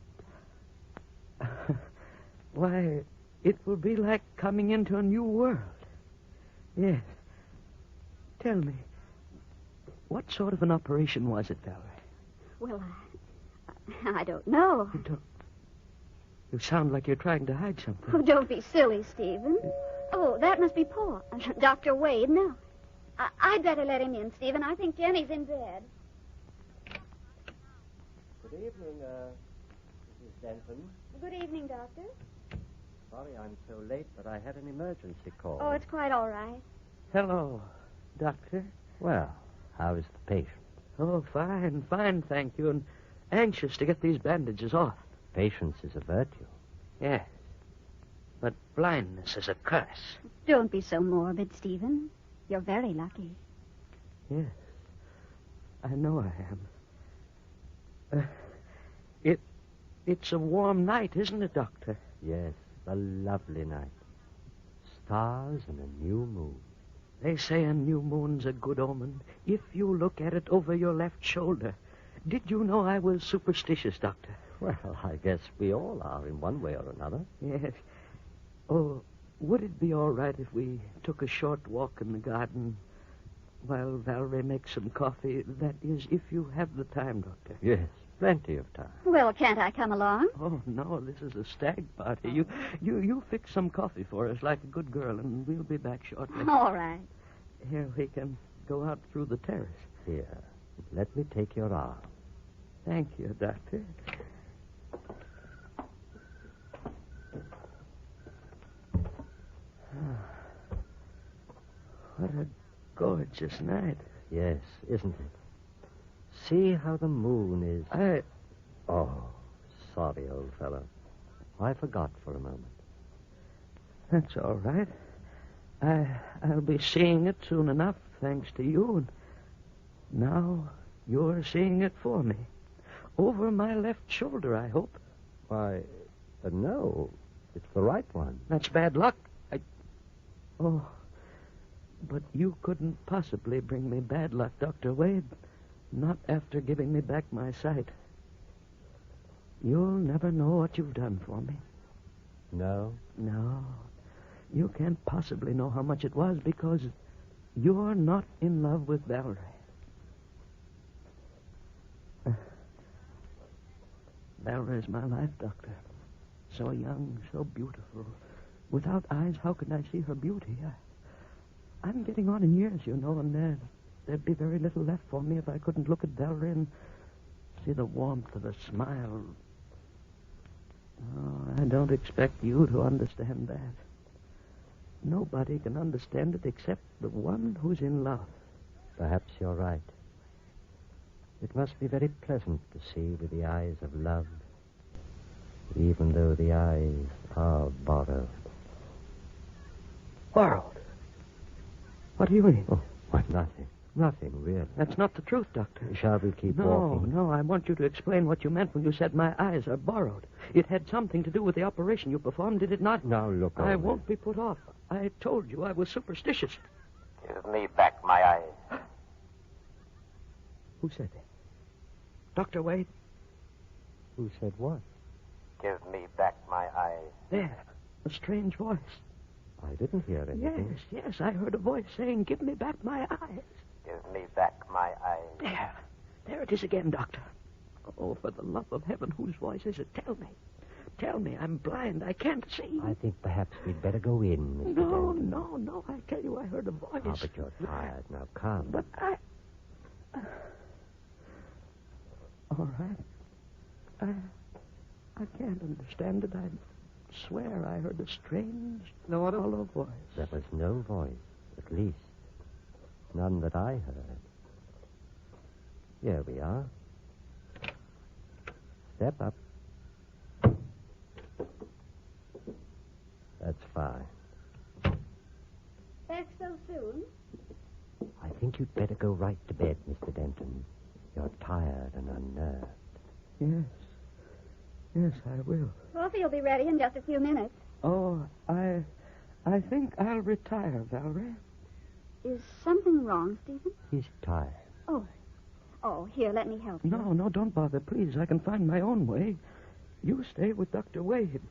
Speaker 18: Why, it will be like coming into a new world. Yes. Tell me, what sort of an operation was it, Valerie?
Speaker 19: Well, I don't know.
Speaker 18: You sound like you're trying to hide something.
Speaker 19: Oh, don't be silly, Stephen. Oh, that must be Paul. Dr. Wade, no. I'd better let him in, Stephen. I think Jenny's in bed.
Speaker 16: Good evening, Mrs. Denton.
Speaker 19: Good evening, Doctor.
Speaker 16: Sorry I'm so late, but I had an emergency call.
Speaker 19: Oh, it's quite all right.
Speaker 18: Hello, Doctor.
Speaker 16: Well, how is the patient?
Speaker 18: Oh, fine, thank you, and anxious to get these bandages off.
Speaker 16: Patience is a virtue.
Speaker 18: Yes, but blindness is a curse.
Speaker 19: Don't be so morbid, Stephen. You're very lucky.
Speaker 18: Yes, I know I am. It's a warm night, isn't it, Doctor?
Speaker 16: Yes, a lovely night. Stars and a new moon.
Speaker 18: They say a new moon's a good omen if you look at it over your left shoulder. Did you know I was superstitious, Doctor?
Speaker 16: Well, I guess we all are in one way or another.
Speaker 18: Yes. Oh, would it be all right if we took a short walk in the garden while Valerie makes some coffee? That is, if you have the time, Doctor.
Speaker 16: Yes, plenty of time.
Speaker 19: Well, can't I come along?
Speaker 18: Oh, no, this is a stag party. You fix some coffee for us like a good girl, and we'll be back shortly.
Speaker 19: All right.
Speaker 18: Here, we can go out through the terrace.
Speaker 16: Here, let me take your arm.
Speaker 18: Thank you, Doctor. What a gorgeous night.
Speaker 16: Yes, isn't it? See how the moon is... Oh, sorry, old fellow. I forgot for a moment.
Speaker 18: That's all right. I'll be seeing it soon enough, thanks to you. And now you're seeing it for me. Over my left shoulder, I hope.
Speaker 16: Why, no. It's the right one.
Speaker 18: That's bad luck. Oh, but you couldn't possibly bring me bad luck, Dr. Wade. Not after giving me back my sight. You'll never know what you've done for me.
Speaker 16: No?
Speaker 18: No. You can't possibly know how much it was because you're not in love with Valerie. Valerie's my life, Doctor. So young, so beautiful. Without eyes, how could I see her beauty? I'm getting on in years, you know, and there'd be very little left for me if I couldn't look at Valerie and see the warmth of her smile. Oh, I don't expect you to understand that. Nobody can understand it except the one who's in love.
Speaker 16: Perhaps you're right. It must be very pleasant to see with the eyes of love, even though the eyes are borrowed.
Speaker 18: Borrowed? What do you mean?
Speaker 16: Oh, why, nothing. Nothing, really.
Speaker 18: That's not the truth, Doctor.
Speaker 16: Shall we keep walking?
Speaker 18: No, I want you to explain what you meant when you said my eyes are borrowed. It had something to do with the operation you performed, did it not?
Speaker 16: Now, look over.
Speaker 18: I won't be put off. I told you I was superstitious.
Speaker 20: Give me back my eyes.
Speaker 18: Who said that? Dr. Wade?
Speaker 16: Who said what?
Speaker 20: Give me back my eyes.
Speaker 18: There, a strange voice.
Speaker 16: I didn't hear anything.
Speaker 18: Yes, I heard a voice saying, give me back my eyes.
Speaker 20: Give me back my eyes.
Speaker 18: There it is again, Doctor. Oh, for the love of heaven, whose voice is it? Tell me. Tell me, I'm blind. I can't see.
Speaker 16: I think perhaps we'd better go in, Mr. Denton.
Speaker 18: No. I tell you, I heard a voice.
Speaker 16: Oh, but you're tired. Now, come.
Speaker 18: But all right. I can't understand it. I swear I heard a strange, hollow voice.
Speaker 16: There was no voice, at least. None that I heard. Here we are. Step up. That's fine.
Speaker 19: Back so soon?
Speaker 16: I think you'd better go right to bed, Mr. Denton. You're tired and unnerved.
Speaker 18: Yes, I will.
Speaker 19: Coffee will be ready in just a few minutes.
Speaker 18: Oh, I think I'll retire, Valerie.
Speaker 19: Is something wrong, Stephen?
Speaker 16: He's tired.
Speaker 19: Oh, here, let me help you.
Speaker 18: No, don't bother, please. I can find my own way. You stay with Dr. Wade.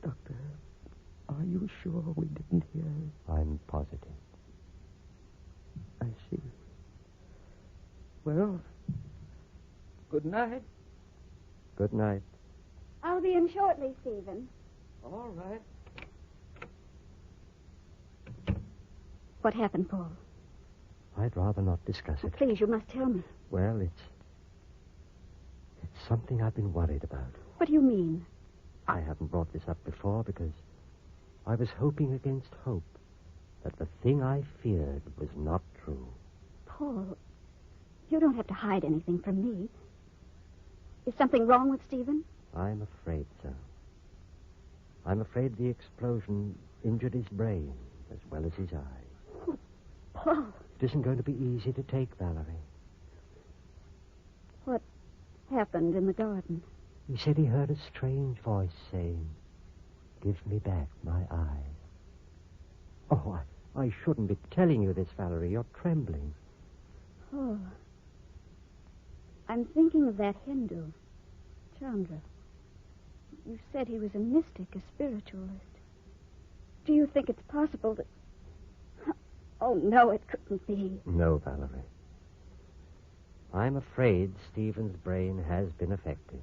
Speaker 18: Doctor, are you sure we didn't hear?
Speaker 16: I'm positive.
Speaker 18: I see. Well, good night.
Speaker 16: Good night.
Speaker 19: I'll be in shortly, Stephen.
Speaker 18: All right.
Speaker 19: What happened, Paul?
Speaker 16: I'd rather not discuss it.
Speaker 19: Please, you must tell me.
Speaker 16: Well, it's something I've been worried about.
Speaker 19: What do you mean?
Speaker 16: I haven't brought this up before because I was hoping against hope that the thing I feared was not true.
Speaker 19: Paul, you don't have to hide anything from me. Is something wrong with Stephen?
Speaker 16: I'm afraid so. I'm afraid the explosion injured his brain as well as his eyes.
Speaker 19: Oh, Paul.
Speaker 16: It isn't going to be easy to take, Valerie.
Speaker 19: What happened in the garden?
Speaker 16: He said he heard a strange voice saying, "Give me back my eyes." Oh, I shouldn't be telling you this, Valerie. You're trembling.
Speaker 19: Oh. I'm thinking of that Hindu, Chandra. You said he was a mystic, a spiritualist. Do you think it's possible that... Oh, no, it couldn't be.
Speaker 16: No, Valerie. I'm afraid Stephen's brain has been affected.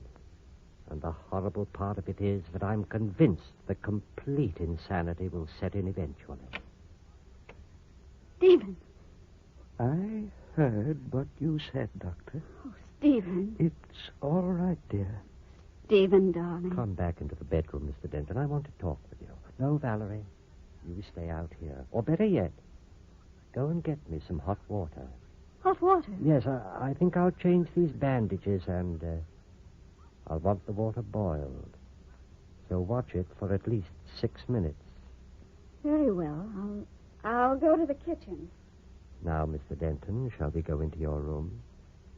Speaker 16: And the horrible part of it is that I'm convinced the complete insanity will set in eventually.
Speaker 19: Stephen.
Speaker 18: I heard what you said, Doctor.
Speaker 19: Oh, Stephen.
Speaker 18: It's all right, dear.
Speaker 19: Stephen, darling.
Speaker 16: Come back into the bedroom, Mr. Denton. I want to talk with you. No, Valerie. You stay out here. Or better yet, go and get me some hot water.
Speaker 19: Hot water?
Speaker 16: Yes, I think I'll change these bandages and I'll want the water boiled. So watch it for at least 6 minutes.
Speaker 19: Very well. I'll go to the kitchen.
Speaker 16: Now, Mr. Denton, shall we go into your room?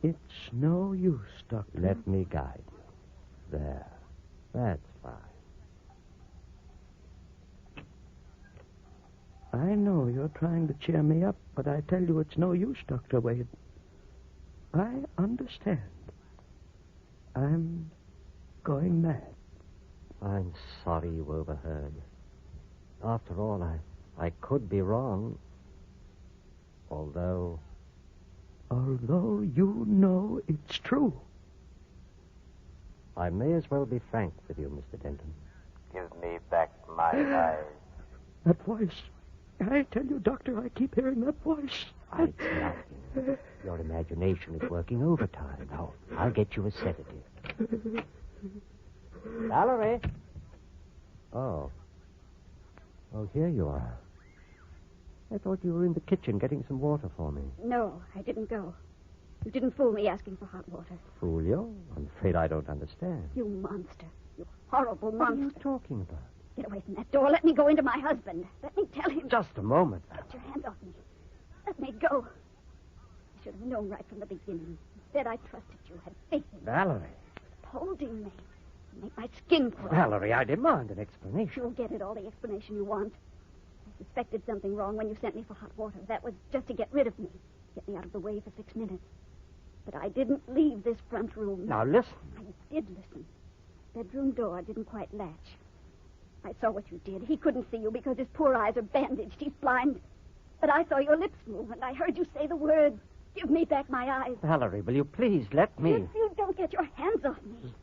Speaker 18: It's no use, Doctor.
Speaker 16: Let me guide you. There. That's fine.
Speaker 18: I know you're trying to cheer me up, but I tell you it's no use, Dr. Wade. I understand. I'm going mad.
Speaker 16: I'm sorry you overheard. After all, I could be wrong. Although
Speaker 18: you know it's true.
Speaker 16: I may as well be frank with you, Mr. Denton.
Speaker 1: Give me back my eyes.
Speaker 18: That voice. I tell you, Doctor, I keep hearing that voice.
Speaker 16: It's nothing. Your imagination is working overtime. Now, I'll get you a sedative. Valerie? Oh, here you are. I thought you were in the kitchen getting some water for me.
Speaker 9: No, I didn't go. You didn't fool me asking for hot water.
Speaker 16: Fool you? I'm afraid I don't understand.
Speaker 9: You monster. You horrible monster.
Speaker 16: What are you talking about?
Speaker 9: Get away from that door. Let me go into my husband. Let me tell him.
Speaker 16: Just a moment.
Speaker 9: Get your hands off me. Let me go. I should have known right from the beginning. Instead, I trusted you, had faith in you.
Speaker 16: Valerie.
Speaker 9: Holding me. Make my skin crawl.
Speaker 16: Valerie, I demand an explanation.
Speaker 9: You'll get it, all the explanation you want. I suspected something wrong when you sent me for hot water. That was just to get rid of me. Get me out of the way for 6 minutes. But I didn't leave this front room.
Speaker 16: Now, listen.
Speaker 9: I did listen. Bedroom door didn't quite latch. I saw what you did. He couldn't see you because his poor eyes are bandaged. He's blind. But I saw your lips move, and I heard you say the words, "Give me back my eyes."
Speaker 16: Valerie, will you please let me...
Speaker 9: If you don't get your hands off me.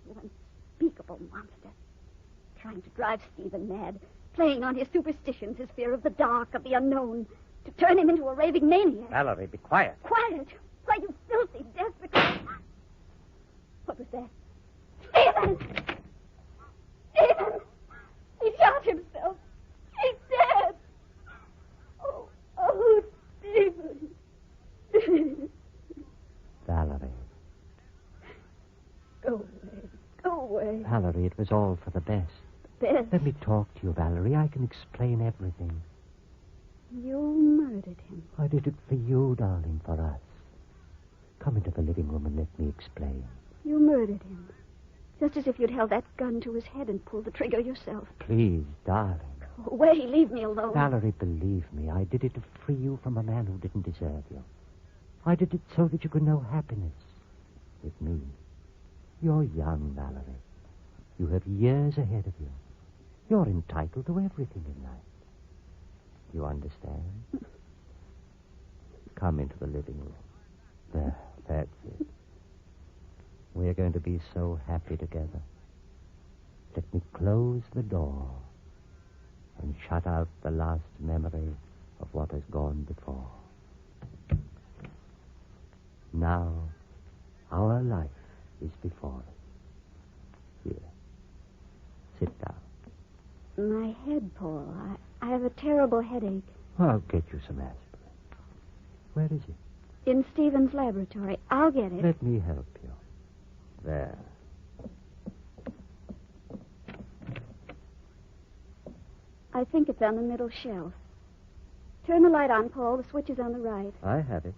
Speaker 9: You unspeakable monster. Trying to drive Stephen mad. Playing on his superstitions, his fear of the dark, of the unknown. To turn him into a raving maniac.
Speaker 16: Valerie, be quiet.
Speaker 9: Quiet? Why, you filthy, desperate... What was that? Stephen! Stephen! He shot himself. He's dead. Oh, Stephen.
Speaker 16: Valerie.
Speaker 9: Go away. Go away.
Speaker 16: Valerie, it was all for the best.
Speaker 9: Best?
Speaker 16: Let me talk to you, Valerie. I can explain everything.
Speaker 9: You murdered him.
Speaker 16: I did it for you, darling, for us. Come into the living room and let me explain.
Speaker 9: You murdered him. Just as if you'd held that gun to his head and pulled the trigger yourself.
Speaker 16: Please, darling.
Speaker 9: Go away. Leave me alone.
Speaker 16: Valerie, believe me, I did it to free you from a man who didn't deserve you. I did it so that you could know happiness with me. You're young, Valerie. You have years ahead of you. You're entitled to everything in life. You understand? Come into the living room. There, that's it. We're going to be so happy together. Let me close the door and shut out the last memory of what has gone before. Now, our life is before us. Here, sit down.
Speaker 9: My head, Paul. I have a terrible headache.
Speaker 16: I'll get you some aspirin. Where is it?
Speaker 9: In Stephen's laboratory. I'll get it.
Speaker 16: Let me help you. There.
Speaker 9: I think it's on the middle shelf. Turn the light on, Paul. The switch is on the right.
Speaker 16: I have it.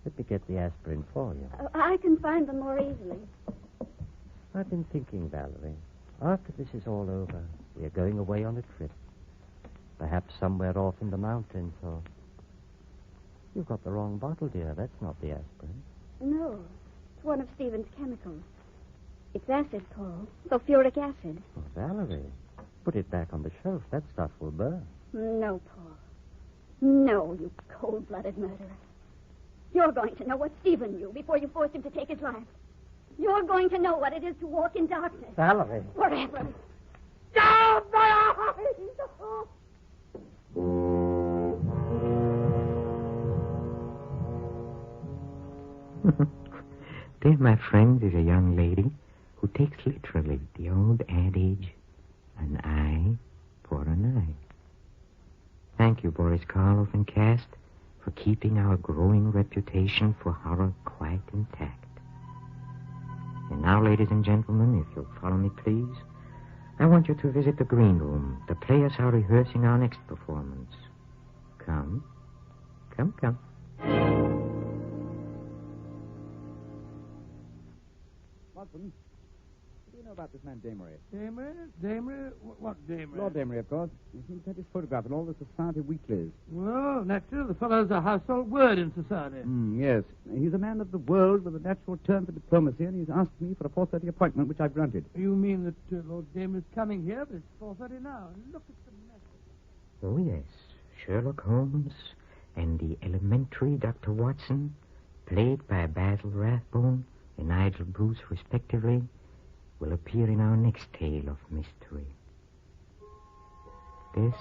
Speaker 16: Let me get the aspirin for you.
Speaker 9: I can find them more easily.
Speaker 16: I've been thinking, Valerie. After this is all over, we're going away on a trip. Perhaps somewhere off in the mountains, or... You've got the wrong bottle, dear. That's not the aspirin.
Speaker 9: No. It's one of Stephen's chemicals. It's acid, Paul. Sulfuric acid.
Speaker 16: Oh, Valerie, put it back on the shelf. That stuff will burn.
Speaker 9: No, Paul. No, you cold-blooded murderer. You're going to know what Stephen knew before you forced him to take his life. You're going to know what it is to walk in darkness.
Speaker 16: Valerie.
Speaker 9: Forever. Down my eyes!
Speaker 17: There, my friend, is a young lady who takes literally the old adage, an eye for an eye. Thank you, Boris Karloff and cast, for keeping our growing reputation for horror quite intact. And now, ladies and gentlemen, if you'll follow me, please, I want you to visit the green room. The players are rehearsing our next performance. Come. Come, come.
Speaker 13: Watson,
Speaker 21: know about this man Damery?
Speaker 22: Damery? What Damery?
Speaker 21: Lord Damery, of course. You seem to have his photograph in all the society weeklies.
Speaker 22: Well, naturally, the fellow's a household word in society.
Speaker 21: Yes. He's a man of the world with a natural turn for diplomacy, and he's asked me for a 4:30 appointment, which I've granted.
Speaker 22: You mean that Lord Damery's coming here, but it's 4:30 now. Look at the message.
Speaker 17: Oh, yes. Sherlock Holmes and the elementary Dr. Watson, played by Basil Rathbone and Nigel Bruce, respectively, will appear in our next tale of mystery. This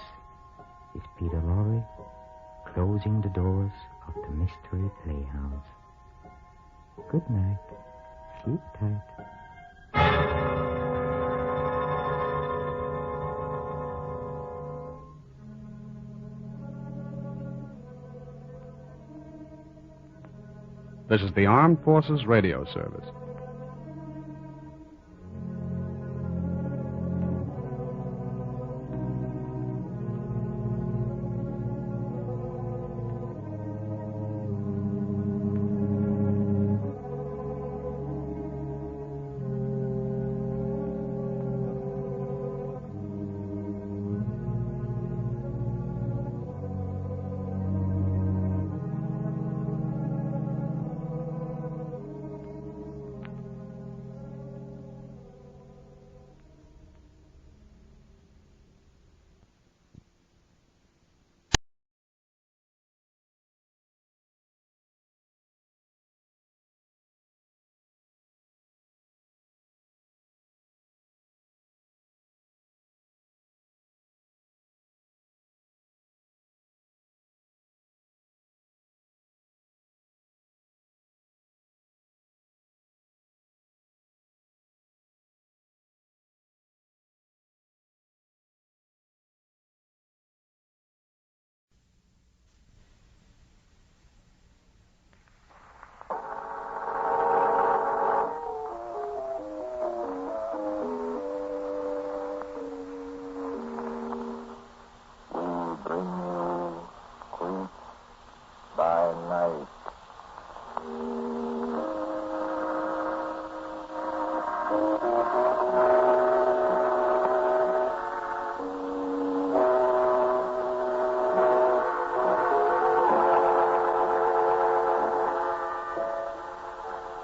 Speaker 17: is Peter Lorre closing the doors of the Mystery Playhouse. Good night. Sleep tight.
Speaker 23: This is the Armed Forces Radio Service.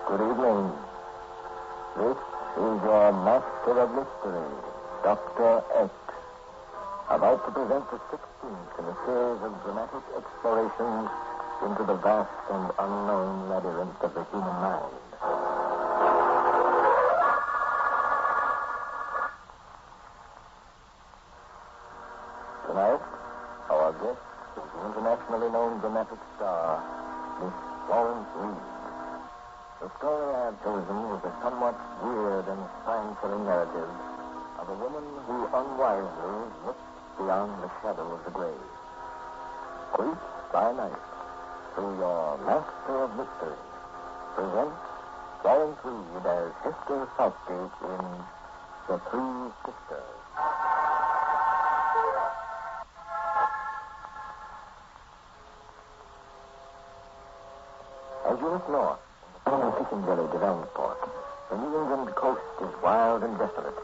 Speaker 1: Good evening. This is your Master of Mystery, Dr. X, about to present the 16th in a series of dramatic explorations into the vast and unknown labyrinth of the human mind. Tonight, our guest is the internationally known dramatic star, Miss Florence Reed. The story I have chosen is a somewhat weird and spine-chilling narrative of a woman who unwisely looked beyond the shadow of the grave. Creep by Night, through your Master of Mystery, presents Florence Reed as Hester Southgate in The Three Sisters. As you look north, in Piccadilly to Vanport, the New England coast is wild and desolate,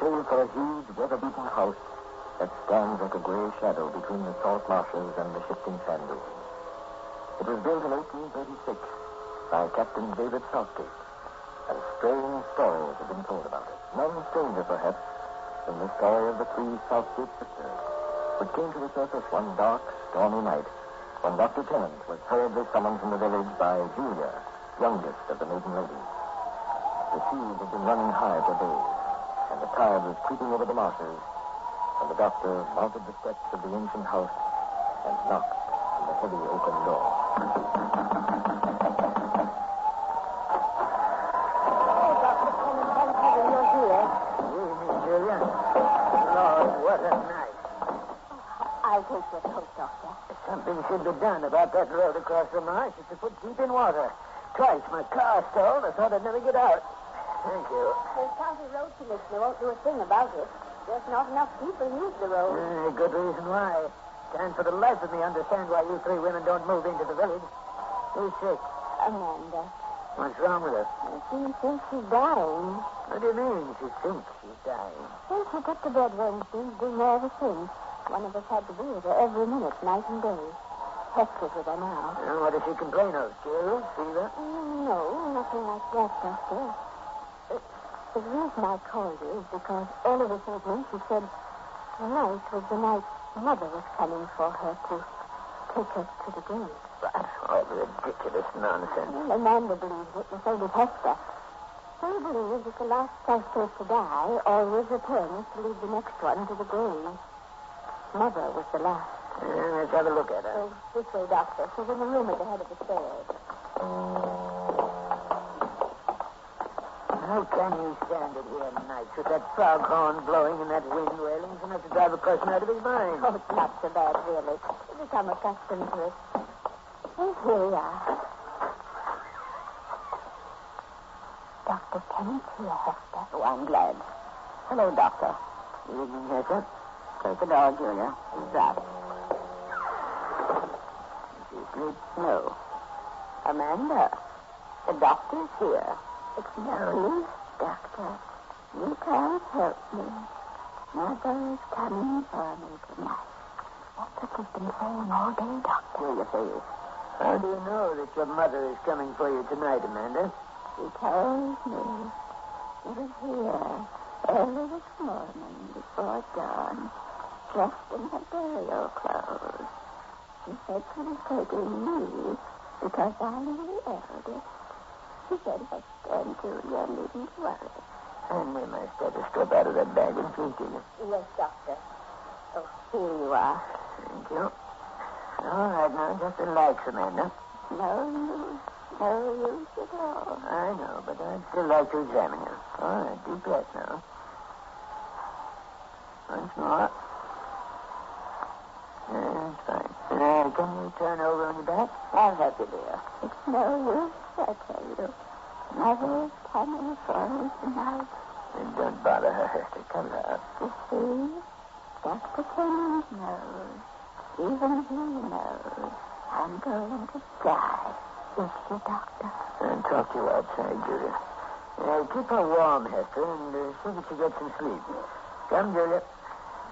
Speaker 1: save for a huge, weather-beaten house that stands like a gray shadow between the salt marshes and the shifting sand dunes. It was built in 1836 by Captain David Southgate, and strange stories have been told about it. None stranger, perhaps, than the story of the three Southgate sisters, which came to the surface one dark, stormy night when Dr. Tennant was hurriedly summoned from the village by Julia, youngest of the maiden ladies. The seas had been running high for days, and the tide was creeping over the marshes, when the doctor mounted the steps of the ancient house and knocked on the heavy oaken door.
Speaker 5: Oh, Dr. Tennant, thank heaven you're here.
Speaker 6: Good evening, Julia. Lord, what a night.
Speaker 5: I'll take your coat, Doctor.
Speaker 6: Something should be done about that road across the marsh. It's a foot deep in water. Twice my car stalled. I thought I'd never get out. Thank you.
Speaker 5: The county road commissioner won't do a thing about it. There's not enough people use the road.
Speaker 6: Good reason why. Can't for the life of me understand why you three women don't move into the village. Who's sick?
Speaker 5: Amanda.
Speaker 6: What's wrong with her?
Speaker 9: She thinks she's dying.
Speaker 6: What do you mean she thinks she's dying?
Speaker 9: Since she took to bed Wednesday, been there ever since. One of us had to be with her every minute, night and day. Hester's with her now.
Speaker 6: What does she complain of? Chills? Fever?
Speaker 9: No, nothing like that, Doctor. The reason I called you is because all of a sudden she said tonight was the night Mother was coming for her to take her to the grave.
Speaker 6: That's all ridiculous nonsense.
Speaker 9: Well, Amanda believes it, and so did Hester. They believe that the last suspect to die always returns to lead the next one to the grave. Mother was the last.
Speaker 6: Let's have a look at her.
Speaker 9: Oh, this way, Doctor. She's in the room at the head of the stairs.
Speaker 6: How can you stand it here nights with that foghorn blowing and that wind wailing? It's enough to drive a person out of his mind.
Speaker 9: Oh, it's not so bad, really. You become accustomed to it. Oh, here we are. Dr. Tennant's here, Hester.
Speaker 2: Oh, I'm glad. Hello, Doctor.
Speaker 6: Evening, Hester.
Speaker 2: Take the door, Julia. Who's that?
Speaker 6: Is she asleep?
Speaker 2: No. Amanda, the doctor's here.
Speaker 9: It's no use, Doctor. You can't help me. Mother's coming for me tonight. That's what she's been saying all day, Doctor.
Speaker 2: Julia, please.
Speaker 6: How do you know that your mother is coming for you tonight, Amanda?
Speaker 9: She told me. She was here early this morning before dawn, dressed in her burial clothes. She said she was taking me because I'm the eldest. She said, Hester and Julia needn't worry.
Speaker 6: And we must have a strip out of that bag and feed to you.
Speaker 9: Yes, Doctor. Oh, here you are.
Speaker 6: Thank you. All right, now, just relax, Amanda.
Speaker 9: No use at all.
Speaker 6: I know, but I'd still like to examine you. All right, deep breath now. Once more. That's fine. Can you turn over on your back?
Speaker 2: I'll help you, dear.
Speaker 9: It's no use, I tell you. Mother's coming for me tonight.
Speaker 6: And don't bother her, Hester. Come out.
Speaker 9: You see? Dr. Tennant knows. Even he knows. I'm going to die. Is she, Doctor?
Speaker 6: And talk to you outside, Julia. Keep her warm, Hester, and see that she gets some sleep. Come, Julia.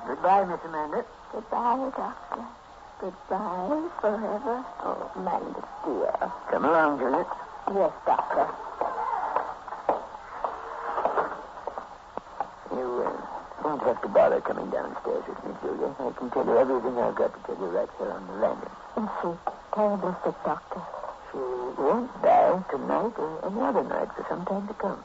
Speaker 6: Goodbye, Miss Amanda.
Speaker 9: Goodbye, Doctor. Goodbye forever.
Speaker 2: Oh, Amanda, dear.
Speaker 6: Come along, Julia.
Speaker 9: Yes, Doctor.
Speaker 6: You don't have to bother coming downstairs with me, Julia. I can tell you everything I've got to tell you right here on the landing.
Speaker 9: Is she terribly sick, Doctor?
Speaker 6: She won't die tonight or any other night for some time to come.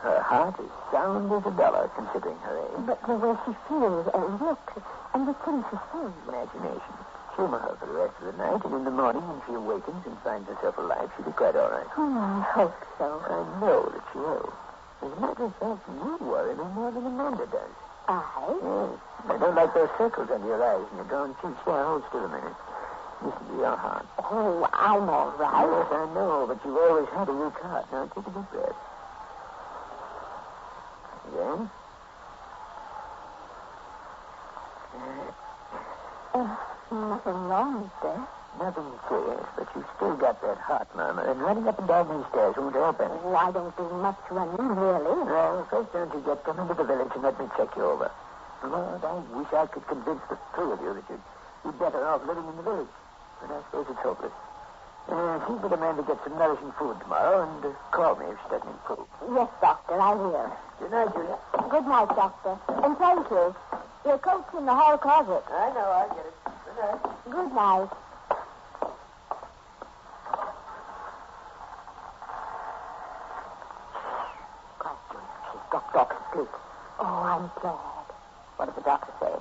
Speaker 6: Her heart is sound as a dollar, considering her age.
Speaker 9: But the way she feels and looks and the things she says.
Speaker 6: Imagination. Humor her for the rest of the night, and in the morning, when she awakens and finds herself alive, she'll be quite all right.
Speaker 9: Oh, I hope so.
Speaker 6: I know that she will. As a matter of fact, you worry me more than Amanda does.
Speaker 9: I?
Speaker 6: Yes. I don't like those circles under your eyes and your drawn cheeks. There, hold still a minute. Listen to your heart.
Speaker 9: Oh, I'm all right.
Speaker 6: Yes, I know, but you've always had a weak heart. Now, take a deep breath. Again.
Speaker 9: Nothing wrong, is there?
Speaker 6: Nothing serious, but you've still got that heart murmur, and running up and down these stairs won't help any.
Speaker 9: Oh, I don't do much running, really.
Speaker 6: Well, first don't you come into the village and let me check you over. Lord, I wish I could convince the three of you that you'd be better off living in the village. But I suppose it's hopeless. See that Amanda gets some nourishing food tomorrow, and call me if she doesn't improve.
Speaker 9: Yes, Doctor, I will.
Speaker 6: Good night, Julia.
Speaker 9: Good night, Doctor. And thank you. Your coat's in the hall closet.
Speaker 6: I know, I'll get it. Good night.
Speaker 9: Good night.
Speaker 2: Doctor, sleep.
Speaker 9: Oh, I'm glad.
Speaker 2: What did the doctor say?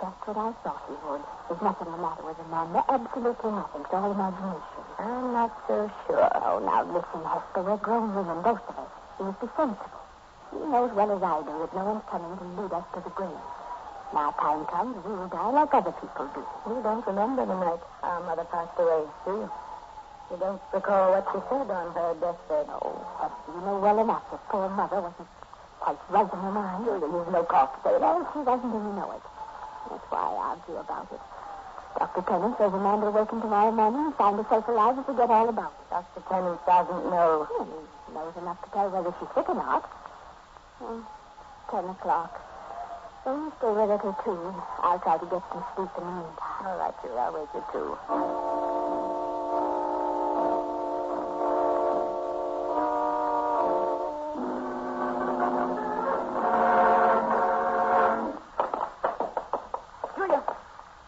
Speaker 9: That's what I thought he would. There's nothing the matter with Amanda. Absolutely nothing. It's all imagination.
Speaker 2: I'm not so sure.
Speaker 9: Oh, now listen, Hester. We're grown women, both of us. You must be sensible. You know as well as I do that no one's coming to lead us to the grave. Now time comes, we will die like other people do.
Speaker 2: You don't remember the night our mother passed away, do you? You don't recall what she said on her deathbed?
Speaker 9: Oh, Hester, you know well enough that poor mother wasn't quite right in her mind.
Speaker 2: Julia, you've no cause to say that.
Speaker 9: Well, she doesn't even know it. That's why I argue about it.
Speaker 2: Dr. Tennant says Amanda will wake him tomorrow morning and find herself alive and forget all about it. Dr. Tennant doesn't know. He knows enough to tell whether she's sick or not. 10 o'clock. So you stay with her till 2. I'll try to get some sleep in the meantime. All right, Julie. I'll wait till 2.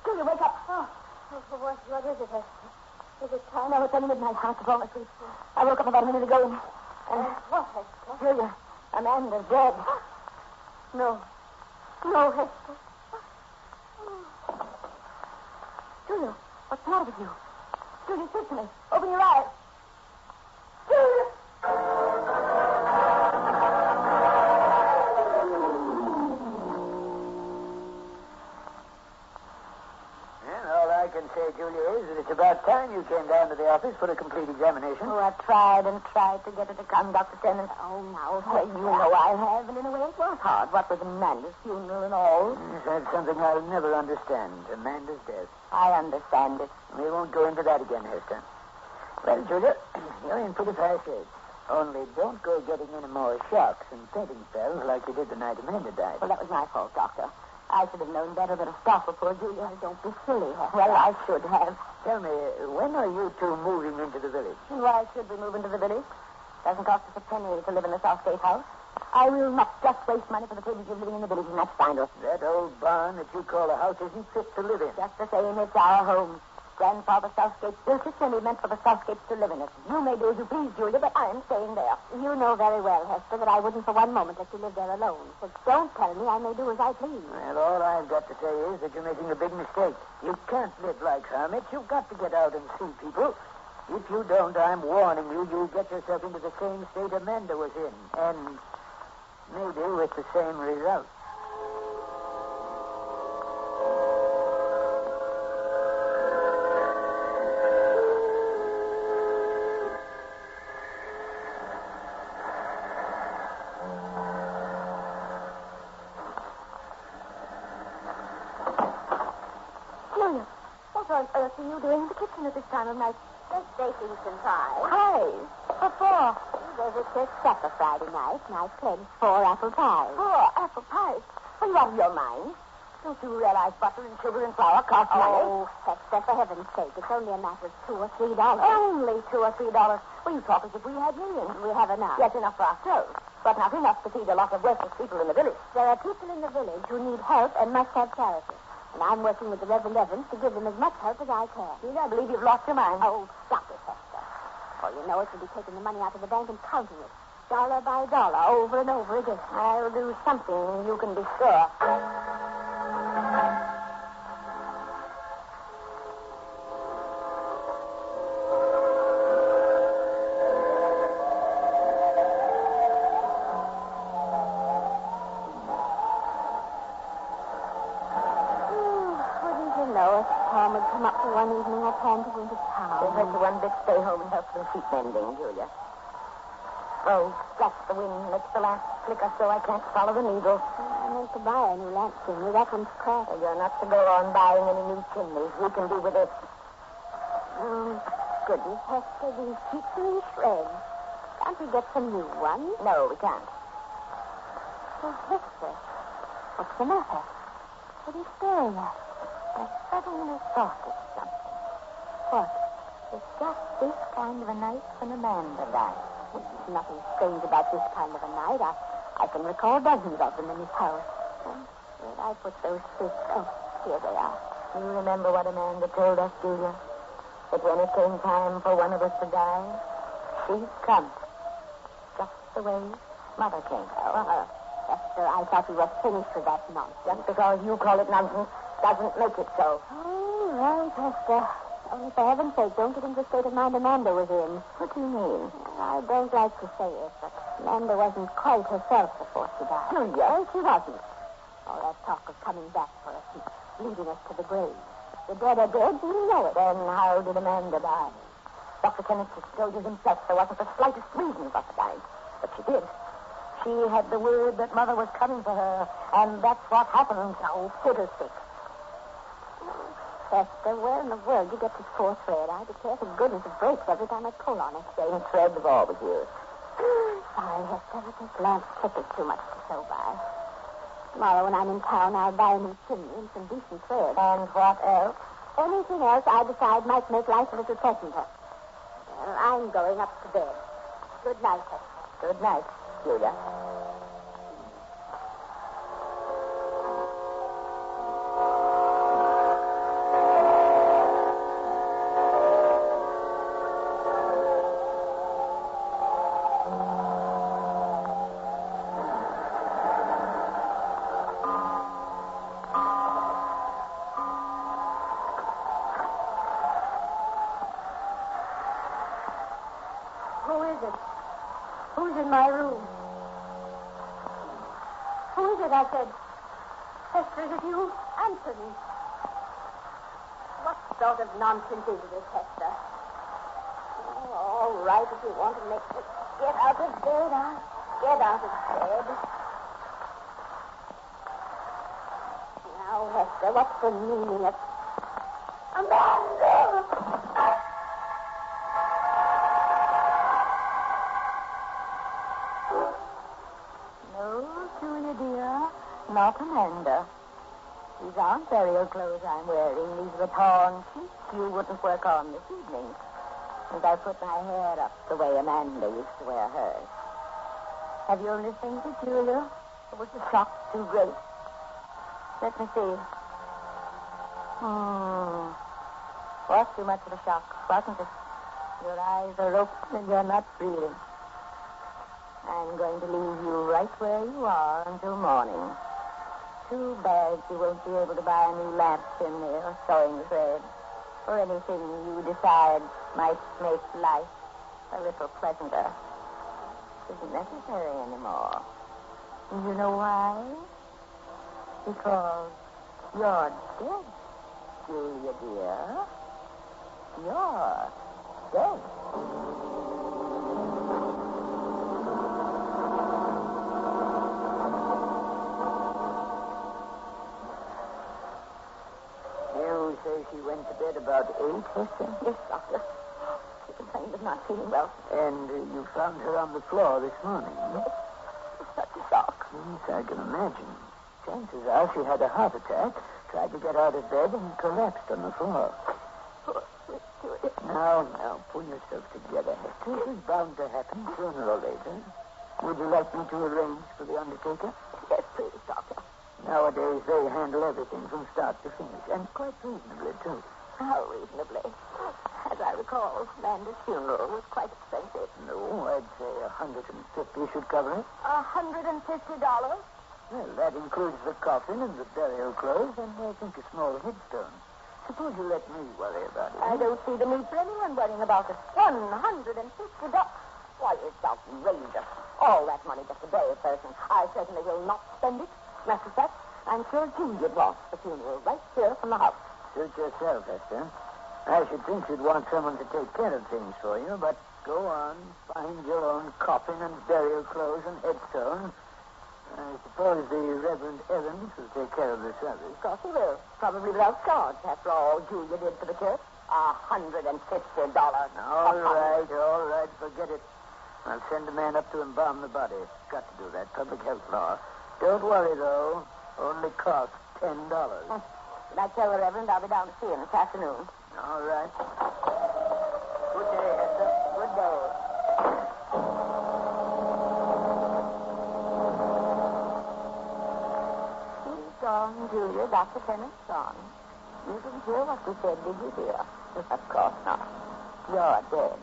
Speaker 2: Julia, wake up. What is it, Hester? Is it time? No, it's only midnight. I have to fall asleep. I woke up about a minute ago and what, Hester? Julia, Amanda's dead. No, Hester. Julia, what's the matter with you? Julia, speak to me. Open your eyes. Julia!
Speaker 6: I can say, Julia, is that it's about time you came down to the office for a complete examination.
Speaker 2: Oh, I tried and tried to get her to come, Dr. Tennant. Oh, now, well, you know I have, and in a way it was hard. What with Amanda's funeral and all.
Speaker 6: Yes, that's something I'll never understand, Amanda's death.
Speaker 2: I understand it.
Speaker 6: We won't go into that again, Hester. Well, Julia, you're in pretty fair shape. Only don't go getting any more shocks and fainting spells like you did the night Amanda died.
Speaker 2: Well, that was my fault, Doctor. I should have known better than to stop her, poor Julia. Don't be silly. Well, I should have.
Speaker 6: Tell me, when are you two moving into the village?
Speaker 2: Why should we move into the village? Doesn't cost us a penny to live in the Southgate house. I will not just waste money for the privilege of living in the village, and that's fine.
Speaker 6: That old barn that you call a house isn't fit to live in.
Speaker 2: Just the same, it's our home. Grandfather Southgate built it when he meant for the Southgates to live in it. You may do as you please, Julia, but I'm staying there. You know very well, Hester, that I wouldn't for one moment let you live there alone. So don't tell me I may do as I please.
Speaker 6: Well, all I've got to say is that you're making a big mistake. You can't live like hermits. You've got to get out and see people. If you don't, I'm warning you, you'll get yourself into the same state Amanda was in. And maybe with the same result.
Speaker 2: What on earth are you doing in the kitchen at this time of night?
Speaker 19: Just baking some pies.
Speaker 2: Pies? What for?
Speaker 19: There's a church supper Friday night, and I pledged 4 apple pies.
Speaker 2: 4 apple pies? Are you out of your mind? Don't you realize butter and sugar and flour cost money?
Speaker 19: Oh, Hester, for heaven's sake, it's only a matter of $2 or $3.
Speaker 2: Only $2 or $3? Well, you talk as if we had millions.
Speaker 19: We have enough.
Speaker 2: Yes, enough for ourselves, but not enough to feed a lot of worthless people in the village.
Speaker 19: There are people in the village who need help and must have charity. And I'm working with the Reverend Evans to give them as much help as I can.
Speaker 2: Gee, I believe you've lost your mind.
Speaker 19: Oh, stop it, Hester. All you know is to be taking the money out of the bank and counting it, dollar by dollar, over and over again.
Speaker 2: I'll do something, you can be sure.
Speaker 19: Tom would come up for one evening or plan to go into town.
Speaker 2: They heard you one bit stay home and help them sheep mending, Julia. Oh, that's the wind. Makes the last flicker so I can't follow the needle.
Speaker 19: I meant to buy a new lamp chimney. That one's cracked.
Speaker 2: Well, you're not to go on buying any new chimneys. We can do with it.
Speaker 19: Goodness, Hester, these sheets are in shreds. Can't we get some new ones?
Speaker 2: No, we can't.
Speaker 19: Oh, Hester, what's the matter? What are you staring at?
Speaker 2: I suddenly thought of something.
Speaker 19: What?
Speaker 2: It's just this kind of a night when Amanda died.
Speaker 19: Well, there's nothing strange about this kind of a night. I can recall dozens of them in this house.
Speaker 2: Where'd I put those fists? Oh, here they are. You remember what Amanda told us, Julia? That when it came time for one of us to die, she'd come. Just the way Mother came.
Speaker 19: Oh, Hester, I thought we were finished with that nonsense.
Speaker 2: Just because you call it nonsense doesn't make it so.
Speaker 19: Oh, right, Hester. Only for heaven's sake, don't get into the state of mind Amanda was in.
Speaker 2: What do you mean?
Speaker 19: I don't like to say it, but Amanda wasn't quite herself before she died.
Speaker 2: Oh, yes, she wasn't.
Speaker 19: All that talk of coming back for us and leading us to the grave. The dead are dead, and you know it.
Speaker 2: Then how did Amanda die? Dr. Tennant told you himself there wasn't the slightest reason for her dying. But she did. She had the word that Mother was coming for her, and that's what happened.
Speaker 19: Oh, fiddlesticks.
Speaker 2: Hester, where in the world do you get this fourth thread? I declare to goodness it breaks every time I pull on it. Same thread we've always used. Sorry, Hester, but this lamp stick is too much to sew by. Tomorrow when I'm in town, I'll buy a new chimney and some decent thread. And what else? Anything else I decide might make life a little pleasanter. Well, I'm going up to bed. Good night, Hester. Good night, Julia. Who is it? Who's in my room? Who is it, I said? Hester, is it you? Answer me. What sort of nonsense is this, Hester? Oh, all right, if you want to make me get out of bed, I'll get out of bed. Now, Hester, what's the meaning of... Amanda! Julia, dear, not Amanda. These aren't burial clothes I'm wearing. These are the torn sheets you wouldn't work on this evening. And I put my hair up the way Amanda used to wear hers. Have you only fainted, Julia? Or was the shock too great? Let me see. Was too much of a shock, wasn't it? Your eyes are open and you're not breathing. I'm going to leave you right where you are until morning. Too bad you won't be able to buy a new lamp chimney or sewing thread or anything you decide might make life a little pleasanter. It isn't necessary anymore. And you know why? Because you're dead, Julia dear. You're dead.
Speaker 6: Say she went to bed about 8, Hester?
Speaker 2: Yes, Doctor. She complained of not feeling well.
Speaker 6: And you found her on the floor this morning?
Speaker 2: Yes. Such a shock.
Speaker 6: Yes, I can imagine. Chances are she had a heart attack, tried to get out of bed, and collapsed on the floor.
Speaker 2: Poor sweet Julia.
Speaker 6: Now, pull yourself together, Hester. This is bound to happen sooner or later. Would you like me to arrange for the undertaker?
Speaker 2: Yes, please, Doctor.
Speaker 6: Nowadays, they handle everything from start to finish, and quite reasonably, too.
Speaker 2: How reasonably? As I recall, Amanda's funeral was quite expensive.
Speaker 6: No, I'd say $150 should cover it.
Speaker 2: $150?
Speaker 6: Well, that includes the coffin and the burial clothes, and I think a small headstone. Suppose you let me worry about it.
Speaker 2: I don't see the need for anyone worrying about it. $150? Why, it's outrageous. All that money just to bury a person. I certainly will not spend it. Matter of fact, I'm sure Julia wants the funeral right here from the house.
Speaker 6: Suit yourself, Hester. I should think you'd want someone to take care of things for you, but go on. Find your own coffin and burial clothes and headstone. I suppose the Reverend Evans will take care of the service.
Speaker 2: Of course he will. Probably without charge, after all Julia did for the church. $150.
Speaker 6: All right. Forget it. I'll send a man up to embalm the body. Got to do that. Public health law. Don't worry, though. Only costs $10.
Speaker 2: Did I tell the Reverend I'll be down to see him this afternoon?
Speaker 6: All right. Good day, Hester.
Speaker 2: Good day. He's gone, Julia. Dr. Tennant's gone. You didn't hear what we said, did you, dear? Of course not. You're dead.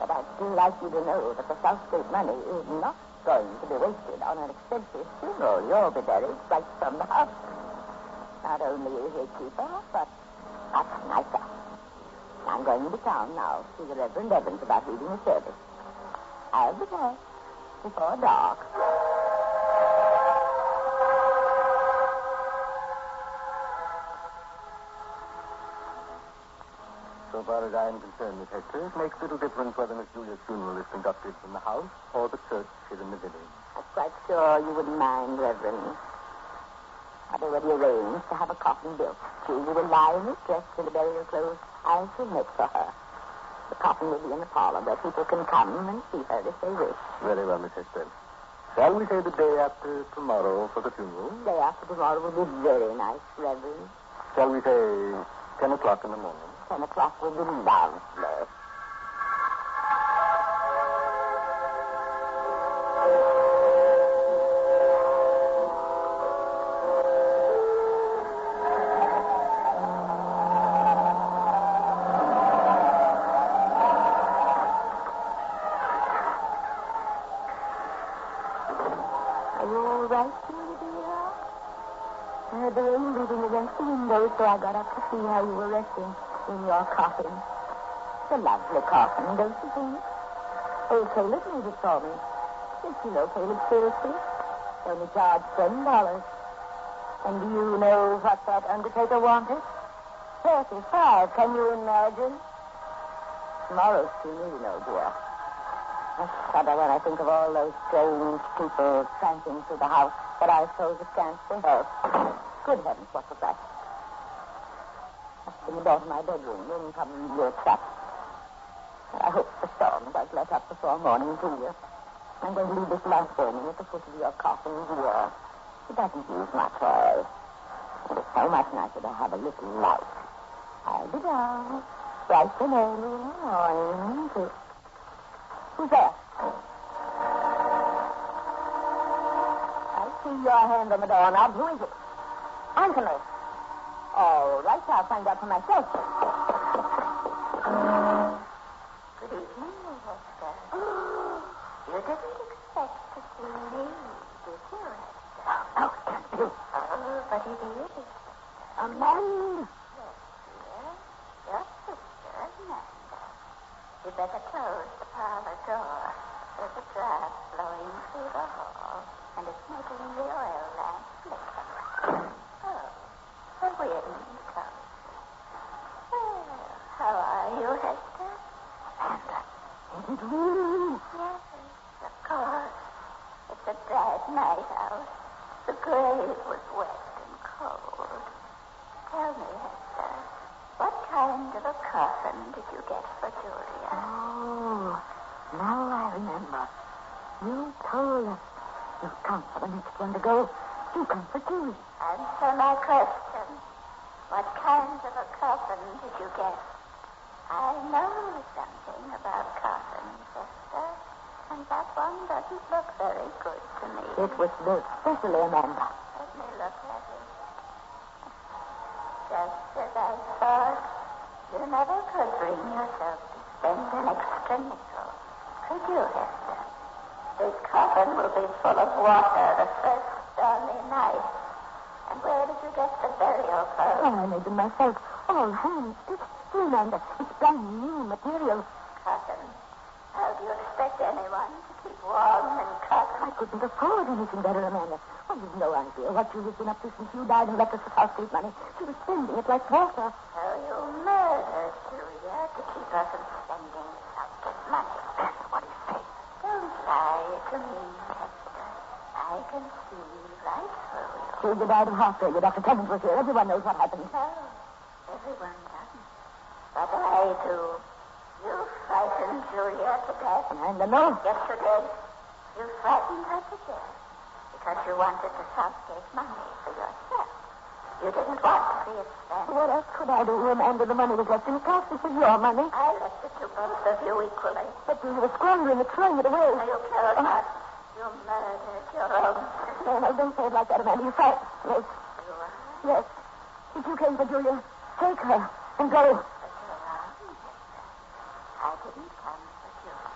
Speaker 2: But I'd still like you to know that the South Street money is not going to be wasted on an expensive funeral. You'll be buried right from the house. Not only is he a keeper, but much nicer. I'm going into town now to see the Reverend Evans about reading the service. I'll be back before dark.
Speaker 4: So far as I am concerned, Miss Hester, it makes little difference whether Miss Julia's funeral is conducted from the house or the church here in the village.
Speaker 2: I'm quite sure you wouldn't mind, Reverend. I've already arranged to have a coffin built. to. You will lie in it, dressed in the burial clothes I shall make for her. The coffin will be in the parlor where people can come and see her if they wish.
Speaker 4: Very well, Miss Hester. Shall we say the day after tomorrow for the funeral?
Speaker 2: The day after tomorrow will be very nice, Reverend.
Speaker 4: Shall we say 10 o'clock in the morning?
Speaker 2: 10 o'clock will be lovely. The rain beating against the window, so I got up to see how you were resting in your coffin. It's a lovely coffin, don't you think? Old Caleb made it for me. Yes, you know Caleb seriously. Only charged $10. And do you know what that undertaker wanted? 35. Can you imagine? Tomorrow's funeral, you know, dear. I shudder when I think of all those strange people tramping through the house, but I suppose it can't be helped. Good heavens, what was that? That's in the door to my bedroom. Room come near shut. I hope the storm does let up before morning, do you? I'm going to leave this lamp burning at the foot of your coffin here. It doesn't use much oil. And it's so much nicer to have a little light. I'll be down bright and early in the morning, too. Who's there? I see your hand on the doorknob. Who is it? Anthony. All right, I'll find out for myself.
Speaker 3: Good evening, Miss Hester. You didn't expect to see me, did you, Hester?
Speaker 2: Oh, can't be.
Speaker 3: Oh, but it is.
Speaker 2: Amanda.
Speaker 3: Yes, dear. Your sister, Amanda. You better close the parlor door. There's a draft blowing through the hall, and it's making the oil lamp flicker. Oh, a wind comes. Well, how are you, Hester?
Speaker 2: Amanda, is it really?
Speaker 3: Yes, of course. It's a bad night out. The grave was wet and cold. Tell me, Hester, what kind of a coffin did you get for Julia?
Speaker 2: Oh, now I remember. You told us. You've come for the next one to go. You come for Julie.
Speaker 3: Answer my question. What kind of a coffin did you get? I know something about coffins, Hester, and that one doesn't look very good to me.
Speaker 2: It was built specially, Amanda.
Speaker 3: Let me look at it. Just as I thought, you never could bring yourself to spend an extra nickel. Could you, Hester? This coffin will be full of water the first stormy night. And where did you get the burial clothes?
Speaker 2: Oh, I made them myself. All hand stitched. Amanda, it's brand new material.
Speaker 3: Cotton. How do you expect anyone to keep warm in cotton?
Speaker 2: I couldn't afford anything better, Amanda. Well, you've no idea what Julie's been up to since you died and left us the South Street money. She was spending it like water.
Speaker 3: So you murdered Julia to keep her from spending the South Street money.
Speaker 2: That's what he said.
Speaker 3: Don't lie to me, Hester. I can see right through you.
Speaker 2: Julia died of heart failure. Dr. Clemens was here. Everyone knows what happened.
Speaker 3: No, everyone doesn't. But I do. You frightened Julia to death.
Speaker 2: Amanda, no.
Speaker 3: Yes, you did. You frightened her to death because you wanted the Southgate money for yourself. You didn't want to see it spent.
Speaker 2: What else could I do, Amanda? The money was left in the cash. This is your money.
Speaker 3: I left it to both of you equally.
Speaker 2: But you were squandering it, throwing it away.
Speaker 3: No, you killed her. You murdered your own sister.
Speaker 2: No, don't say it like that, Amanda. You fight. Yes.
Speaker 3: You are?
Speaker 2: Yes. If you came for Julia, take her and go.
Speaker 3: But you're wrong, Hester. I didn't come for Julia.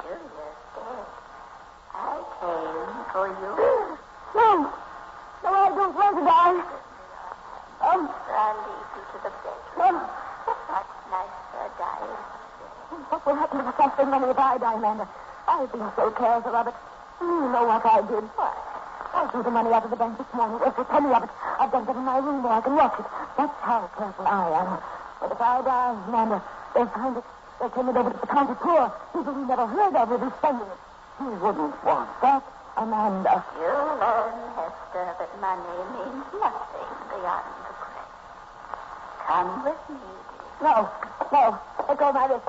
Speaker 3: Julia's dead. I came for you.
Speaker 2: No. No, I don't want to die.
Speaker 3: I'll lead you to the bedroom. Much nicer dying.
Speaker 2: What will happen to the suffering money if I die, Amanda? I've been so careful of it. You know what I did.
Speaker 3: What?
Speaker 2: I drew the money out of the bank this morning. Every penny of it. I've done it in my room where I can watch it. That's how careful I am. But if I die, Amanda, they'll find it. They'll turn it over to the county poor. People we never heard of will be spending it. You wouldn't want that, Amanda.
Speaker 3: You learn, Hester, that money means nothing beyond the grave. Come with me.
Speaker 2: No. Let go of my wrist.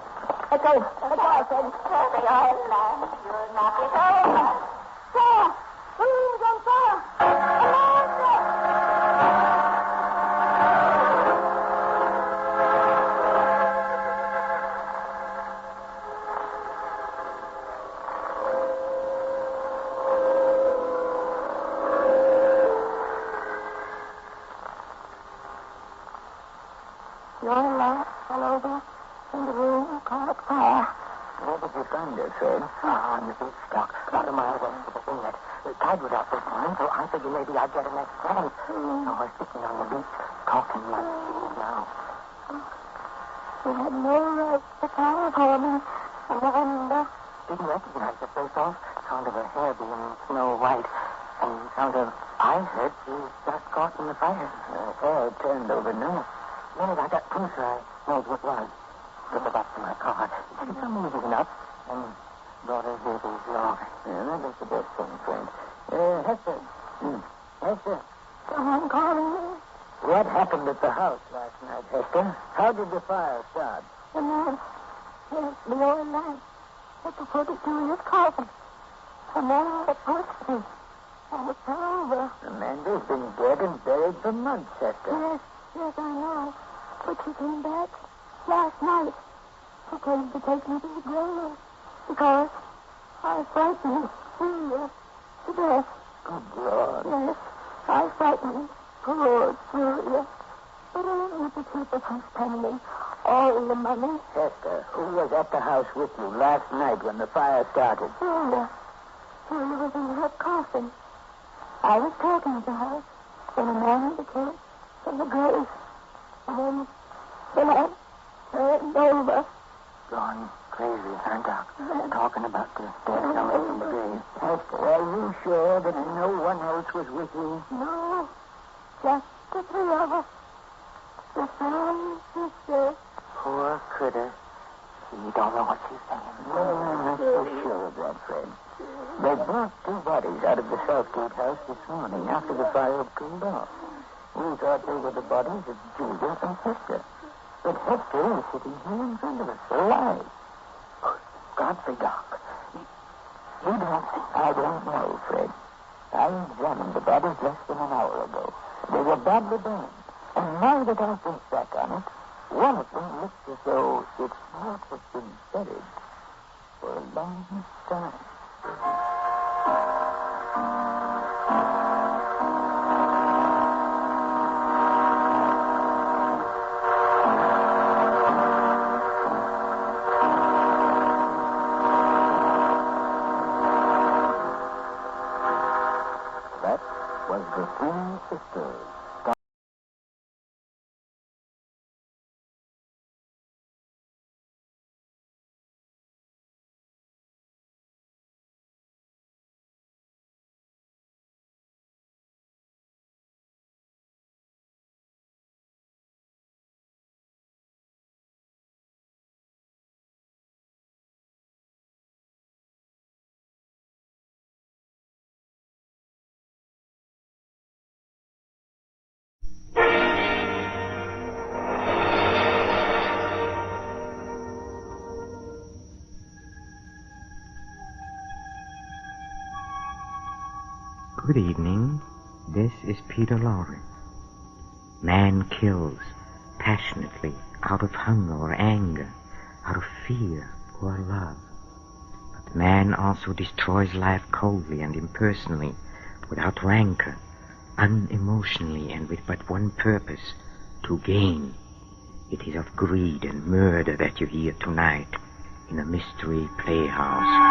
Speaker 2: Let go, I said.
Speaker 3: To the oil lamp. You'll knock it over.
Speaker 2: Fire! The room's on fire!
Speaker 6: Your lamp fell over in the room, caught fire. Where did you find her, Fred? On the big stock, about a mile west of the inlet. Tide was out this morning, so I figured maybe I'd get an next chance. So we're sitting on the beach, talking like she is now.
Speaker 2: You had no right to call for me, Amanda.
Speaker 6: Didn't recognize the first off. Sound of her hair being snow white. And sound of, I heard she got caught in the fire. Her hair turned over now. The minute I got closer, I knowed what was. Took her back to my car. She told me easy enough, and brought her here to his law. Yeah, that was the best thing, friend. Hester. Hester.
Speaker 2: Someone calling me?
Speaker 6: What happened at the house last night, Hester? How did the fire start?
Speaker 2: The man. Yes, the oil lamp. Had to put it to his coffin. The man that pushed me. And it's over.
Speaker 6: Amanda's been dead and buried for months, Hester.
Speaker 2: Yes, I know. But she came back last night. She came to take me to the grave. Because I frightened Julia to death.
Speaker 6: Good Lord.
Speaker 2: Yes, I frightened poor Julia. But only to keep her from spending all the money.
Speaker 6: Hester, who was at the house with you last night when the fire started?
Speaker 2: Julia. Julia was in her coffin. I was talking to her when a man came from the grave. And then the lamp turned over.
Speaker 6: Gone crazy, huh, Doc? Talking about the dead coming from the grave. Hester, are you sure that no one else was with you?
Speaker 2: No, just the three of us. The same sister.
Speaker 6: Poor critter. She don't know what she's saying. No, I'm not so sure of that, Fred. They brought two bodies out of the Southgate house this morning after the fire had cooled off. We thought they were the bodies of Julia and Hester. But Hester is sitting here in front of us, alive. Godfrey, Doc. You don't think? I don't know, Fred. I examined the bodies less than an hour ago. They were badly burned. And now that I think back on it, one of them looks as though its heart has been buried for a long time. That was The Three Sisters.
Speaker 17: Good evening. This is Peter Lorre. Man kills passionately out of hunger or anger, out of fear or love. But man also destroys life coldly and impersonally, without rancor, unemotionally, and with but one purpose, to gain. It is of greed and murder that you hear tonight in a mystery playhouse.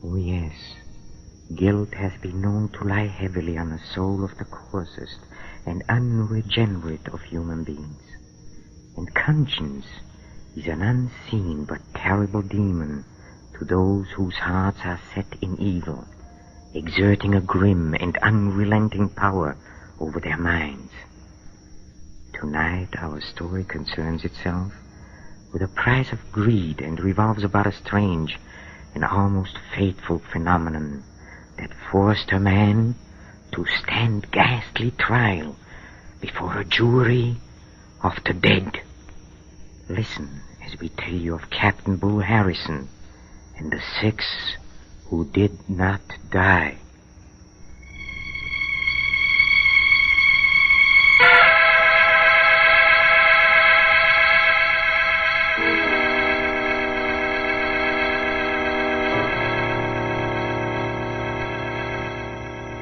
Speaker 17: Oh, yes. Guilt has been known to lie heavily on the soul of the coarsest and unregenerate of human beings. And conscience is an unseen but terrible demon to those whose hearts are set in evil exerting a grim and unrelenting power over their minds. Tonight, our story concerns itself with a price of greed and revolves about a strange and almost fateful phenomenon that forced a man to stand ghastly trial before a jury of the dead. Listen as we tell you of Captain Bull Harrison and the 6 who did not die.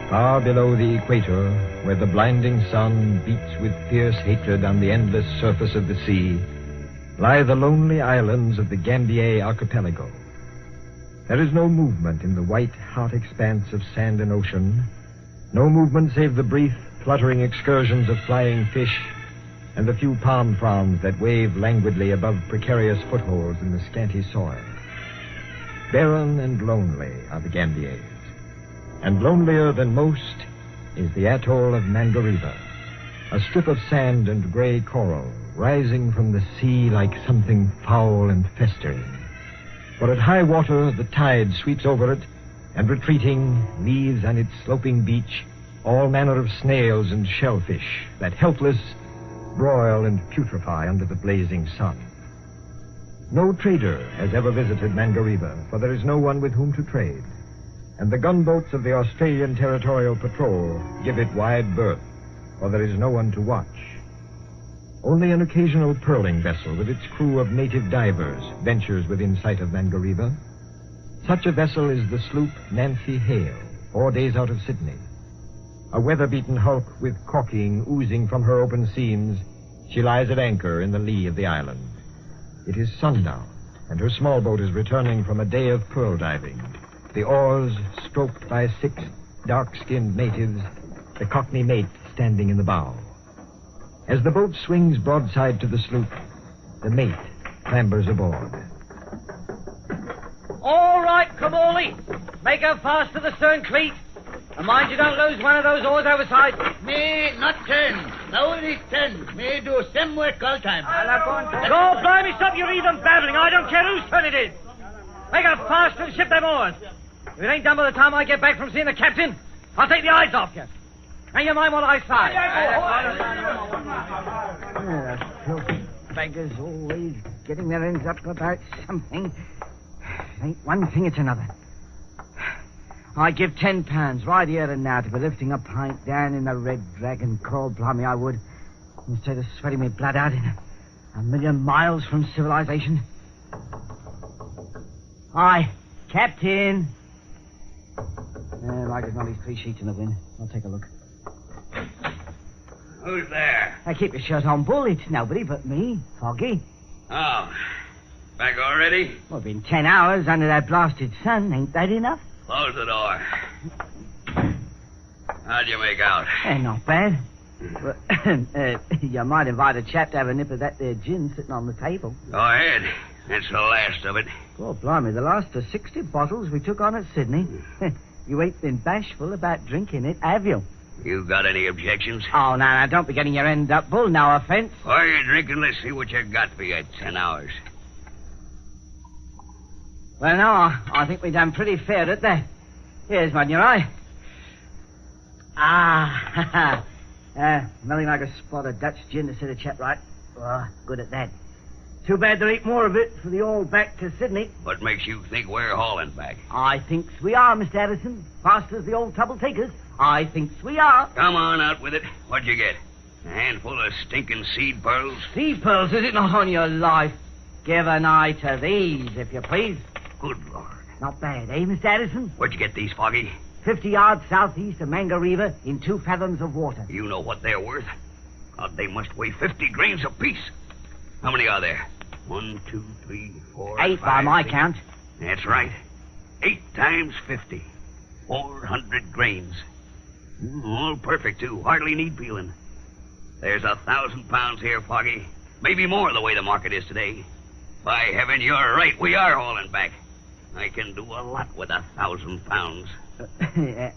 Speaker 8: Far below the equator, where the blinding sun beats with fierce hatred on the endless surface of the sea, lie the lonely islands of the Gambier archipelago. There is no movement in the white, hot expanse of sand and ocean, no movement save the brief, fluttering excursions of flying fish and the few palm fronds that wave languidly above precarious footholds in the scanty soil. Barren and lonely are the Gambiers. And lonelier than most is the atoll of Mangariba, a strip of sand and gray coral rising from the sea like something foul and festering. For at high water, the tide sweeps over it, and retreating, leaves on its sloping beach all manner of snails and shellfish that, helpless, broil and putrefy under the blazing sun. No trader has ever visited Mangariba, for there is no one with whom to trade. And the gunboats of the Australian Territorial Patrol give it wide berth, for there is no one to watch. Only an occasional pearling vessel with its crew of native divers ventures within sight of Mangariba. Such a vessel is the sloop Nancy Hale, 4 days out of Sydney. A weather-beaten hulk with caulking oozing from her open seams, she lies at anchor in the lee of the island. It is sundown, and her small boat is returning from a day of pearl diving. The oars stroked by 6 dark-skinned natives, the Cockney mate standing in the bow. As the boat swings broadside to the sloop, the mate clambers aboard.
Speaker 10: All right, Kamali. Make her fast to the stern cleat. And mind you don't lose one of those oars overside.
Speaker 6: Me not 10. Now it is 10. Me do same work all time.
Speaker 10: Go, blimey, stop your even babbling. I don't care whose turn it is. Make her fast and ship them oars. If it ain't done by the time I get back from seeing the captain, I'll take the eyes off you. And you mind what I say.
Speaker 18: Those beggars always getting their ends up about something. It ain't one thing, it's another. I'd give £10 right here and now to be lifting a pint down in the Red Dragon Crawl, blimey I would, instead of sweating me blood out in a million miles from civilization. Hi, Captain. Like there's only 3 sheets in the wind. I'll take a look.
Speaker 14: Who's there?
Speaker 18: Keep your shirt on, Bull. It's nobody but me, Foggy.
Speaker 14: Oh, back already?
Speaker 18: Well, it's been 10 hours under that blasted sun. Ain't that enough?
Speaker 14: Close the door. How'd you make out?
Speaker 18: Not bad. Well, you might invite a chap to have a nip of that there gin sitting on the table.
Speaker 14: Go ahead. That's the last of it.
Speaker 18: Oh, blimey, the last of 60 bottles we took on at Sydney. You ain't been bashful about drinking it, have you?
Speaker 14: You got any objections?
Speaker 18: Oh, no, don't be getting your end up, Bull. No offense.
Speaker 14: While you're drinking, let's see what you got for you 10 hours.
Speaker 18: Well, no, I think we done pretty fair at that. Here's one, your eye. Smelling like a spot of Dutch gin to set a chap right. Oh, good at that. Too bad there ain't more of it for the all back to Sydney.
Speaker 14: What makes you think we're hauling back?
Speaker 18: I thinks we are, Mr. Addison. Fast as the old trouble takers. I thinks we are.
Speaker 14: Come on, out with it. What'd you get? A handful of stinking seed pearls?
Speaker 18: Seed pearls, is it not on your life? Give an eye to these, if you please.
Speaker 14: Good Lord.
Speaker 18: Not bad, eh, Mr. Addison?
Speaker 14: Where'd you get these, Foggy?
Speaker 18: 50 yards southeast of Mangariba in 2 fathoms of water.
Speaker 14: You know what they're worth? God, they must weigh 50 grains apiece. How many are there? 1, 2, 3, 4,
Speaker 18: 8
Speaker 14: 5,
Speaker 18: by my
Speaker 14: 6.
Speaker 18: count.
Speaker 14: That's right. 8 times 50. 400 grains. All perfect, too. Hardly need peeling. There's 1,000 pounds here, Foggy. Maybe more the way the market is today. By heaven, you're right. We are hauling back. I can do a lot with 1,000 pounds.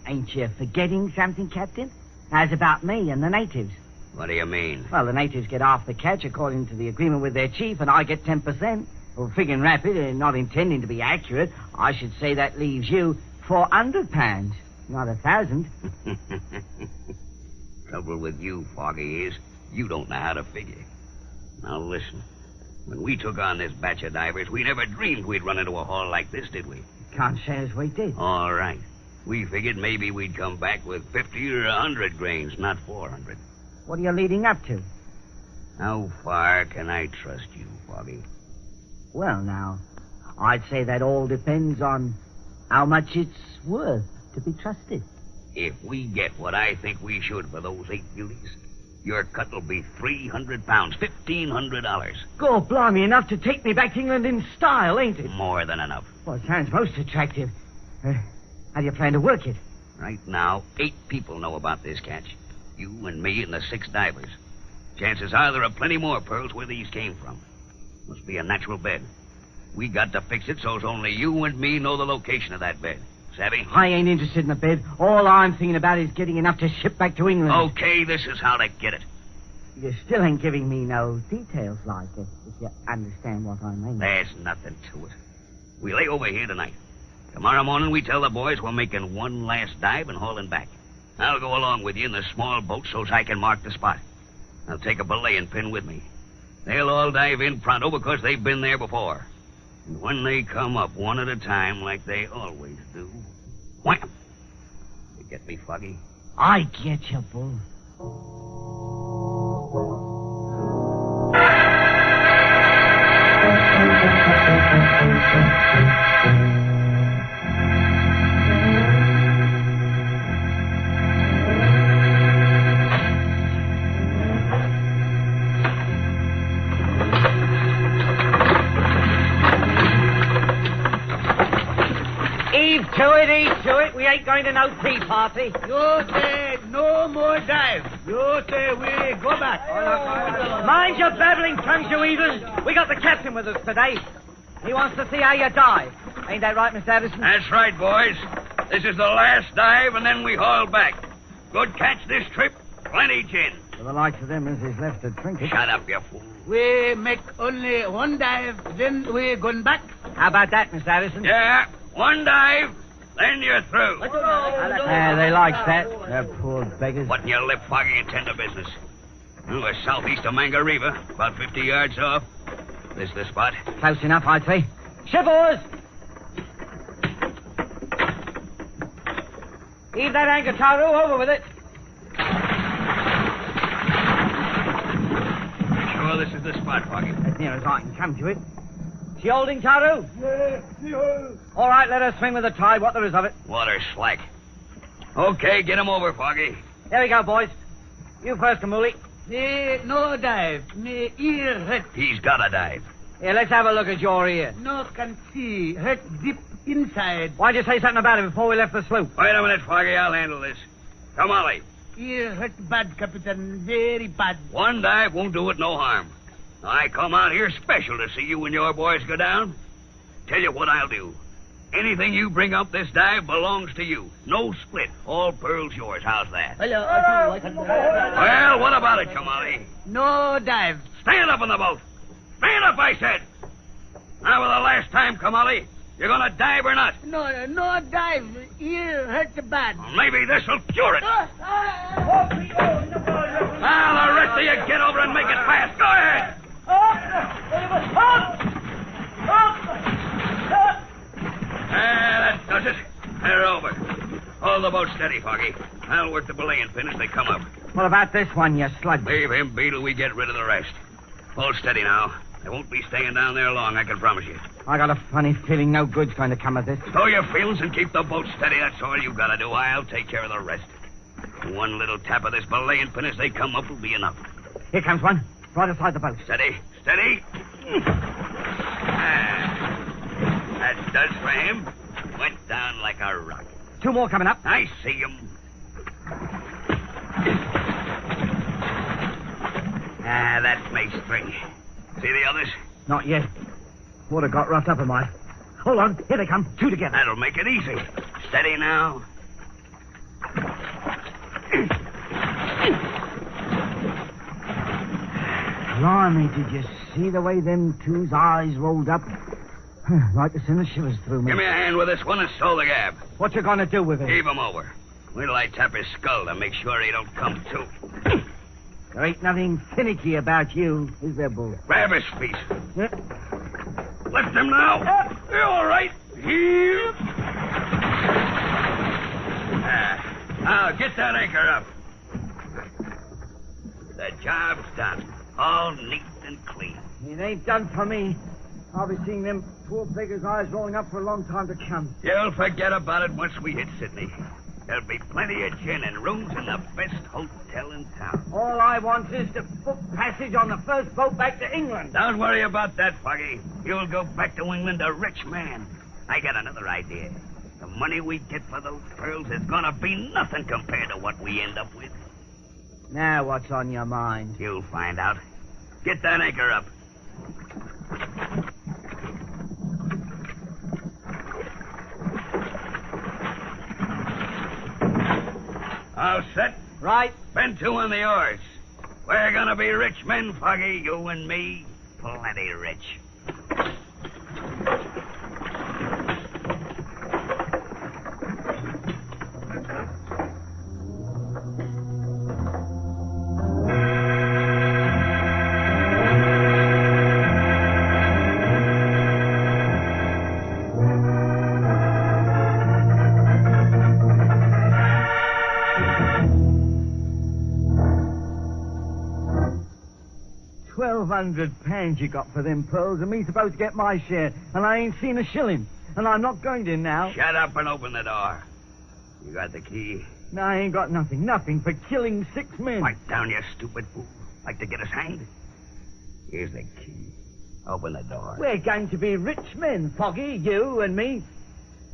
Speaker 10: Ain't you forgetting something, Captain? How's about me and the natives?
Speaker 14: What do you mean?
Speaker 10: Well, the natives get half the catch according to the agreement with their chief, and I get 10%. Well, figuring rapid and not intending to be accurate, I should say that leaves you £400, not 1,000.
Speaker 14: Trouble with you, Foggy, is you don't know how to figure. Now listen. When we took on this batch of divers, we never dreamed we'd run into a haul like this, did we?
Speaker 10: Can't say as we did.
Speaker 14: All right. We figured maybe we'd come back with 50 or 100 grains, not 400.
Speaker 10: What are you leading up to?
Speaker 14: How far can I trust you, Foggy?
Speaker 10: Well, now, I'd say that all depends on how much it's worth to be trusted.
Speaker 14: If we get what I think we should for those 8 beauties, your cut will be 300 pounds, $1,500.
Speaker 10: God, blimey, enough to take me back to England in style, ain't it?
Speaker 14: More than enough.
Speaker 10: Well, it sounds most attractive. How do you plan to work it?
Speaker 14: Right now, 8 people know about this catch. You and me and the 6 divers. Chances are there are plenty more pearls where these came from. Must be a natural bed. We got to fix it so's only you and me know the location of that bed. Savvy?
Speaker 10: I ain't interested in the bed. All I'm thinking about is getting enough to ship back to England.
Speaker 14: Okay, this is how to get it.
Speaker 10: You still ain't giving me no details like it, if you understand what I mean.
Speaker 14: There's nothing to it. We lay over here tonight. Tomorrow morning we tell the boys we're making one last dive and hauling back. I'll go along with you in the small boat so's I can mark the spot. I'll take a belaying pin with me. They'll all dive in pronto because they've been there before. And when they come up one at a time like they always do, wham! You get me, Foggy?
Speaker 10: I get you, Bull. Eat to it. We ain't going to no tea party.
Speaker 6: You say no more dive. You say we go back.
Speaker 10: Mind your babbling tongues, you heathen. We got the captain with us today. He wants to see how you dive. Ain't that right, Mr. Addison?
Speaker 14: That's right, boys. This is the last dive, and then we haul back. Good catch this trip. Plenty gin.
Speaker 10: For the likes of them as is left to drink it.
Speaker 14: Shut up, you fool.
Speaker 6: We make only one dive, then we going back.
Speaker 10: How about that, Mr. Addison?
Speaker 14: Yeah, one dive, then you're through.
Speaker 10: They like that. They're poor beggars.
Speaker 14: Button your lip, Foggy, and tend to business. We're southeast of Manga River, about 50 yards off. This the spot?
Speaker 10: Close enough, I'd say. Shivers! Heave that anchor, Taru. Over with it.
Speaker 14: Sure this is the spot, Foggy?
Speaker 10: As near as I can come to it. She holding, Taru?
Speaker 6: Yeah.
Speaker 10: All right, let her swing with the tide, what there is of it.
Speaker 14: Water slack. Okay, get him over, Foggy.
Speaker 10: There we go, boys. You first, Kamuli.
Speaker 6: No dive. Me ear hurt.
Speaker 14: He's got a dive.
Speaker 10: Here, let's have a look at your ear.
Speaker 6: No can see. Hurt deep inside.
Speaker 10: Why'd you say something about it before we left the sloop?
Speaker 14: Wait a minute, Foggy. I'll handle this. Come, Ollie.
Speaker 6: Ear hurt bad, Captain. Very bad.
Speaker 14: One dive won't do it no harm. I come out here special to see you and your boys go down. Tell you what I'll do. Anything you bring up this dive belongs to you. No split. All pearls yours. How's that? Well, what about it, Kamali?
Speaker 6: No dive.
Speaker 14: Stand up in the boat. Stand up, I said. Now, for the last time, Kamali, you're going to dive or not?
Speaker 6: No dive. Ear hurt bad.
Speaker 14: Well, maybe this'll cure it. Now, the rest of you get over and make it fast. Go ahead. That does it. They're over. Hold the boat steady, Foggy. I'll work the belaying pin as they come up.
Speaker 10: What about this one, you slug?
Speaker 14: Leave him be till we get rid of the rest. Hold steady now. They won't be staying down there long, I can promise you.
Speaker 10: I got a funny feeling no good's going to come of this.
Speaker 14: Stow your feelings and keep the boat steady. That's all you got to do. I'll take care of the rest. One little tap of this belaying pin as they come up will be enough.
Speaker 10: Here comes one. Right aside the boat.
Speaker 14: Steady. Steady. That does for him. Went down like a rock.
Speaker 10: 2 more coming up.
Speaker 14: I see him. That makes 3. See the others?
Speaker 10: Not yet. Water got roughed up in mine. Hold on. Here they come. 2 together.
Speaker 14: That'll make it easy. Steady now.
Speaker 10: Blimey, did you see the way them two's eyes rolled up? Like to send the shivers through me.
Speaker 14: Give me a hand with this one and stow the gab.
Speaker 10: What you gonna do with it?
Speaker 14: Heave him over. Wait till I tap his skull to make sure he don't come to.
Speaker 10: There ain't nothing finicky about you, is there, Bull?
Speaker 14: Grab his feet. Lift him now. You're all right. Here. Now, get that anchor up. The job's done. All neat and clean.
Speaker 10: It ain't done for me. I'll be seeing them poor beggars' eyes rolling up for a long time to come.
Speaker 14: You'll forget about it once we hit Sydney. There'll be plenty of gin and rooms in the best hotel in town.
Speaker 10: All I want is to book passage on the first boat back to England.
Speaker 14: Don't worry about that, Foggy. You'll go back to England a rich man. I got another idea. The money we get for those pearls is gonna be nothing compared to what we end up with.
Speaker 10: Now what's on your mind?
Speaker 14: You'll find out. Get that anchor up. All set?
Speaker 10: Right.
Speaker 14: Bend two on the oars. We're gonna be rich men, Foggy, you and me. Plenty rich.
Speaker 10: £1,200 you got for them pearls, and me supposed to get my share, and I ain't seen a shilling, and I'm not going to now.
Speaker 14: Shut up and open the door. You got the key?
Speaker 10: No, I ain't got nothing for killing 6 men.
Speaker 14: Pipe down, you stupid fool. Like to get us hanged? Here's the key. Open the door.
Speaker 10: We're going to be rich men, Foggy, you and me.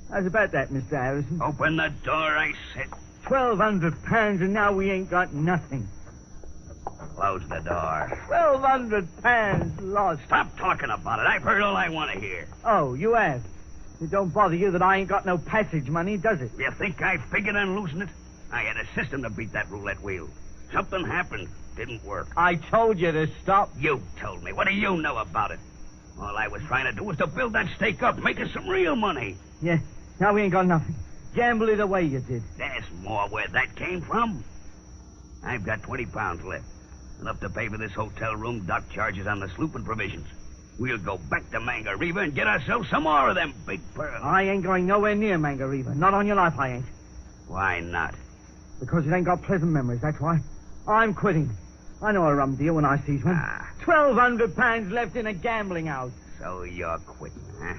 Speaker 10: How's about that, Mr. Harrison?
Speaker 14: Open the door, I said.
Speaker 10: £1,200, and now we ain't got nothing.
Speaker 14: Close the door.
Speaker 10: £1,200 lost.
Speaker 14: Stop talking about it. I've heard all I want to hear.
Speaker 10: Oh, you have? It don't bother you that I ain't got no passage money, does it?
Speaker 14: You think I figured on losing it? I had a system to beat that roulette wheel. Something happened. Didn't work.
Speaker 10: I told you to stop.
Speaker 14: You told me. What do you know about it? All I was trying to do was to build that stake up, make us some real money.
Speaker 10: Yeah, now we ain't got nothing. Gamble it away you did.
Speaker 14: There's more where that came from. I've got 20 pounds left. Enough to pay for this hotel room, dock charges on the sloop, and provisions. We'll go back to Mangareva and get ourselves some more of them big pearls.
Speaker 10: I ain't going nowhere near Mangareva. Not on your life, I ain't.
Speaker 14: Why not?
Speaker 10: Because it ain't got pleasant memories, that's why. I'm quitting. I know a rum deal when I sees one. £1,200 left in a gambling house.
Speaker 14: So you're quitting, huh?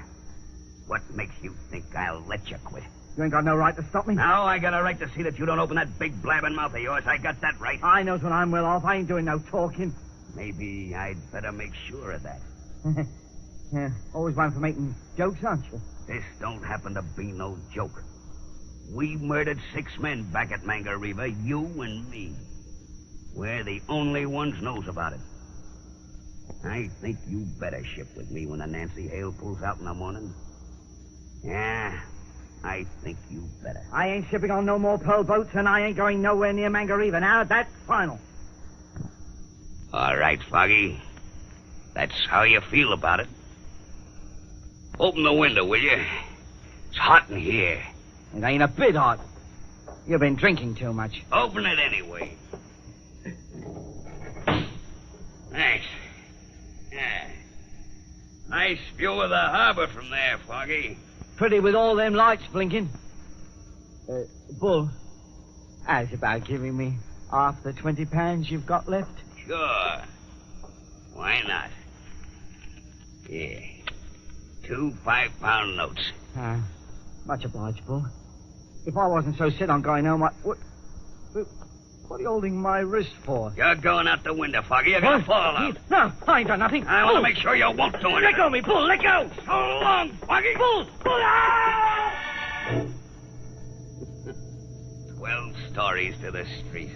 Speaker 14: What makes you think I'll let you quit?
Speaker 10: You ain't got no right to stop me.
Speaker 14: No, I got a right to see that you don't open that big blabbing mouth of yours. I got that right.
Speaker 10: I knows when I'm well off. I ain't doing no talking.
Speaker 14: Maybe I'd better make sure of that.
Speaker 10: Yeah, always one for making jokes, aren't you?
Speaker 14: This don't happen to be no joke. We murdered 6 men back at Mangareva, you and me. We're the only ones knows about it. I think you better ship with me when the Nancy Hale pulls out in the morning. Yeah, I think you better.
Speaker 10: I ain't shipping on no more pearl boats, and I ain't going nowhere near Mangareva. Now, that's final.
Speaker 14: All right, Foggy. That's how you feel about it. Open the window, will you? It's hot in here.
Speaker 10: It ain't a bit hot. You've been drinking too much.
Speaker 14: Open it anyway. Thanks. Yeah. Nice view of the harbor from there, Foggy.
Speaker 10: Pretty with all them lights blinking. Bull, how's about giving me half the £20 you've got left?
Speaker 14: Sure. Why not? Here. 2 5-pound notes.
Speaker 10: Much obliged, Bull. If I wasn't so set on going home, What are you holding my wrist for?
Speaker 14: You're going out the window, Foggy. You're going to fall out.
Speaker 10: No, I ain't done nothing.
Speaker 14: I want to make sure you won't do anything.
Speaker 10: Let go of me, Bull. Let go.
Speaker 14: So long, Foggy.
Speaker 10: Bull.
Speaker 14: 12 stories to the street.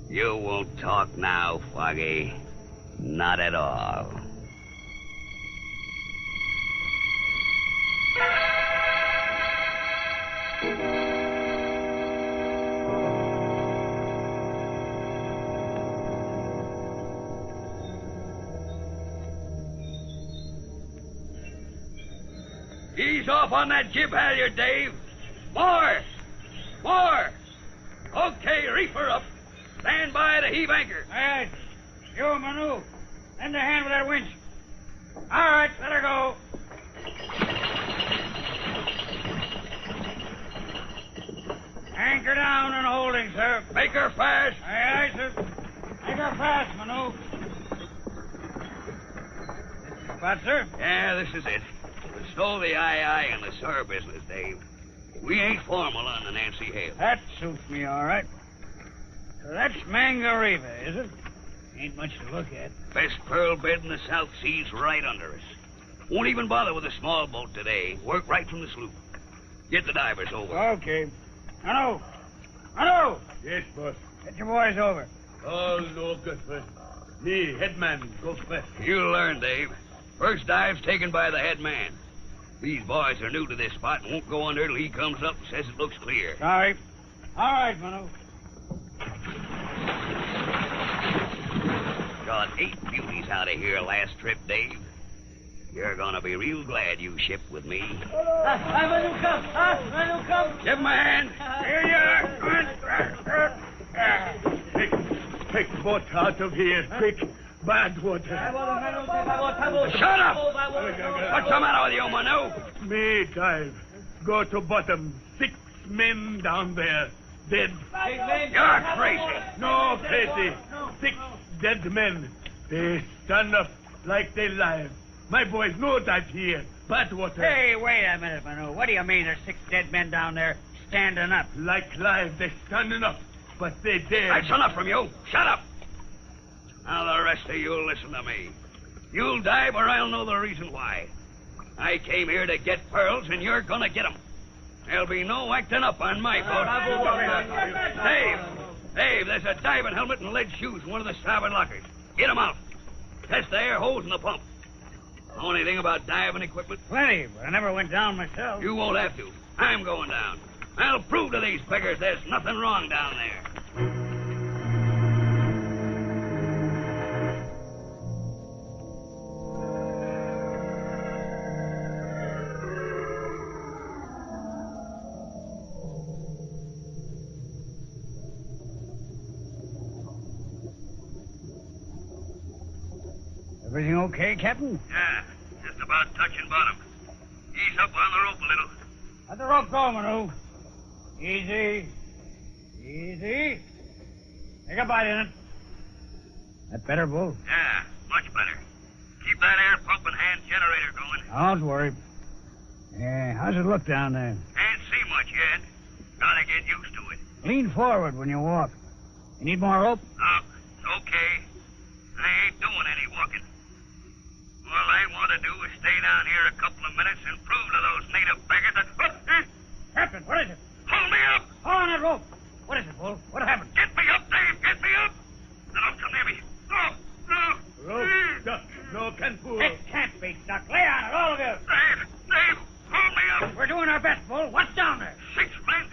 Speaker 14: You won't talk now, Foggy. Not at all. Ease off on that jib halyard, Dave. More! More! Okay, reef her up. Stand by to heave anchor.
Speaker 10: Aye, aye. You, Manu. Lend a hand with that winch. All right, let her go. Anchor down and holding, sir.
Speaker 14: Make her fast.
Speaker 10: Aye, aye, sir. Make her fast, Manu. Spot, sir?
Speaker 14: Yeah, this is it. We stole the aye and the sir business, Dave. We ain't formal on the Nancy Hale.
Speaker 10: That suits me all right. So that's Mangariva, is it? Ain't much to look at.
Speaker 14: Best pearl bed in the South Seas right under us. Won't even bother with a small boat today. Work right from the sloop. Get the divers over.
Speaker 10: Okay. Manu! Manu!
Speaker 7: Yes, boss.
Speaker 10: Get your boys over.
Speaker 7: Oh, no good first. Me, headman, go first.
Speaker 14: You'll learn, Dave. First dive's taken by the head man. These boys are new to this spot and won't go under till he comes up and says it looks clear.
Speaker 10: Sorry. All right, Manu.
Speaker 14: Got 8 beauties out of here last trip, Dave. You're gonna be real glad you shipped with me.
Speaker 10: Manu, come. Manu, come.
Speaker 14: Give him a hand. Here you are.
Speaker 7: Take boat out of here, quick. Bad water.
Speaker 14: Shut up! What's the matter with you, Manu?
Speaker 7: Me dive. Go to bottom. 6 men down there. Dead.
Speaker 14: You're crazy.
Speaker 7: No, crazy. 6 dead men. They stand up like they live. My boys know that here. Bad water.
Speaker 10: Hey, wait a minute, Manu. What do you mean there's 6 dead men down there standing up?
Speaker 7: Like live, they standing up. But they dead.
Speaker 14: That's enough from you. Shut up. Now the rest of you'll listen to me. You'll dive or I'll know the reason why. I came here to get pearls and you're gonna get them. There'll be no acting up on my boat. Dave, there's a diving helmet and lead shoes in one of the starboard lockers. Get them out. Test the air hose and the pump. Know anything about diving equipment?
Speaker 10: Plenty, but I never went down myself.
Speaker 14: You won't have to. I'm going down. I'll prove to these beggars there's nothing wrong down there.
Speaker 10: Everything okay, Captain?
Speaker 14: Yeah, just about touching bottom. Ease up on the rope a little.
Speaker 10: Let the rope go, Manu. Easy. Easy. Take a bite in it. That better, Bull?
Speaker 14: Yeah, much better. Keep that air pump and hand generator going.
Speaker 10: Don't worry. Yeah, how's it look down there?
Speaker 14: Can't see much yet. Gotta get used to it.
Speaker 10: Lean forward when you walk. You need more rope?
Speaker 14: It's okay. I ain't doing any walking. All I want to do is stay down here a couple of minutes and prove to those native beggars that...
Speaker 10: Captain, what is it?
Speaker 14: Pull me up!
Speaker 10: Hold on that rope. What is it, Bull? What happened?
Speaker 14: Get me up, Dave! Get me up! Now, don't come near me. No!
Speaker 7: Rope stuck. No can pull.
Speaker 10: It can't be stuck. Lay on it, all of you.
Speaker 14: Dave, pull me up.
Speaker 10: We're doing our best, Bull. What's down there?
Speaker 14: 6 men.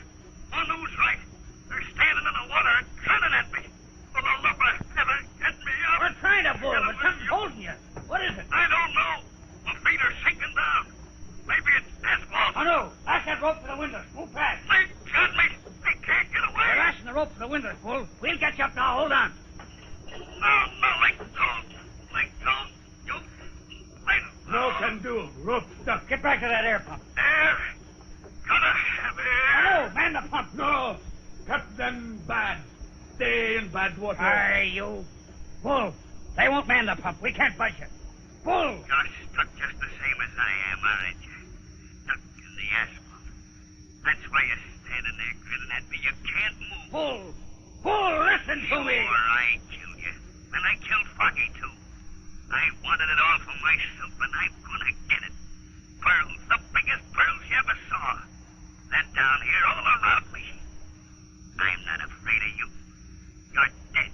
Speaker 14: On who's right. They're standing in the water and cunning at me. But they'll never get me up.
Speaker 10: We're trying to, Bull, but something's holding you. What is it?
Speaker 14: I don't know. My feet are sinking down. Maybe it's asphalt.
Speaker 10: Oh, no. Lash that rope to the windows. Move fast.
Speaker 14: They got me. I can't get away.
Speaker 10: We're lashing the rope to the windows, Bull. We'll get you up now. Hold on.
Speaker 14: No, let go. Let go. You...
Speaker 7: No can do. Rope stuck.
Speaker 10: Get back to that air pump.
Speaker 14: Air. Gotta have air.
Speaker 10: No, man the pump.
Speaker 7: No. Captain bad. Stay in bad water.
Speaker 10: Aye, you. Bull, they won't man the pump. We can't budge you. Bull.
Speaker 14: You're stuck just the same as I am, aren't you? Stuck in the asphalt. That's why you're standing there grinning at me. You can't move.
Speaker 10: Bull, listen to me.
Speaker 14: Sure, I killed you. And I killed Foggy, too. I wanted it all for myself, and I'm gonna get it. Pearls, the biggest pearls you ever saw. They're down here all around me. I'm not afraid of you. You're dead.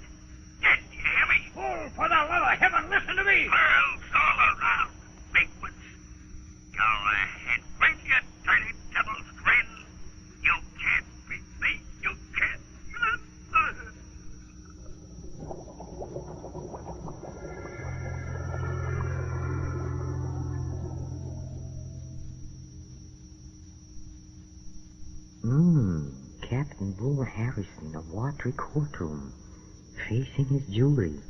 Speaker 14: Dead, you hear me?
Speaker 10: Bull, for the love of heaven, listen to me.
Speaker 14: Pearls all around. Big ones. Go ahead. Bring your dirty devil's grin. You can't beat me. You can't.
Speaker 17: Harrison, a watery courtroom, facing his jury.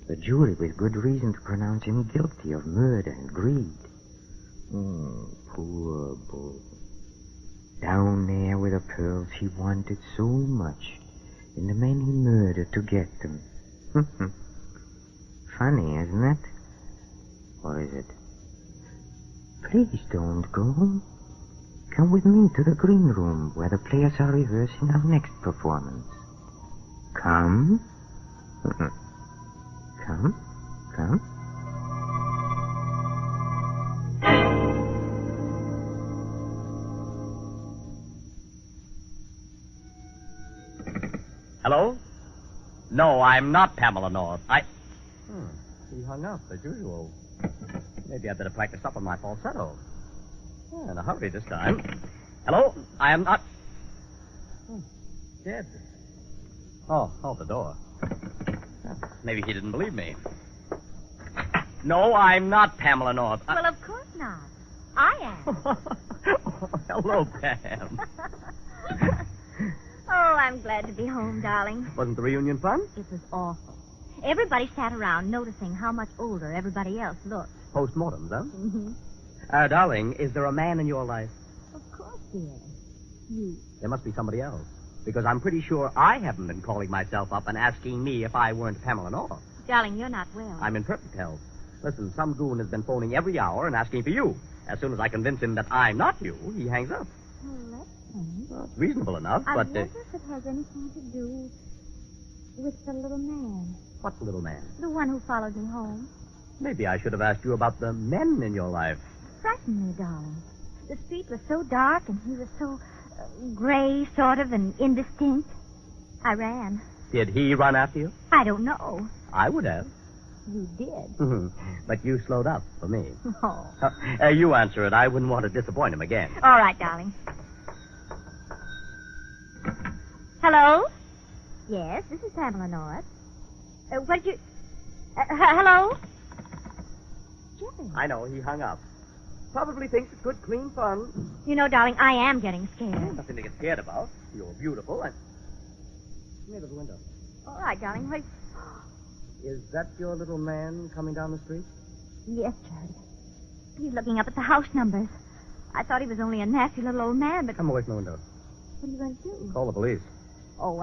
Speaker 17: The jury with good reason to pronounce him guilty of murder and greed. Poor Bull. Down there with the pearls he wanted so much, and the men he murdered to get them. Funny, isn't it? Or is it? Please don't go. Come with me to the green room where the players are rehearsing our next performance. Come. Come.
Speaker 11: Hello? No, I'm not Pamela North. He hung up, as usual. Maybe I'd better practice up on my falsetto. In a hurry this time. Hello? I am not... Dead. Oh, the door. Maybe he didn't believe me. No, I'm not Pamela North.
Speaker 19: Well, of course not. I am.
Speaker 11: Hello, Pam.
Speaker 19: Oh, I'm glad to be home, darling.
Speaker 11: Wasn't the reunion fun?
Speaker 19: It was awful. Everybody sat around noticing how much older everybody else looked.
Speaker 11: Postmortems, huh?
Speaker 19: Mm-hmm.
Speaker 11: Darling, is there a man in your life?
Speaker 19: Of course, dear. You.
Speaker 11: There must be somebody else. Because I'm pretty sure I haven't been calling myself up and asking me if I weren't Pamela North.
Speaker 19: Darling, you're not well.
Speaker 11: I'm in perfect health. Listen, some goon has been phoning every hour and asking for you. As soon as I convince him that I'm not you, he hangs up.
Speaker 19: Well, that's funny.
Speaker 11: Well, it's reasonable enough,
Speaker 19: I
Speaker 11: but...
Speaker 19: wonder if it has anything to do with the little man.
Speaker 11: What little man?
Speaker 19: The one who followed me home.
Speaker 11: Maybe I should have asked you about the men in your life.
Speaker 19: Frightened me, darling. The street was so dark and he was so gray, sort of, and indistinct. I ran.
Speaker 11: Did he run after you?
Speaker 19: I don't know.
Speaker 11: I would have.
Speaker 19: You did.
Speaker 11: But you slowed up for me.
Speaker 19: Oh.
Speaker 11: You answer it. I wouldn't want to disappoint him again.
Speaker 19: All right, darling. Hello? Yes, this is Pamela North. What did you... hello? Jerry.
Speaker 11: I know, he hung up. Probably thinks it's good, clean fun.
Speaker 19: You know, darling, I am getting scared.
Speaker 11: Nothing to get scared about. You're beautiful and... Near the window.
Speaker 19: All right, darling. Wait.
Speaker 11: Is that your little man coming down the street?
Speaker 19: Yes, Jerry. He's looking up at the house numbers. I thought he was only a nasty little old man, but...
Speaker 11: Come away from the window.
Speaker 19: What are you going to do?
Speaker 11: Call the police.
Speaker 19: Oh,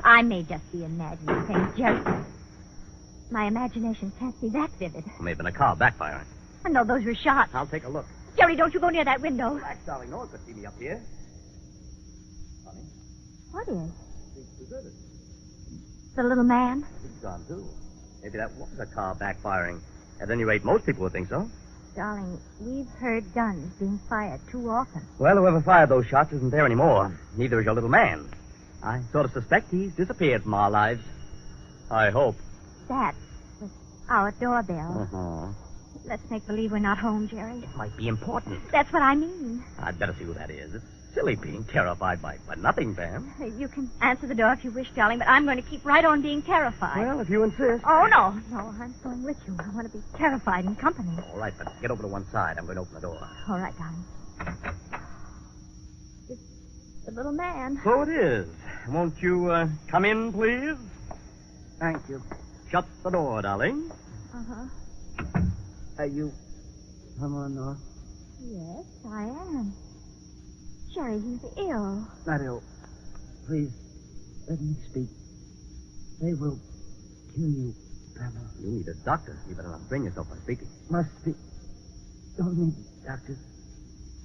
Speaker 19: I may just be imagining things, Jerry. My imagination can't be that vivid.
Speaker 11: May have been a car backfiring.
Speaker 19: I know those were shots.
Speaker 11: I'll take a look.
Speaker 19: Jerry, don't you go near that window.
Speaker 11: Relax, darling. No one could see me up here. Honey?
Speaker 19: What is?
Speaker 11: He's deserted.
Speaker 19: The little man?
Speaker 11: He's gone, too. Maybe that was a car backfiring. At any rate, most people would think so.
Speaker 19: Darling, we've heard guns being fired too often.
Speaker 11: Well, whoever fired those shots isn't there anymore. Neither is your little man. I sort of suspect he's disappeared from our lives. I hope.
Speaker 19: That was our doorbell.
Speaker 11: Uh-huh.
Speaker 19: Let's make believe we're not home, Jerry.
Speaker 11: It might be important.
Speaker 19: That's what I mean.
Speaker 11: I'd better see who that is. It's silly being terrified by nothing, Pam.
Speaker 19: You can answer the door if you wish, darling, but I'm going to keep right on being terrified.
Speaker 11: Well, if you insist.
Speaker 19: Oh, no. No, I'm going with you. I want to be terrified in company.
Speaker 11: All right, but get over to one side. I'm going to open the door.
Speaker 19: All right, darling. It's the little man.
Speaker 11: So it is. Won't you come in, please?
Speaker 18: Thank you.
Speaker 11: Shut the door, darling.
Speaker 19: Uh-huh.
Speaker 18: Are you Pamela North?
Speaker 19: Yes, I am. Jerry, he's ill.
Speaker 18: Not ill. Please, let me speak. They will kill you, Pamela.
Speaker 11: You need a doctor. You better not strain yourself by speaking.
Speaker 18: Must speak. Don't need doctor.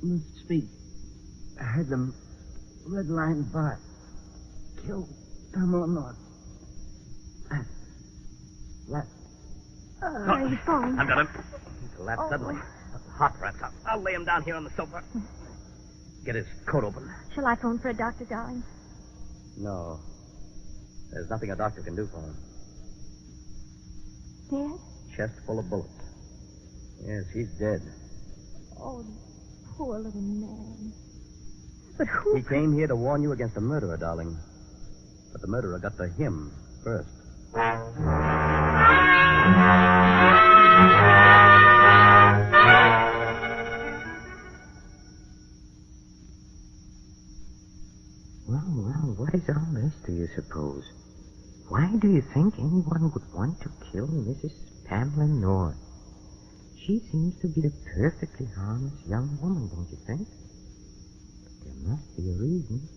Speaker 18: Must speak. I heard them. Red line bar. Kill Pamela North. What?
Speaker 19: He's falling.
Speaker 11: I've got him. He collapsed suddenly. Hot rats. I'll lay him down here on the sofa. Get his coat open.
Speaker 19: Shall I phone for a doctor, darling?
Speaker 11: No. There's nothing a doctor can do for him.
Speaker 19: Dead?
Speaker 11: Chest full of bullets. Yes, he's dead.
Speaker 19: Oh, poor little man. But who...
Speaker 11: He came here to warn you against a murderer, darling. But the murderer got to him first.
Speaker 17: Well, what is all do you suppose? Why do you think anyone would want to kill Mrs. Pamela North? She seems to be a perfectly harmless young woman, don't you think? But there must be a reason.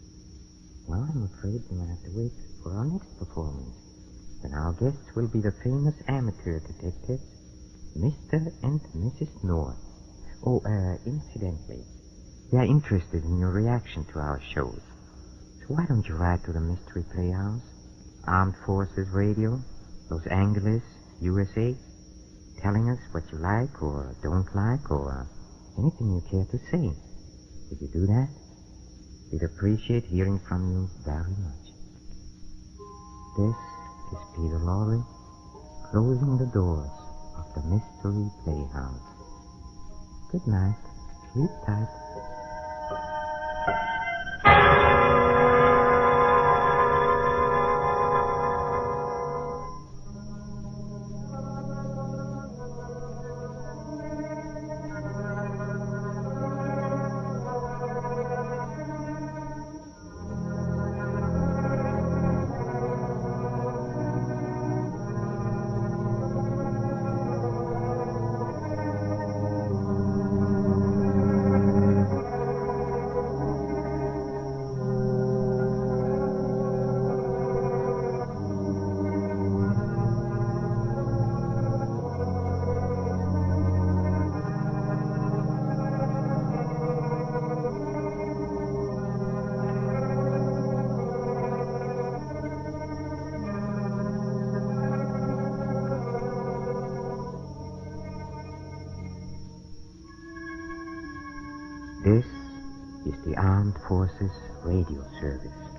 Speaker 17: Well, I'm afraid we'll have to wait for our next performance. Then our guests will be the famous amateur detectives, Mr. and Mrs. North. Oh, incidentally, we are interested in your reaction to our shows. So why don't you write to the Mystery Playhouse, Armed Forces Radio, Los Angeles, USA, telling us what you like or don't like or anything you care to say. Would you do that? We'd appreciate hearing from you very much. This is Peter Lorre, closing the doors of the Mystery Playhouse. Good night. Sleep tight. This is the Armed Forces Radio Service.